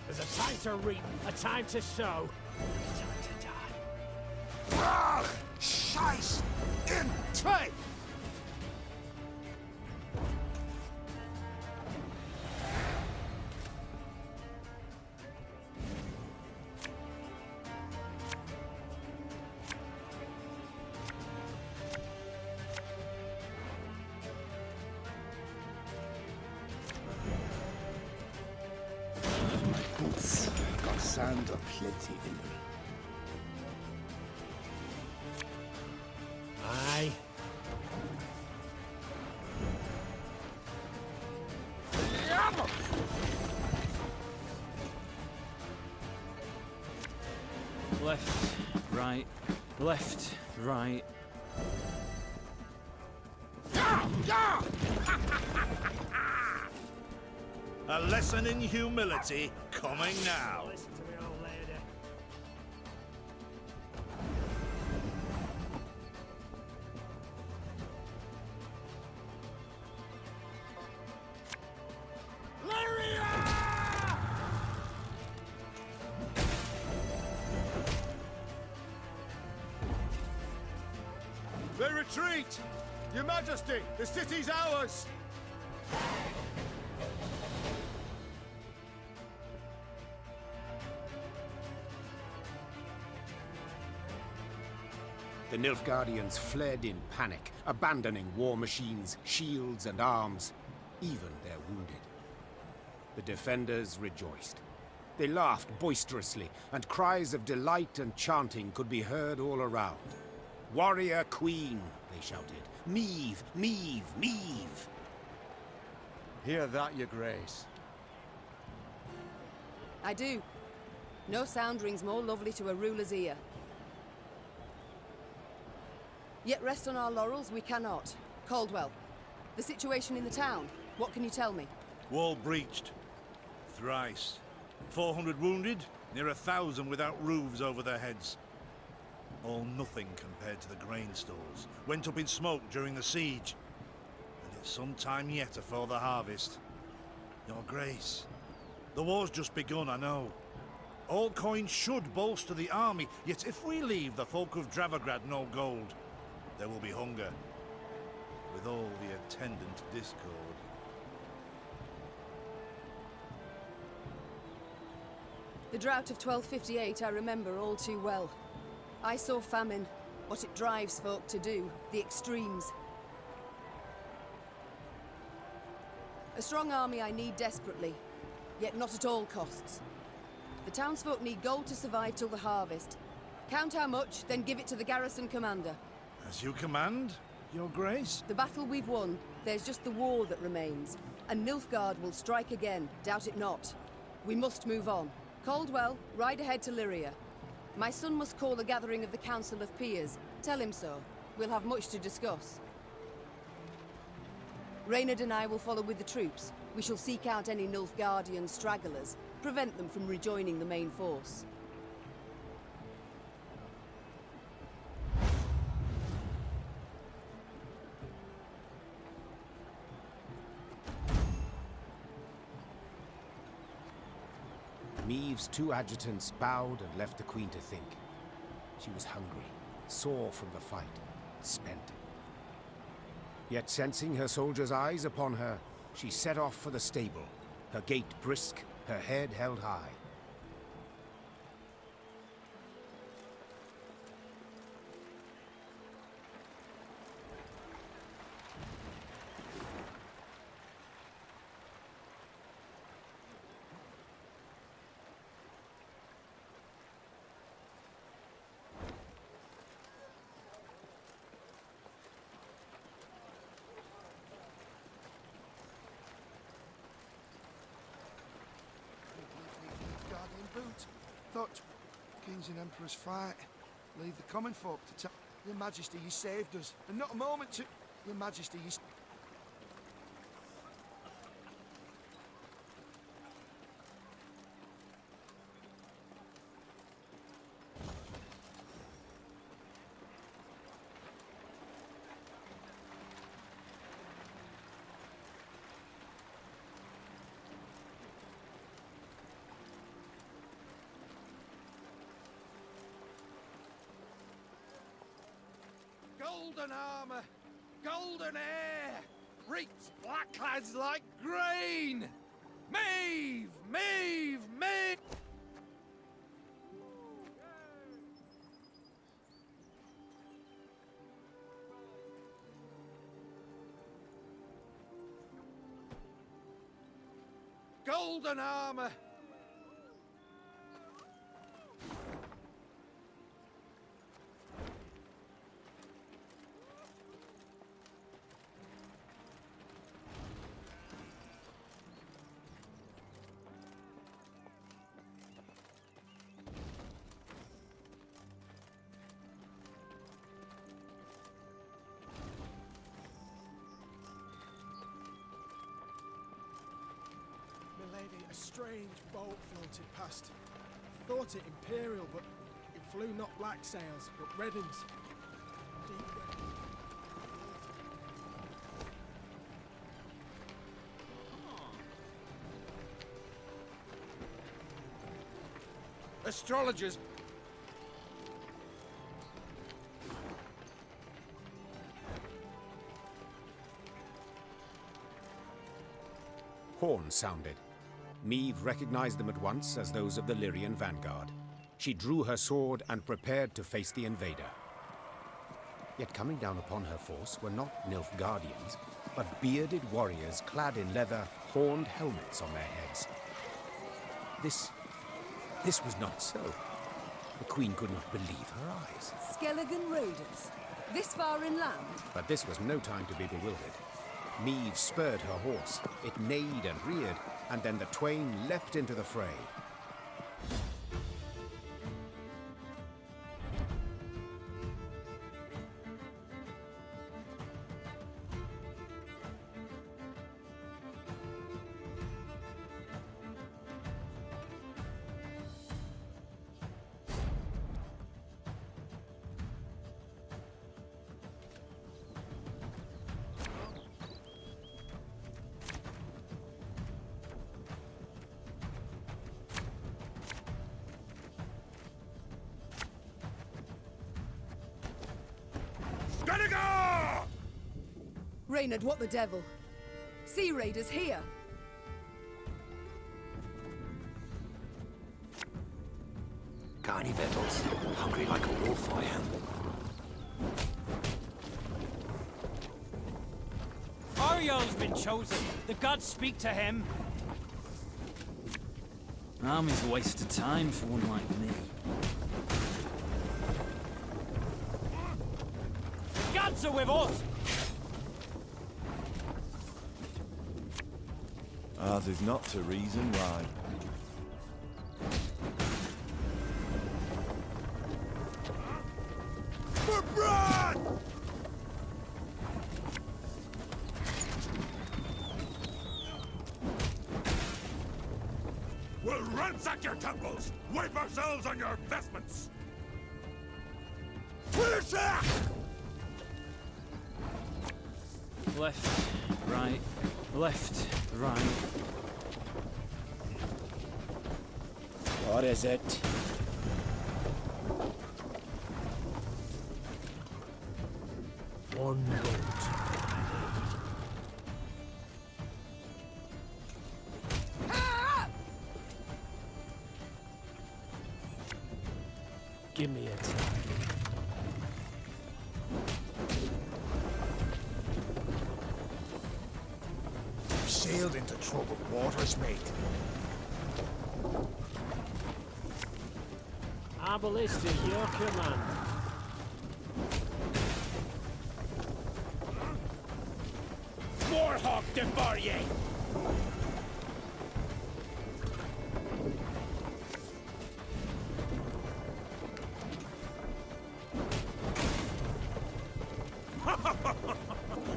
There's a time to reap, a time to sow, a time to die. Brach! Scheiß! In zwei! Boots got sand aplenty in them. Aye. Left, right, left, right. A lesson in humility coming now. Listen to me, old lady. They retreat! Your Majesty, the city's ours! The Nilfgaardians fled in panic, abandoning war machines, shields and arms, even their wounded. The defenders rejoiced. They laughed boisterously, and cries of delight and chanting could be heard all around. "Warrior Queen," they shouted. "Meve! Meve! Meve!" Hear that, your grace. I do. No sound rings more lovely to a ruler's ear. Yet rest on our laurels we cannot. Caldwell, the situation in the town, what can you tell me? Wall breached. Thrice. 400 wounded, near 1,000 without roofs over their heads. All nothing compared to the grain stores. Went up in smoke during the siege. And it's some time yet afore the harvest. Your Grace, The war's just begun, I know. All coins should bolster the army, yet if we leave the folk of Dravograd no gold, there will be hunger, with all the attendant discord. The drought of 1258 I remember all too well. I saw famine, what it drives folk to do, the extremes. A strong army I need desperately, yet not at all costs. The townsfolk need gold to survive till the harvest. Count how much, then give it to the garrison commander. As you command, Your Grace? The battle we've won, there's just the war that remains. And Nilfgaard will strike again, doubt it not. We must move on. Caldwell, ride ahead to Lyria. My son must call a gathering of the Council of Peers. Tell him so. We'll have much to discuss. Reynard and I will follow with the troops. We shall seek out any Nilfgaardian stragglers, prevent them from rejoining the main force. Meve's two adjutants bowed and left the Queen to think. She was hungry, sore from the fight, spent. Yet sensing her soldiers' eyes upon her, she set off for the stable, her gait brisk, her head held high. Boot. Thought kings and emperors fight. Leave the common folk to tell Your Majesty you saved us, and not a moment to Your Majesty you. Golden armor, golden air, reeks blacklads like grain. Meve, Meve, Meve. Golden armor. Milady, a strange boat floated past. Thought it imperial, but it flew not black sails, but red uns. Deep red. Astrologers. Horns sounded. Meve recognized them at once as those of the Lyrian vanguard. She drew her sword and prepared to face the invader. Yet coming down upon her force were not Nilfgaardians, but bearded warriors clad in leather, horned helmets on their heads. This was not so. The Queen could not believe her eyes. Skelligan raiders? This far inland? But this was no time to be bewildered. Meve spurred her horse. It neighed and reared, and then the twain leapt into the fray. Reynard, what the devil? Sea raiders here! Got any victuals? Hungry like a wolf, I am. Ariel's been chosen. The gods speak to him. Army's a waste of time for one like me. The gods are with us! Ours is not to reason why. For blood! We'll ransack your temples! Wipe ourselves on your vestments! Push back! Left, right, left, right. What is it? One boat. Give me a time. We've sailed into troubled waters, mate. Our ballista, your command. Warhawk de Barrier!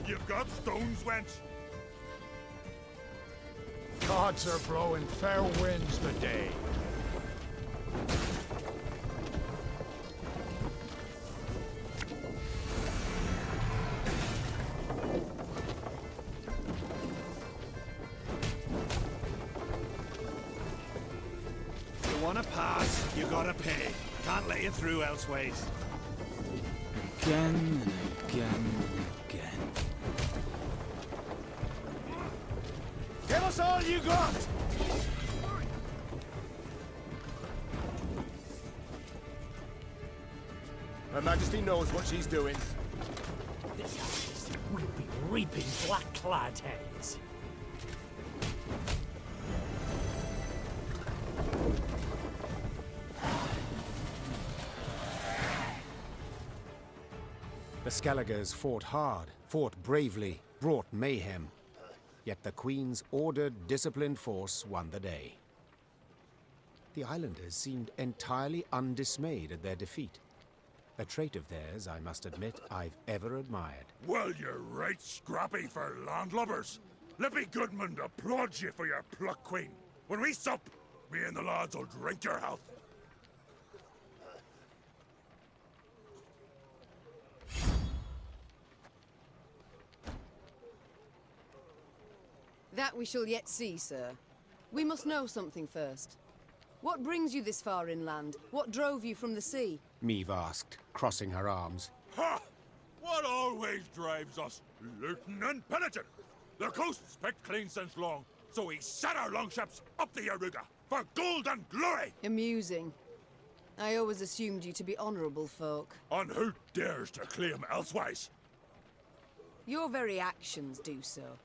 You've got stones, wench! Gods are blowing fair winds today. You wanna pass, you gotta pay. Can't let you through elseways. Again and again and again. Give us all you got! Her Majesty knows what she's doing. This house will be reaping black-clad heads. The Skelligers fought hard, fought bravely, brought mayhem. Yet the Queen's ordered, disciplined force won the day. The islanders seemed entirely undismayed at their defeat. A trait of theirs, I must admit, I've ever admired. Well, you're right scrappy for landlubbers. Let me Goodman applaud you for your pluck, Queen. When we sup, me and the lads will drink your health. That we shall yet see, sir. We must know something first. What brings you this far inland? What drove you from the sea? Meve asked, crossing her arms. Ha! What always drives us? Looting and pillaging. The coast's picked clean since long, so we set our longships up the Yaruga for gold and glory! Amusing. I always assumed you to be honourable folk. And who dares to claim elsewise? Your very actions do so.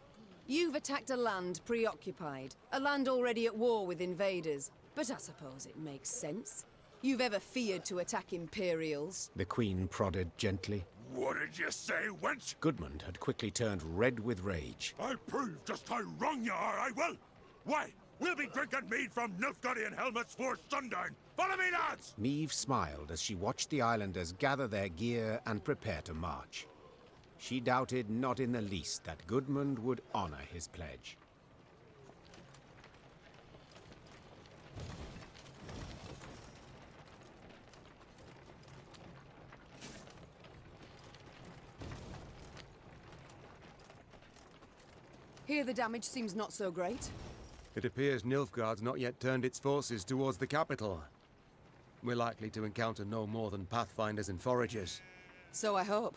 You've attacked a land preoccupied, a land already at war with invaders. But I suppose it makes sense. You've ever feared to attack Imperials? The Queen prodded gently. What did you say, wench? Goodmund had quickly turned red with rage. I'll prove just how wrong you are, I will! Why, we'll be drinking mead from Nilfgaardian helmets for sundown! Follow me, lads! Meve smiled as she watched the islanders gather their gear and prepare to march. She doubted not in the least that Goodmund would honor his pledge. Here the damage seems not so great. It appears Nilfgaard's not yet turned its forces towards the capital. We're likely to encounter no more than pathfinders and foragers. So I hope.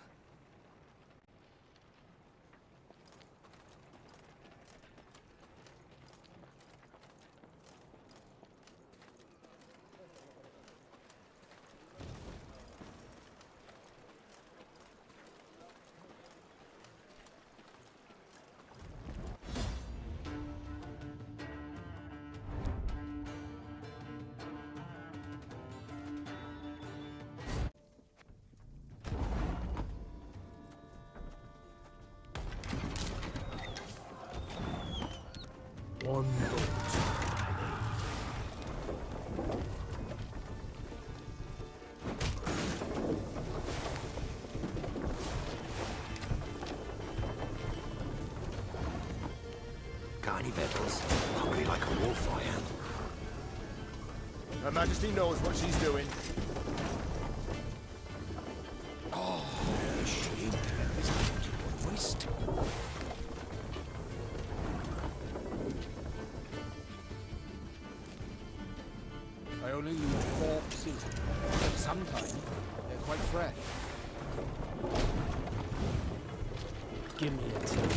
One boat. Got any victuals? Hungry like a wolf, I am. Her Majesty knows what she's doing. Oh, shame to let this go to waste. I only loot 4 pieces, but sometimes they're quite fresh. Give me a tip.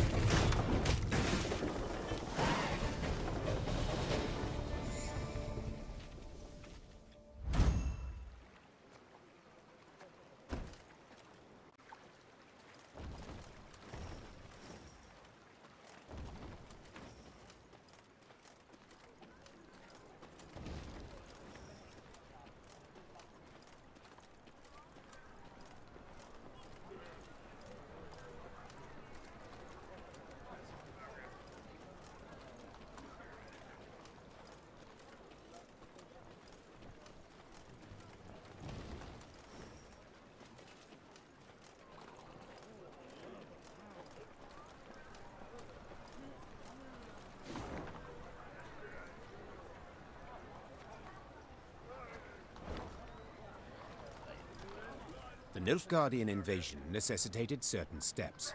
The Nilfgaardian invasion necessitated certain steps.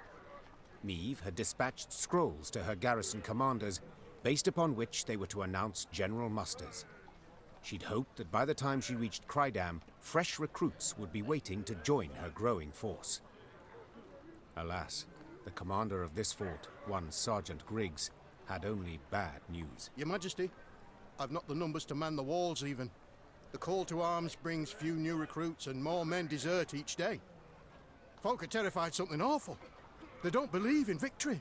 Meve had dispatched scrolls to her garrison commanders, based upon which they were to announce general musters. She'd hoped that by the time she reached Crydam, fresh recruits would be waiting to join her growing force. Alas, the commander of this fort, one Sergeant Griggs, had only bad news. Your Majesty, I've not the numbers to man the walls even. The call to arms brings few new recruits and more men desert each day. Folk are terrified something awful. They don't believe in victory.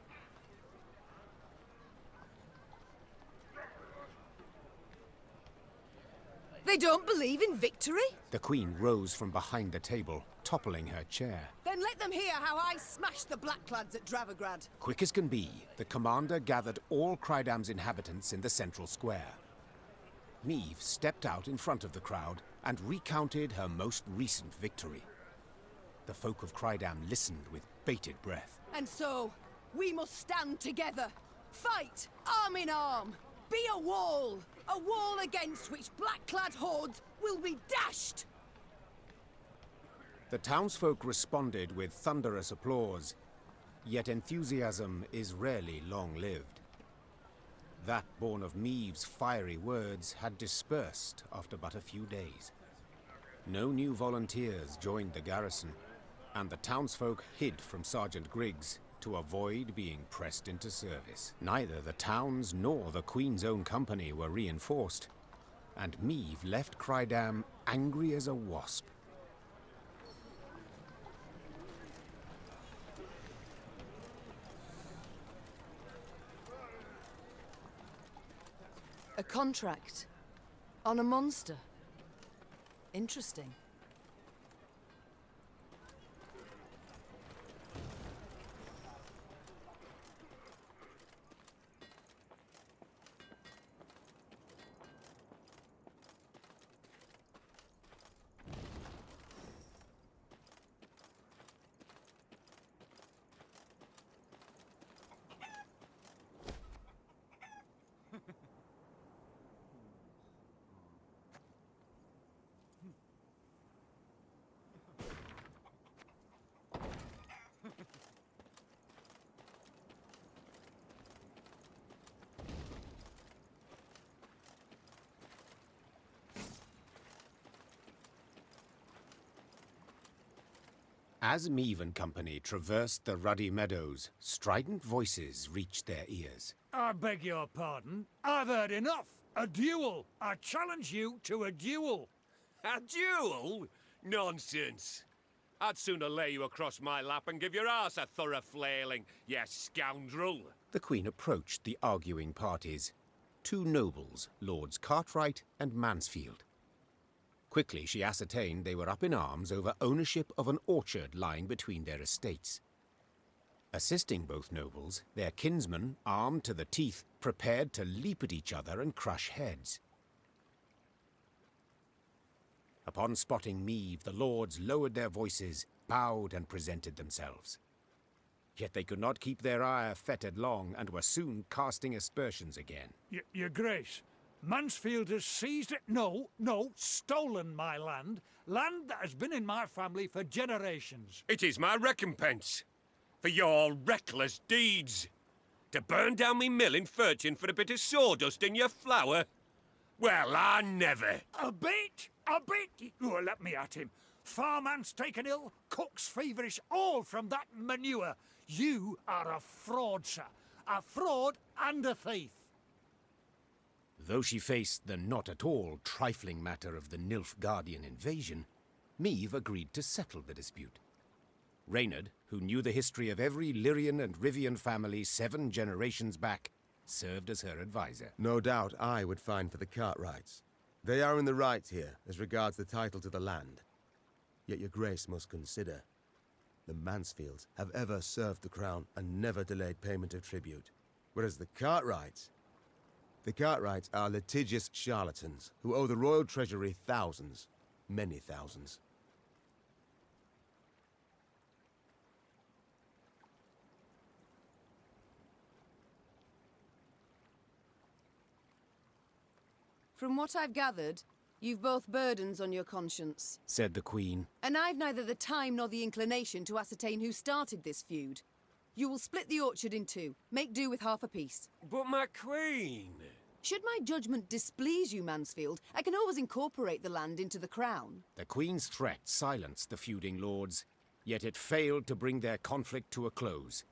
They don't believe in victory? The Queen rose from behind the table, toppling her chair. Then let them hear how I smashed the Blacklads at Dravograd. Quick as can be, the commander gathered all Crydam's inhabitants in the central square. Meve stepped out in front of the crowd and recounted her most recent victory. The folk of Crydam listened with bated breath. And so, we must stand together. Fight, arm in arm. Be a wall against which black-clad hordes will be dashed. The townsfolk responded with thunderous applause, yet enthusiasm is rarely long-lived. That born of Meve's fiery words had dispersed after but a few days. No new volunteers joined the garrison, and the townsfolk hid from Sergeant Griggs to avoid being pressed into service. Neither the towns nor the Queen's own company were reinforced, and Meve left Crydam angry as a wasp. A contract on a monster. Interesting. As Meve and company traversed the ruddy meadows, strident voices reached their ears. I beg your pardon. I've heard enough. A duel. I challenge you to a duel. A duel? Nonsense. I'd sooner lay you across my lap and give your ass a thorough flailing, you scoundrel. The Queen approached the arguing parties. Two nobles, Lords Cartwright and Mansfield. Quickly she ascertained they were up in arms over ownership of an orchard lying between their estates. Assisting both nobles, their kinsmen, armed to the teeth, prepared to leap at each other and crush heads. Upon spotting Meve, the lords lowered their voices, bowed and presented themselves. Yet they could not keep their ire fettered long, and were soon casting aspersions again. Your Grace, Mansfield has seized it. No, stolen my land. Land that has been in my family for generations. It is my recompense for your reckless deeds. To burn down me mill in Furchin for a bit of sawdust in your flour? Well, I never. A bit? Oh, let me at him. Farmhands taken ill, cooks feverish, all from that manure. You are a fraud, sir. A fraud and a thief. Though she faced the not at all trifling matter of the Nilfgaardian invasion, Meve agreed to settle the dispute. Reynard, who knew the history of every Lyrian and Rivian family 7 generations back, served as her advisor. No doubt I would find for the Cartwrights. They are in the right here, as regards the title to the land. Yet your grace must consider, the Mansfields have ever served the crown and never delayed payment of tribute. Whereas the Cartwrights are litigious charlatans who owe the royal treasury thousands, many thousands. From what I've gathered, you've both burdens on your conscience, said the Queen. And I've neither the time nor the inclination to ascertain who started this feud. You will split the orchard in 2, make do with half a piece. But my Queen... Should my judgment displease you, Mansfield, I can always incorporate the land into the crown. The Queen's threat silenced the feuding lords, yet it failed to bring their conflict to a close.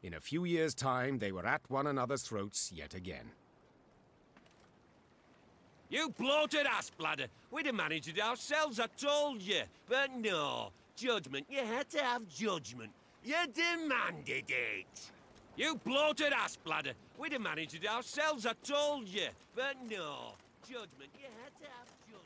In a few years' time, they were at one another's throats yet again. You bloated ass-bladder! We'd have managed it ourselves, I told you. But no, judgment. You had to have judgment. You demanded it. You bloated ass-bladder! We'd have managed it ourselves, I told you. But no, judgment. You had to have judgment.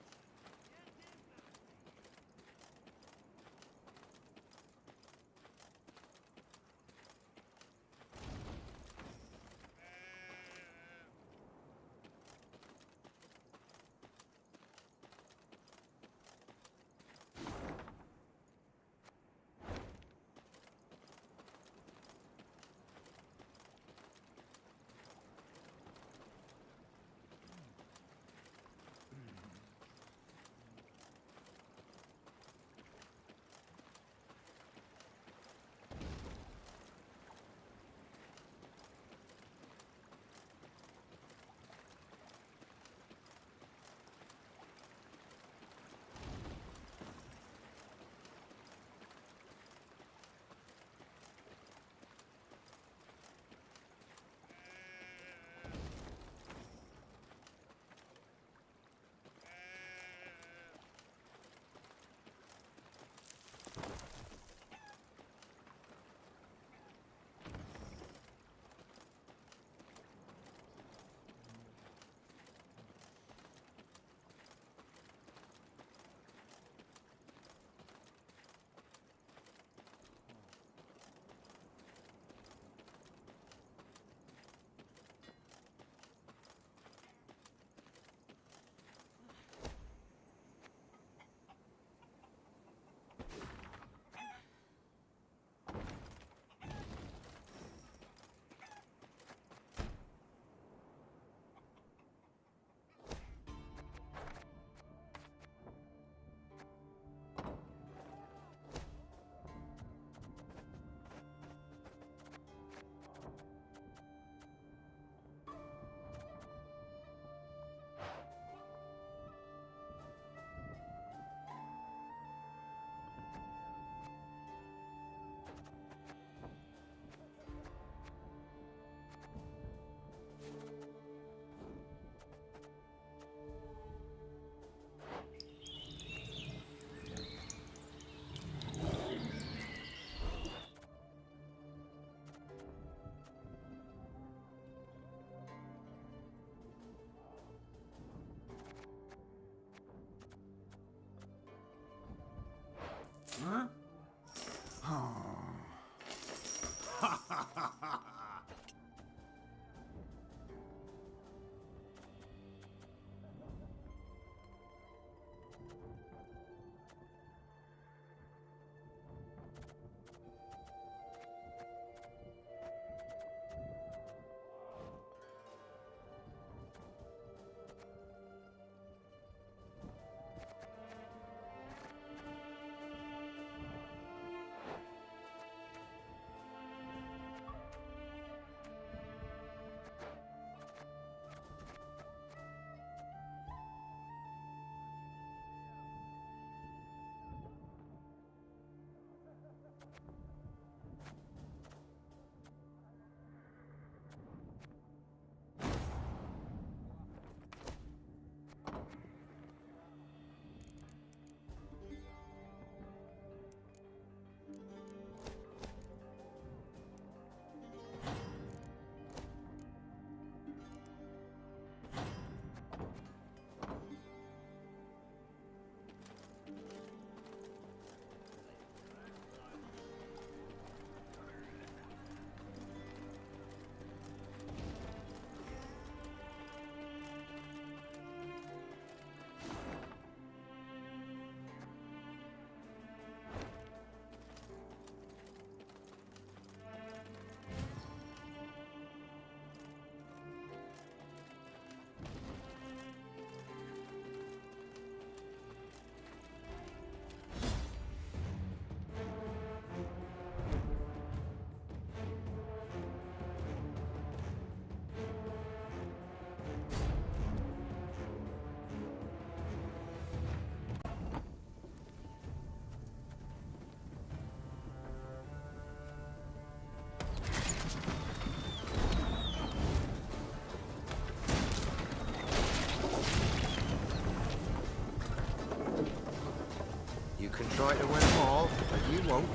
You can try to win them all, but you won't.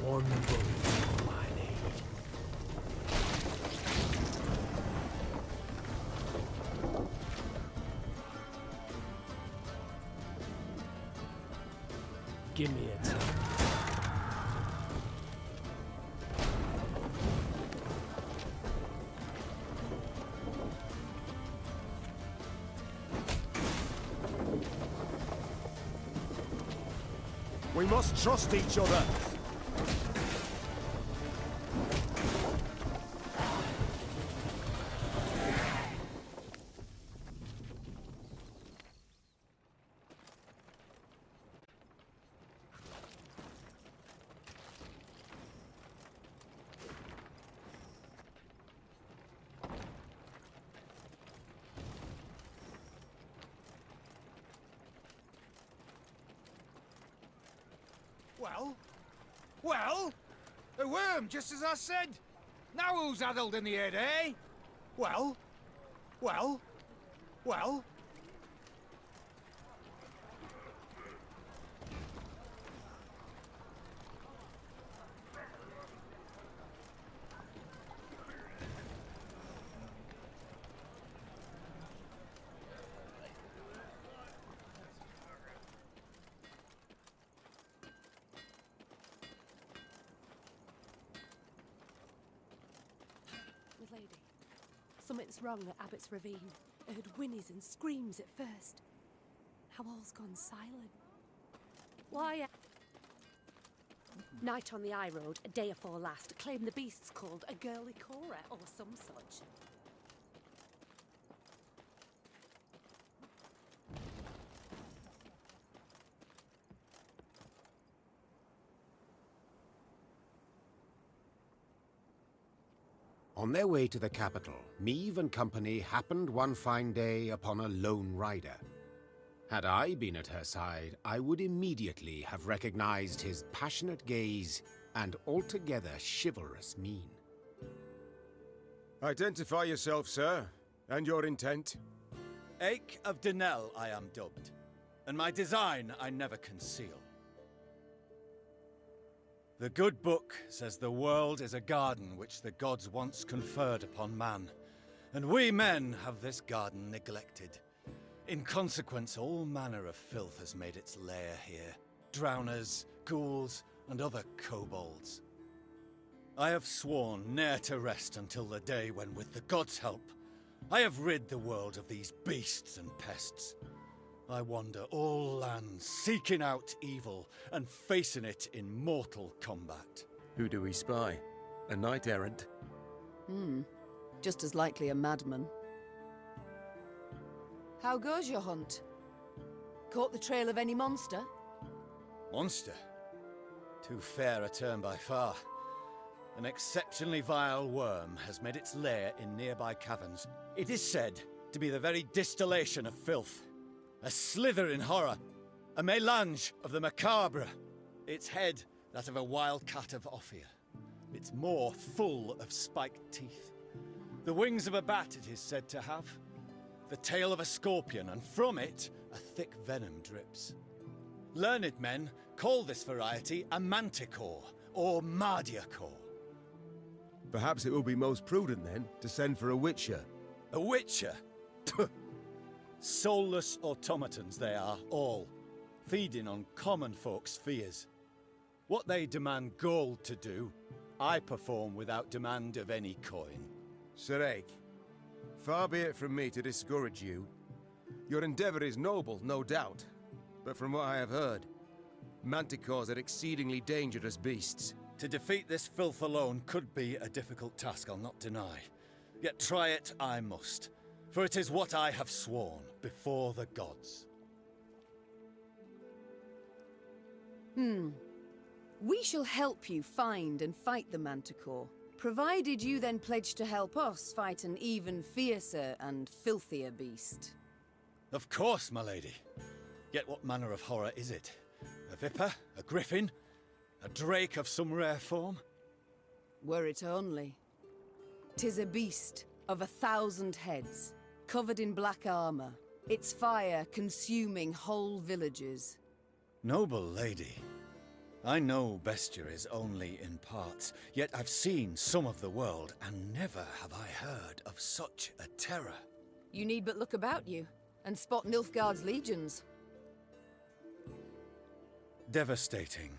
One bullet all I need. Give me a time. We must trust each other. Well? A worm, just as I said. Now who's addled in the head, eh? Well? Lady, something's wrong at Abbott's Ravine. I heard whinnies and screams at first. How all's gone silent. Why? Night on the high road, a day afore last, claimed the beast's called a girly Cora or some such. On their way to the capital, Meve and company happened one fine day upon a lone rider. Had I been at her side, I would immediately have recognized his passionate gaze and altogether chivalrous mien. Identify yourself, sir, and your intent. Ache of Denel I am dubbed, and my design I never conceal. The good book says the world is a garden which the gods once conferred upon man, and we men have this garden neglected. In consequence, all manner of filth has made its lair here. Drowners, ghouls, and other kobolds. I have sworn ne'er to rest until the day when, with the gods' help, I have rid the world of these beasts and pests. I wander all lands, seeking out evil and facing it in mortal combat. Who do we spy? A knight-errant? Just as likely a madman. How goes your hunt? Caught the trail of any monster? Monster? Too fair a term by far. An exceptionally vile worm has made its lair in nearby caverns. It is said to be the very distillation of filth. A slithering horror. A mélange of the macabre. Its head, that of a wild cat of Ophir. Its maw full of spiked teeth. The wings of a bat it is said to have. The tail of a scorpion, and from it a thick venom drips. Learned men call this variety a manticore, or mardiacore. Perhaps it will be most prudent, then, to send for a witcher. A witcher? Soulless automatons they are, all, feeding on common folks' fears. What they demand gold to do, I perform without demand of any coin. Sir Ake, far be it from me to discourage you. Your endeavor is noble, no doubt. But from what I have heard, manticores are exceedingly dangerous beasts. To defeat this filth alone could be a difficult task, I'll not deny. Yet try it I must, for it is what I have sworn before the gods. We shall help you find and fight the manticore, provided you then pledge to help us fight an even fiercer and filthier beast. Of course, my lady. Yet what manner of horror is it? A viper? A griffin? A drake of some rare form? Were it only. 'Tis a beast of 1,000 heads, covered in black armor, its fire consuming whole villages. Noble lady, I know bestiaries only in parts, yet I've seen some of the world, and never have I heard of such a terror. You need but look about you, and spot Nilfgaard's legions. Devastating.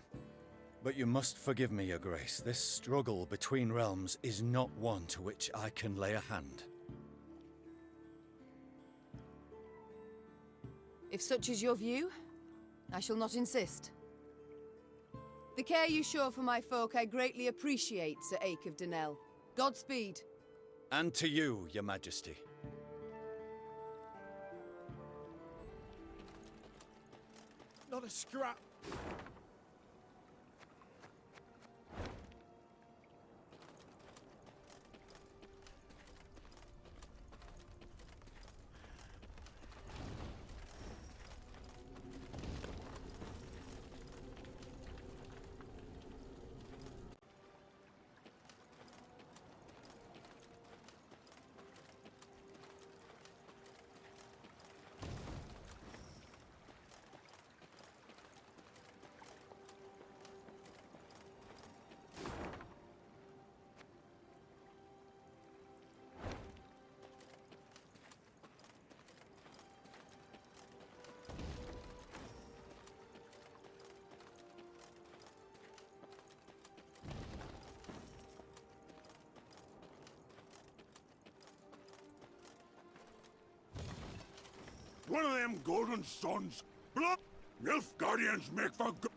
But you must forgive me, Your Grace. This struggle between realms is not one to which I can lay a hand. If such is your view, I shall not insist. The care you show for my folk I greatly appreciate, Sir Ake of Denel. Godspeed. And to you, Your Majesty. Not a scrap. One of them golden sons. Blood. Nilfgaardians make for good.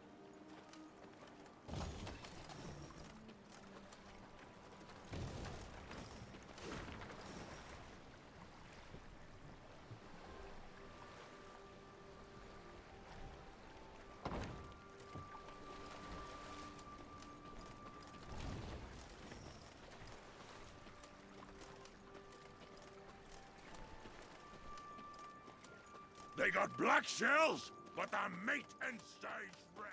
They got black shells, but the meat inside's red.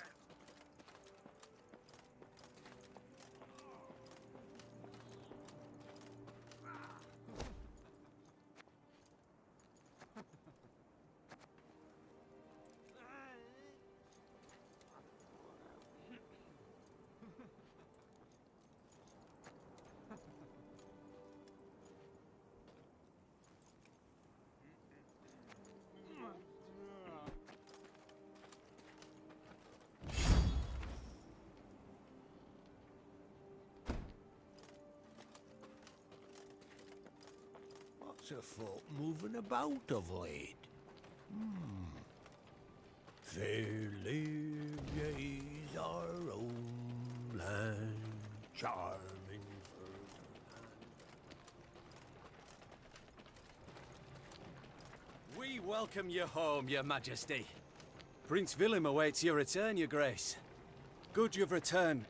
lots of folk moving about of late. Fair Lyria is our own land, charming We welcome you home, Your Majesty. Prince Willem awaits your return, Your Grace. Good you've returned.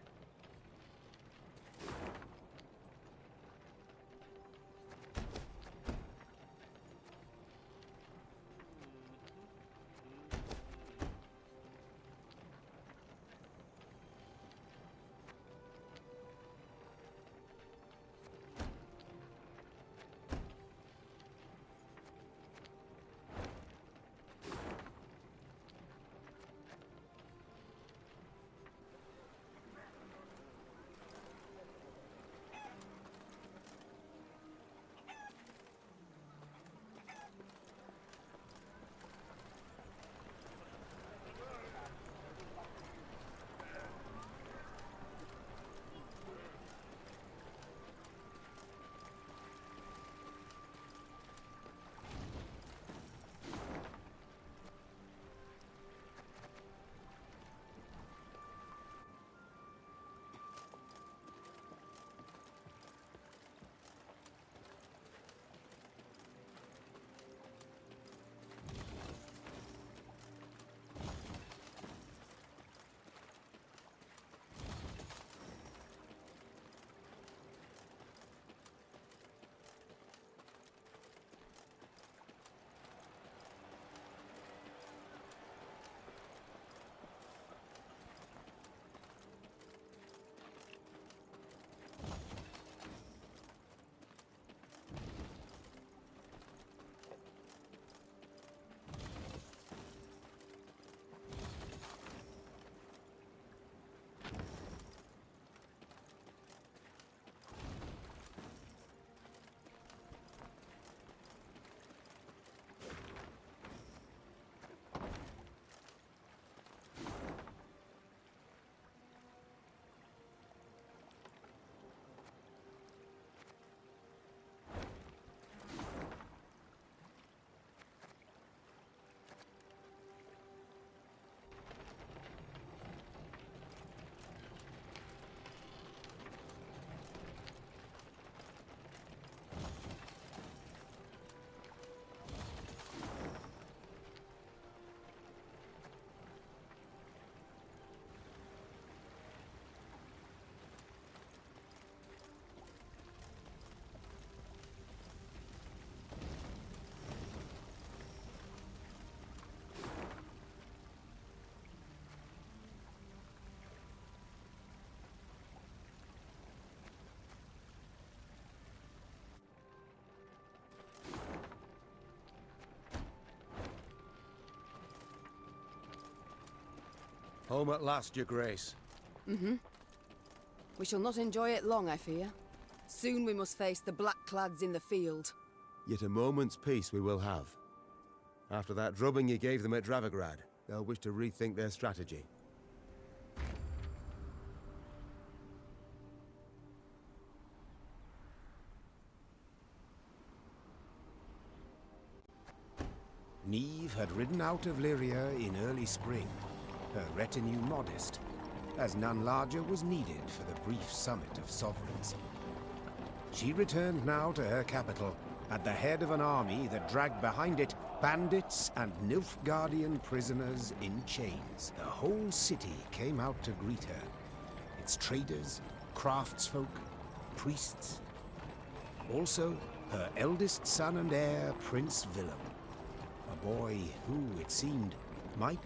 Home at last, Your Grace. Mm-hmm. We shall not enjoy it long, I fear. Soon we must face the black-clads in the field. Yet a moment's peace we will have. After that drubbing you gave them at Dravograd, they'll wish to rethink their strategy. Meve had ridden out of Lyria in early spring, her retinue modest, as none larger was needed for the brief summit of sovereigns. She returned now to her capital, at the head of an army that dragged behind it bandits and Nilfgaardian prisoners in chains. The whole city came out to greet her. Its traders, craftsfolk, priests. Also, her eldest son and heir, Prince Willem. A boy who, it seemed, might...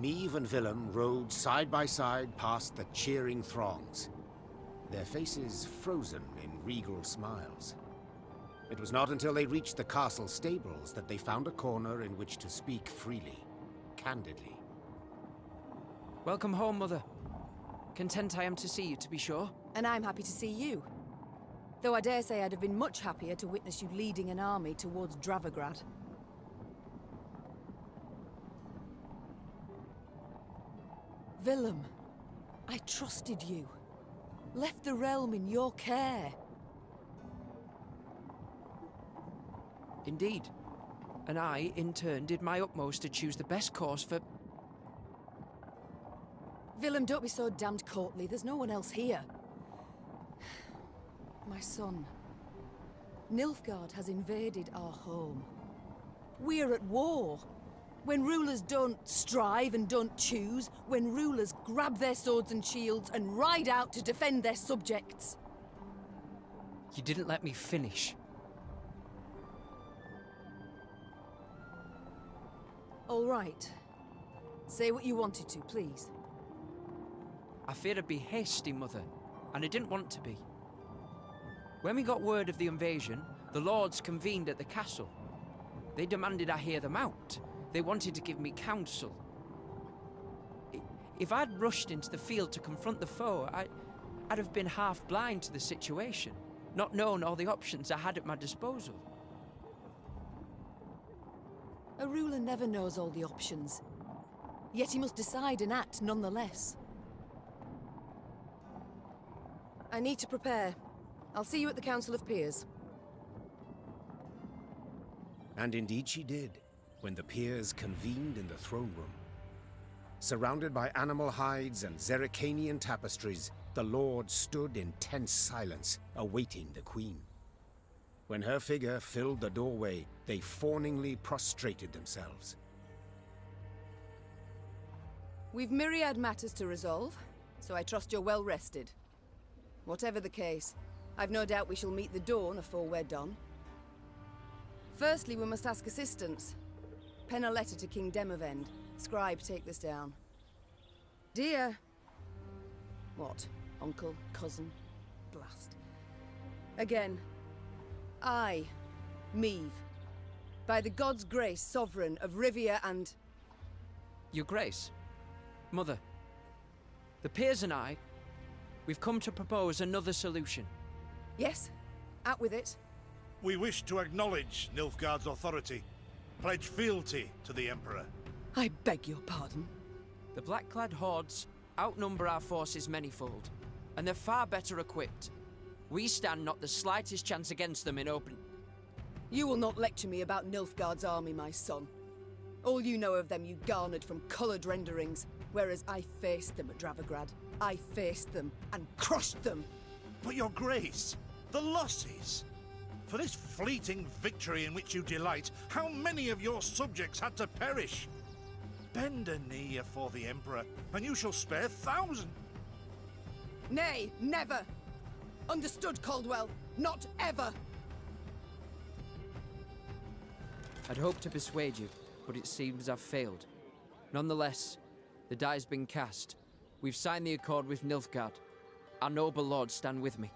Meve and Willem rode side by side past the cheering throngs, their faces frozen in regal smiles. It was not until they reached the castle stables that they found a corner in which to speak freely, candidly. Welcome home, Mother. Content I am to see you, to be sure. And I'm happy to see you. Though I dare say I'd have been much happier to witness you leading an army towards Dravograd. Willem, I trusted you. Left the realm in your care. Indeed. And I, in turn, did my utmost to choose the best course for... Willem, don't be so damned courtly. There's no one else here. My son. Nilfgaard has invaded our home. We're at war. When rulers don't strive and don't choose, when rulers grab their swords and shields and ride out to defend their subjects. You didn't let me finish. All right. Say what you wanted to, please. I feared I'd be hasty, Mother, and I didn't want to be. When we got word of the invasion, the lords convened at the castle. They demanded I hear them out. They wanted to give me counsel. If I'd rushed into the field to confront the foe, I'd have been half blind to the situation, not known all the options I had at my disposal. A ruler never knows all the options. Yet he must decide and act nonetheless. I need to prepare. I'll see you at the Council of Peers. And indeed she did, when the peers convened in the throne room. Surrounded by animal hides and Zerrikanian tapestries, the lords stood in tense silence, awaiting the queen. When her figure filled the doorway, they fawningly prostrated themselves. We've myriad matters to resolve, so I trust you're well rested. Whatever the case, I've no doubt we shall meet the dawn afore we're done. Firstly, we must ask assistance. Pen a letter to King Demavend. Scribe, take this down. Dear... What? Uncle? Cousin? Blast. Again. I, Meve, by the god's grace, sovereign of Rivia and... Your Grace. Mother. The peers and I, we've come to propose another solution. Yes, out with it. We wish to acknowledge Nilfgaard's authority, pledge fealty to the Emperor. I beg your pardon. The black-clad hordes outnumber our forces manyfold, and they're far better equipped. We stand not the slightest chance against them in open... You will not lecture me about Nilfgaard's army, my son. All you know of them you garnered from coloured renderings, whereas I faced them at Dravograd. I faced them and crushed them. But your grace, the losses. For this fleeting victory in which you delight, how many of your subjects had to perish? Bend a knee afore the Emperor, and you shall spare thousands. Nay, never! Understood, Caldwell? Not ever! I'd hoped to persuade you, but it seems I've failed. Nonetheless, the die's been cast. We've signed the accord with Nilfgaard. Our noble lords stand with me.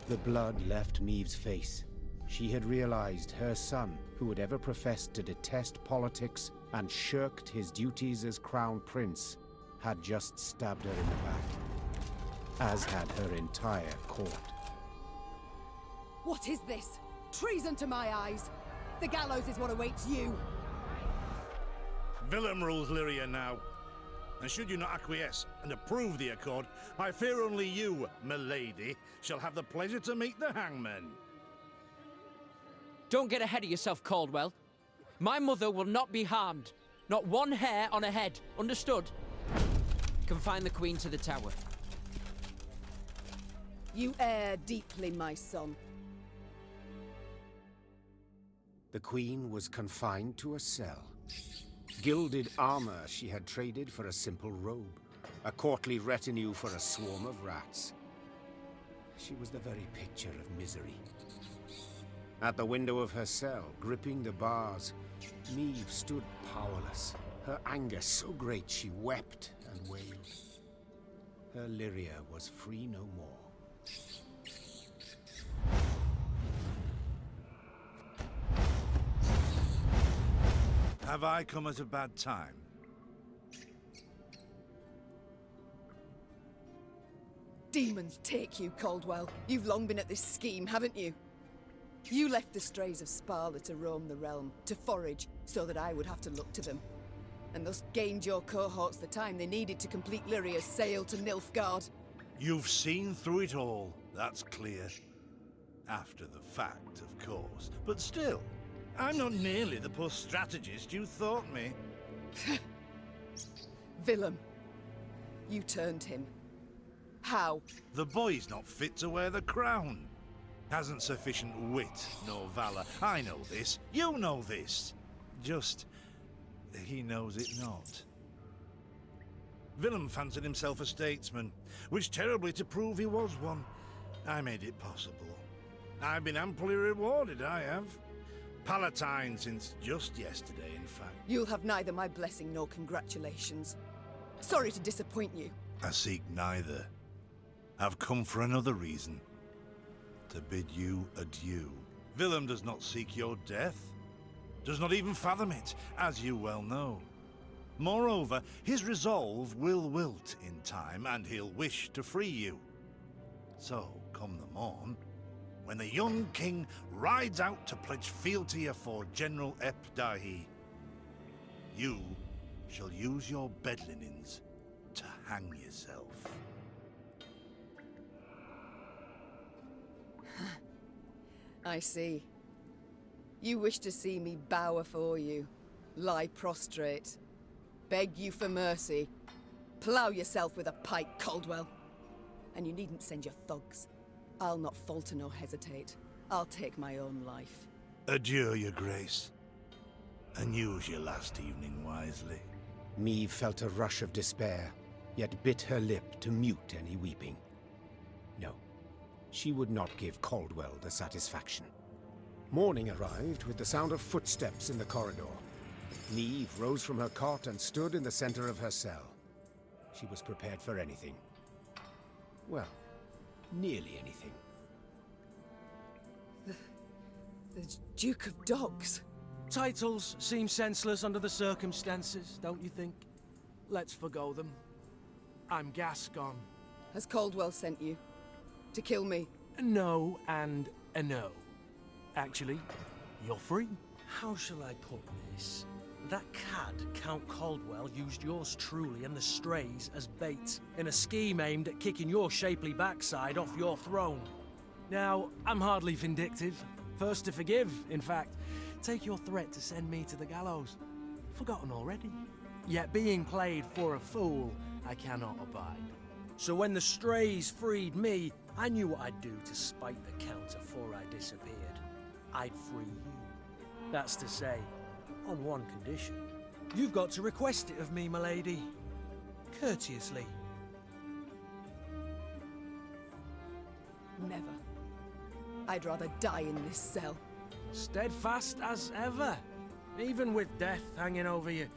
The blood left Meve's face. She had realized her son, who had ever professed to detest politics and shirked his duties as crown prince, had just stabbed her in the back, as had her entire court. What is this? Treason to my eyes! The gallows is what awaits you! Willem rules Lyria now. And should you not acquiesce and approve the accord, I fear only you, milady, shall have the pleasure to meet the hangman. Don't get ahead of yourself, Caldwell. My mother will not be harmed. Not one hair on her head. Understood? Confine the Queen to the tower. You err deeply, my son. The queen was confined to a cell. Gilded armor she had traded for a simple robe. A courtly retinue for a swarm of rats. She was the very picture of misery. At the window of her cell, gripping the bars, Meve stood powerless. Her anger so great she wept and wailed. Her Lyria was free no more. Have I come at a bad time? Demons take you, Caldwell. You've long been at this scheme, haven't you? You left the strays of Sparla to roam the realm, to forage, so that I would have to look to them. And thus gained your cohorts the time they needed to complete Lyria's sail to Nilfgaard. You've seen through it all, that's clear. After the fact, of course. But still, I'm not nearly the poor strategist you thought me. Willem, you turned him. How? The boy's not fit to wear the crown. Hasn't sufficient wit nor valor. I know this. You know this. Just, he knows it not. Willem fancied himself a statesman, wished terribly to prove he was one. I made it possible. I've been amply rewarded, I have. Palatine since just yesterday, in fact. You'll have neither my blessing nor congratulations. Sorry to disappoint you. I seek neither. I've come for another reason. To bid you adieu. Willem does not seek your death. Does not even fathom it, as you well know. Moreover, his resolve will wilt in time, and he'll wish to free you. So, come the morn, when the young king rides out to pledge fealty afore General Ep Dahi, you shall use your bed linens to hang yourself. I see. You wish to see me bow afore you, lie prostrate, beg you for mercy, plough yourself with a pike, Caldwell. And you needn't send your thugs. I'll not falter nor hesitate. I'll take my own life. Adieu, your grace, and use your last evening wisely. Meve felt a rush of despair, yet bit her lip to mute any weeping. No, she would not give Caldwell the satisfaction. Morning arrived with the sound of footsteps in the corridor. Meve rose from her cot and stood in the center of her cell. She was prepared for anything. Well, nearly anything. The Duke of Dogs. Titles seem senseless under the circumstances, don't you think? Let's forgo them. I'm Gascon. Has Caldwell sent you? To kill me? No and a no. Actually, you're free. How shall I put this? That cad, Count Caldwell, used yours truly and the strays as bait in a scheme aimed at kicking your shapely backside off your throne. Now, I'm hardly vindictive. First to forgive, in fact. Take your threat to send me to the gallows. Forgotten already. Yet being played for a fool, I cannot abide. So when the strays freed me, I knew what I'd do to spite the Count afore I disappeared. I'd free you. That's to say, on one condition. You've got to request it of me, my lady. Courteously. Never. I'd rather die in this cell. Steadfast as ever. Even with death hanging over you.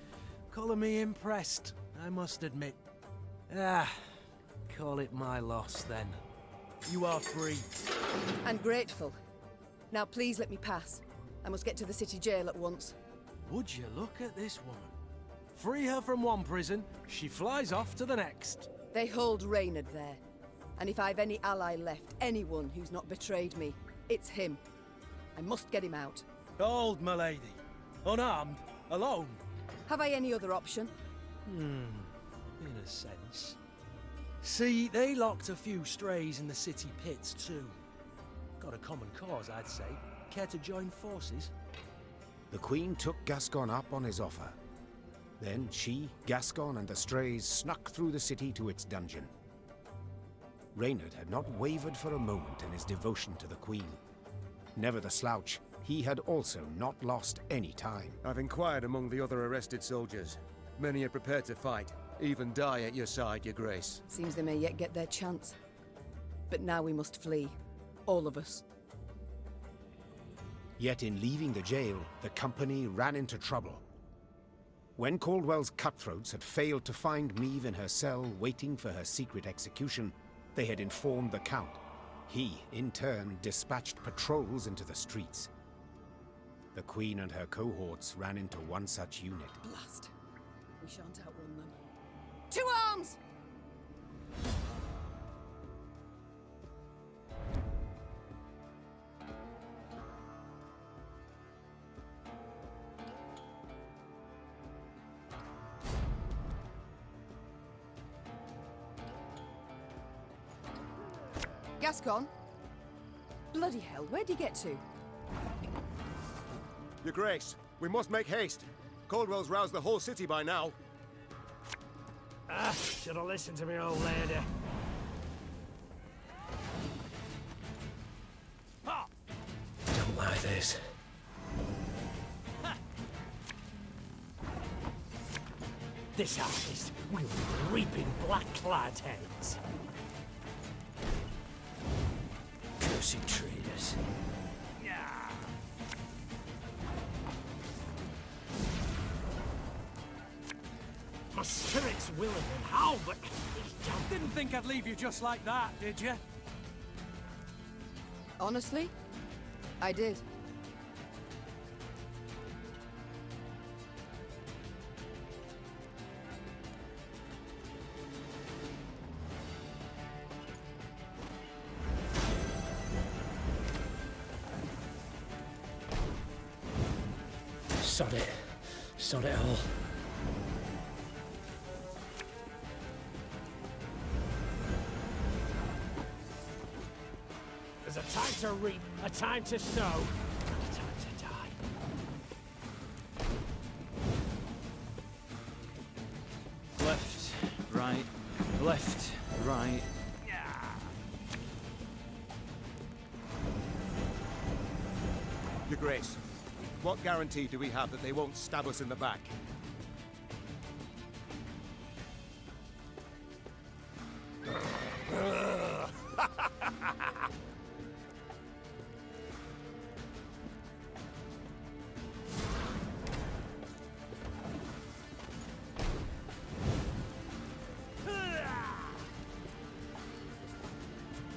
Colour me impressed, I must admit. Call it my loss, then. You are free. And grateful. Now please let me pass. I must get to the city jail at once. Would you look at this woman? Free her from one prison, she flies off to the next. They hold Reynard there. And if I've any ally left, anyone who's not betrayed me, it's him. I must get him out. Hold, my lady. Unarmed, alone. Have I any other option? In a sense. See, they locked a few strays in the city pits, too. Got a common cause, I'd say. Care to join forces? The Queen took Gascon up on his offer. Then she, Gascon, and the strays snuck through the city to its dungeon. Reynard had not wavered for a moment in his devotion to the Queen. Never the slouch, he had also not lost any time. I've inquired among the other arrested soldiers. Many are prepared to fight, even die at your side, your grace. Seems they may yet get their chance. But now we must flee. All of us. Yet in leaving the jail, the company ran into trouble. When Caldwell's cutthroats had failed to find Meve in her cell waiting for her secret execution, they had informed the Count. He, in turn, dispatched patrols into the streets. The Queen and her cohorts ran into one such unit. Blast. We shan't outrun them. To arms! Gascon? Bloody hell, where'd you get to? Your Grace, we must make haste. Caldwell's roused the whole city by now. Should have listened to me, old lady. Don't like this. This artist will reap in black-clad heads. Cursed traitors. My spirit's willing and how, but Didn't think I'd leave you just like that, did you? Honestly, I did. Sod it. Sod it all. there's a time to reap, a time to sow, and a time to die. Left, right, left, right. Your Grace, what guarantee do we have that they won't stab us in the back?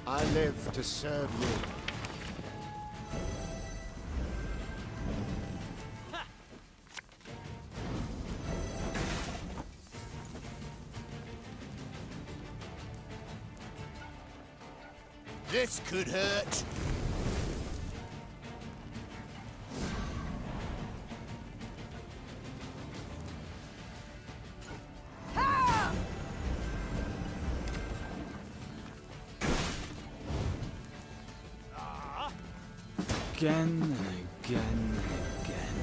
I live to serve you. This could hurt. Again and again and again.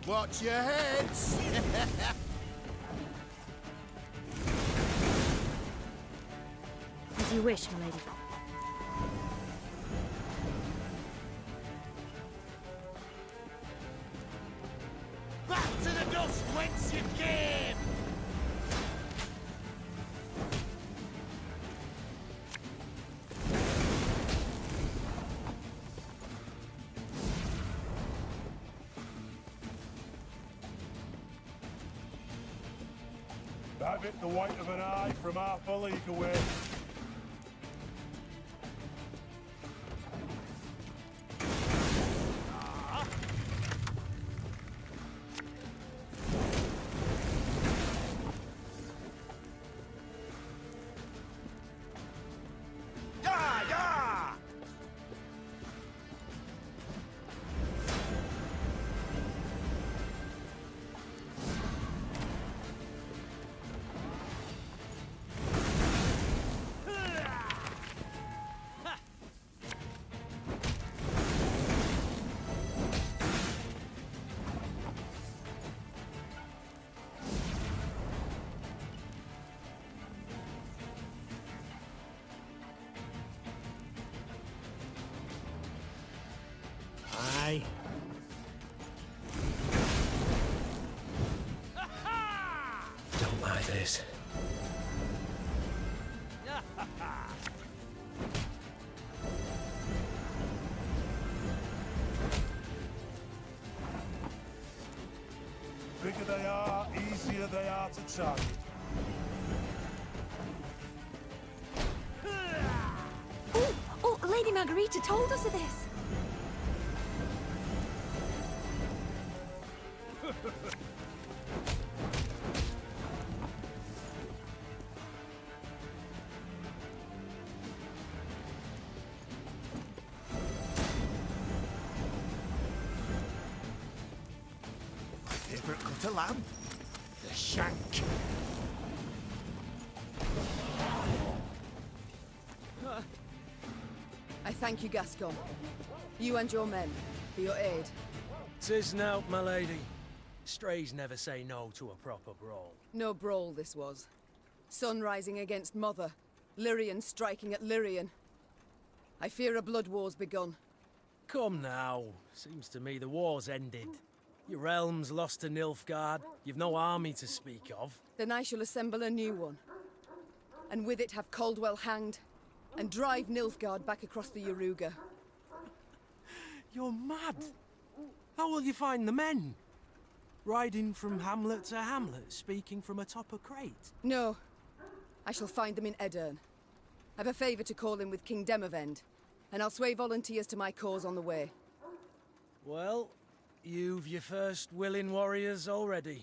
Watch your heads! As you wish, my lady. Back to the dust whence you came! Have it the white of an eye from half a league away. Aye. Don't like this. Bigger they are, easier they are to target. Oh, Lady Margarita told us of this. Favourite cut of lamb? The shank. I thank you, Gascon. You and your men, for your aid. 'Tis nought, my lady. Strays never say no to a proper brawl. No brawl this was. Sun rising against Mother. Lyrian striking at Lyrian. I fear a blood war's begun. Come now. Seems to me the war's ended. Your realm's lost to Nilfgaard. You've no army to speak of. Then I shall assemble a new one. And with it have Caldwell hanged, and drive Nilfgaard back across the Yaruga. You're mad. How will you find the men? Riding from hamlet to hamlet, speaking from atop a crate? No. I shall find them in Edirn. I've a favour to call in with King Demavend, and I'll sway volunteers to my cause on the way. Well, you've your first willing warriors already.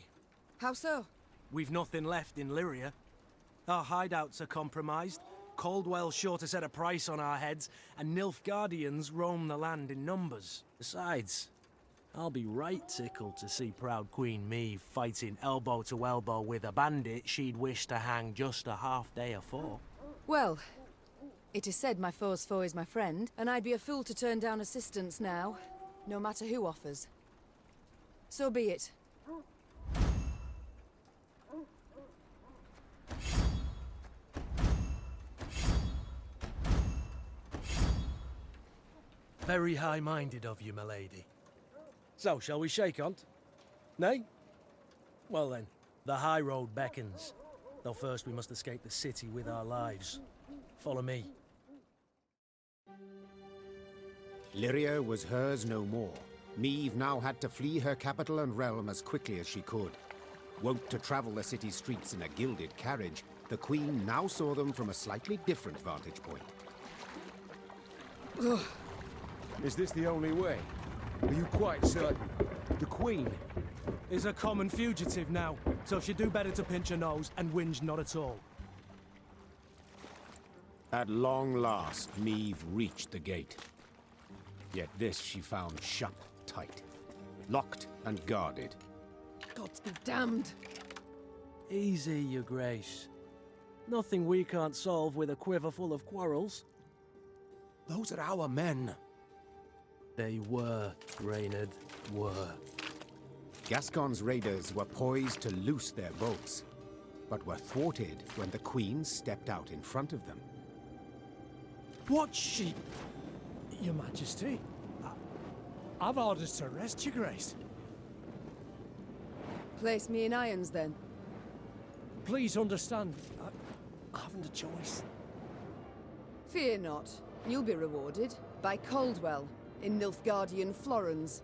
How so? We've nothing left in Lyria. Our hideouts are compromised, Caldwell's sure to set a price on our heads, and Nilfgaardians roam the land in numbers. Besides, I'll be right tickled to see proud Queen Meve fighting elbow to elbow with a bandit she'd wish to hang just a half day afore. Well, it is said my foe's foe is my friend, and I'd be a fool to turn down assistance now, no matter who offers. So be it. Very high-minded of you, my lady. So, shall we shake on't? Nay? Well then, the high road beckons. Though first we must escape the city with our lives. Follow me. Lyria was hers no more. Meve now had to flee her capital and realm as quickly as she could. Wont to travel the city streets in a gilded carriage, the Queen now saw them from a slightly different vantage point. Ugh. Is this the only way? Are you quite certain? The Queen is a common fugitive now, so she'd do better to pinch her nose and whinge not at all. At long last, Meve reached the gate. Yet this she found shut tight, locked and guarded. Gods be damned! Easy, your grace. Nothing we can't solve with a quiver full of quarrels. Those are our men. They were, Reynard, were. Gascon's raiders were poised to loose their boats, but were thwarted when the Queen stepped out in front of them. What she... Your Majesty? I've orders to arrest your grace. Place me in irons, then. Please understand, I haven't a choice. Fear not. You'll be rewarded by Caldwell in Nilfgaardian Florens.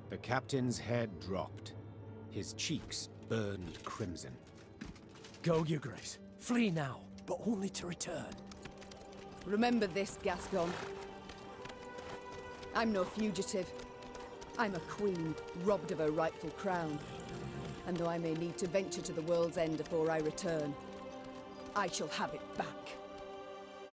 The captain's head dropped. His cheeks burned crimson. Go, your grace. Flee now, but only to return. Remember this, Gascon. I'm no fugitive. I'm a queen, robbed of her rightful crown. And though I may need to venture to the world's end before I return, I shall have it back.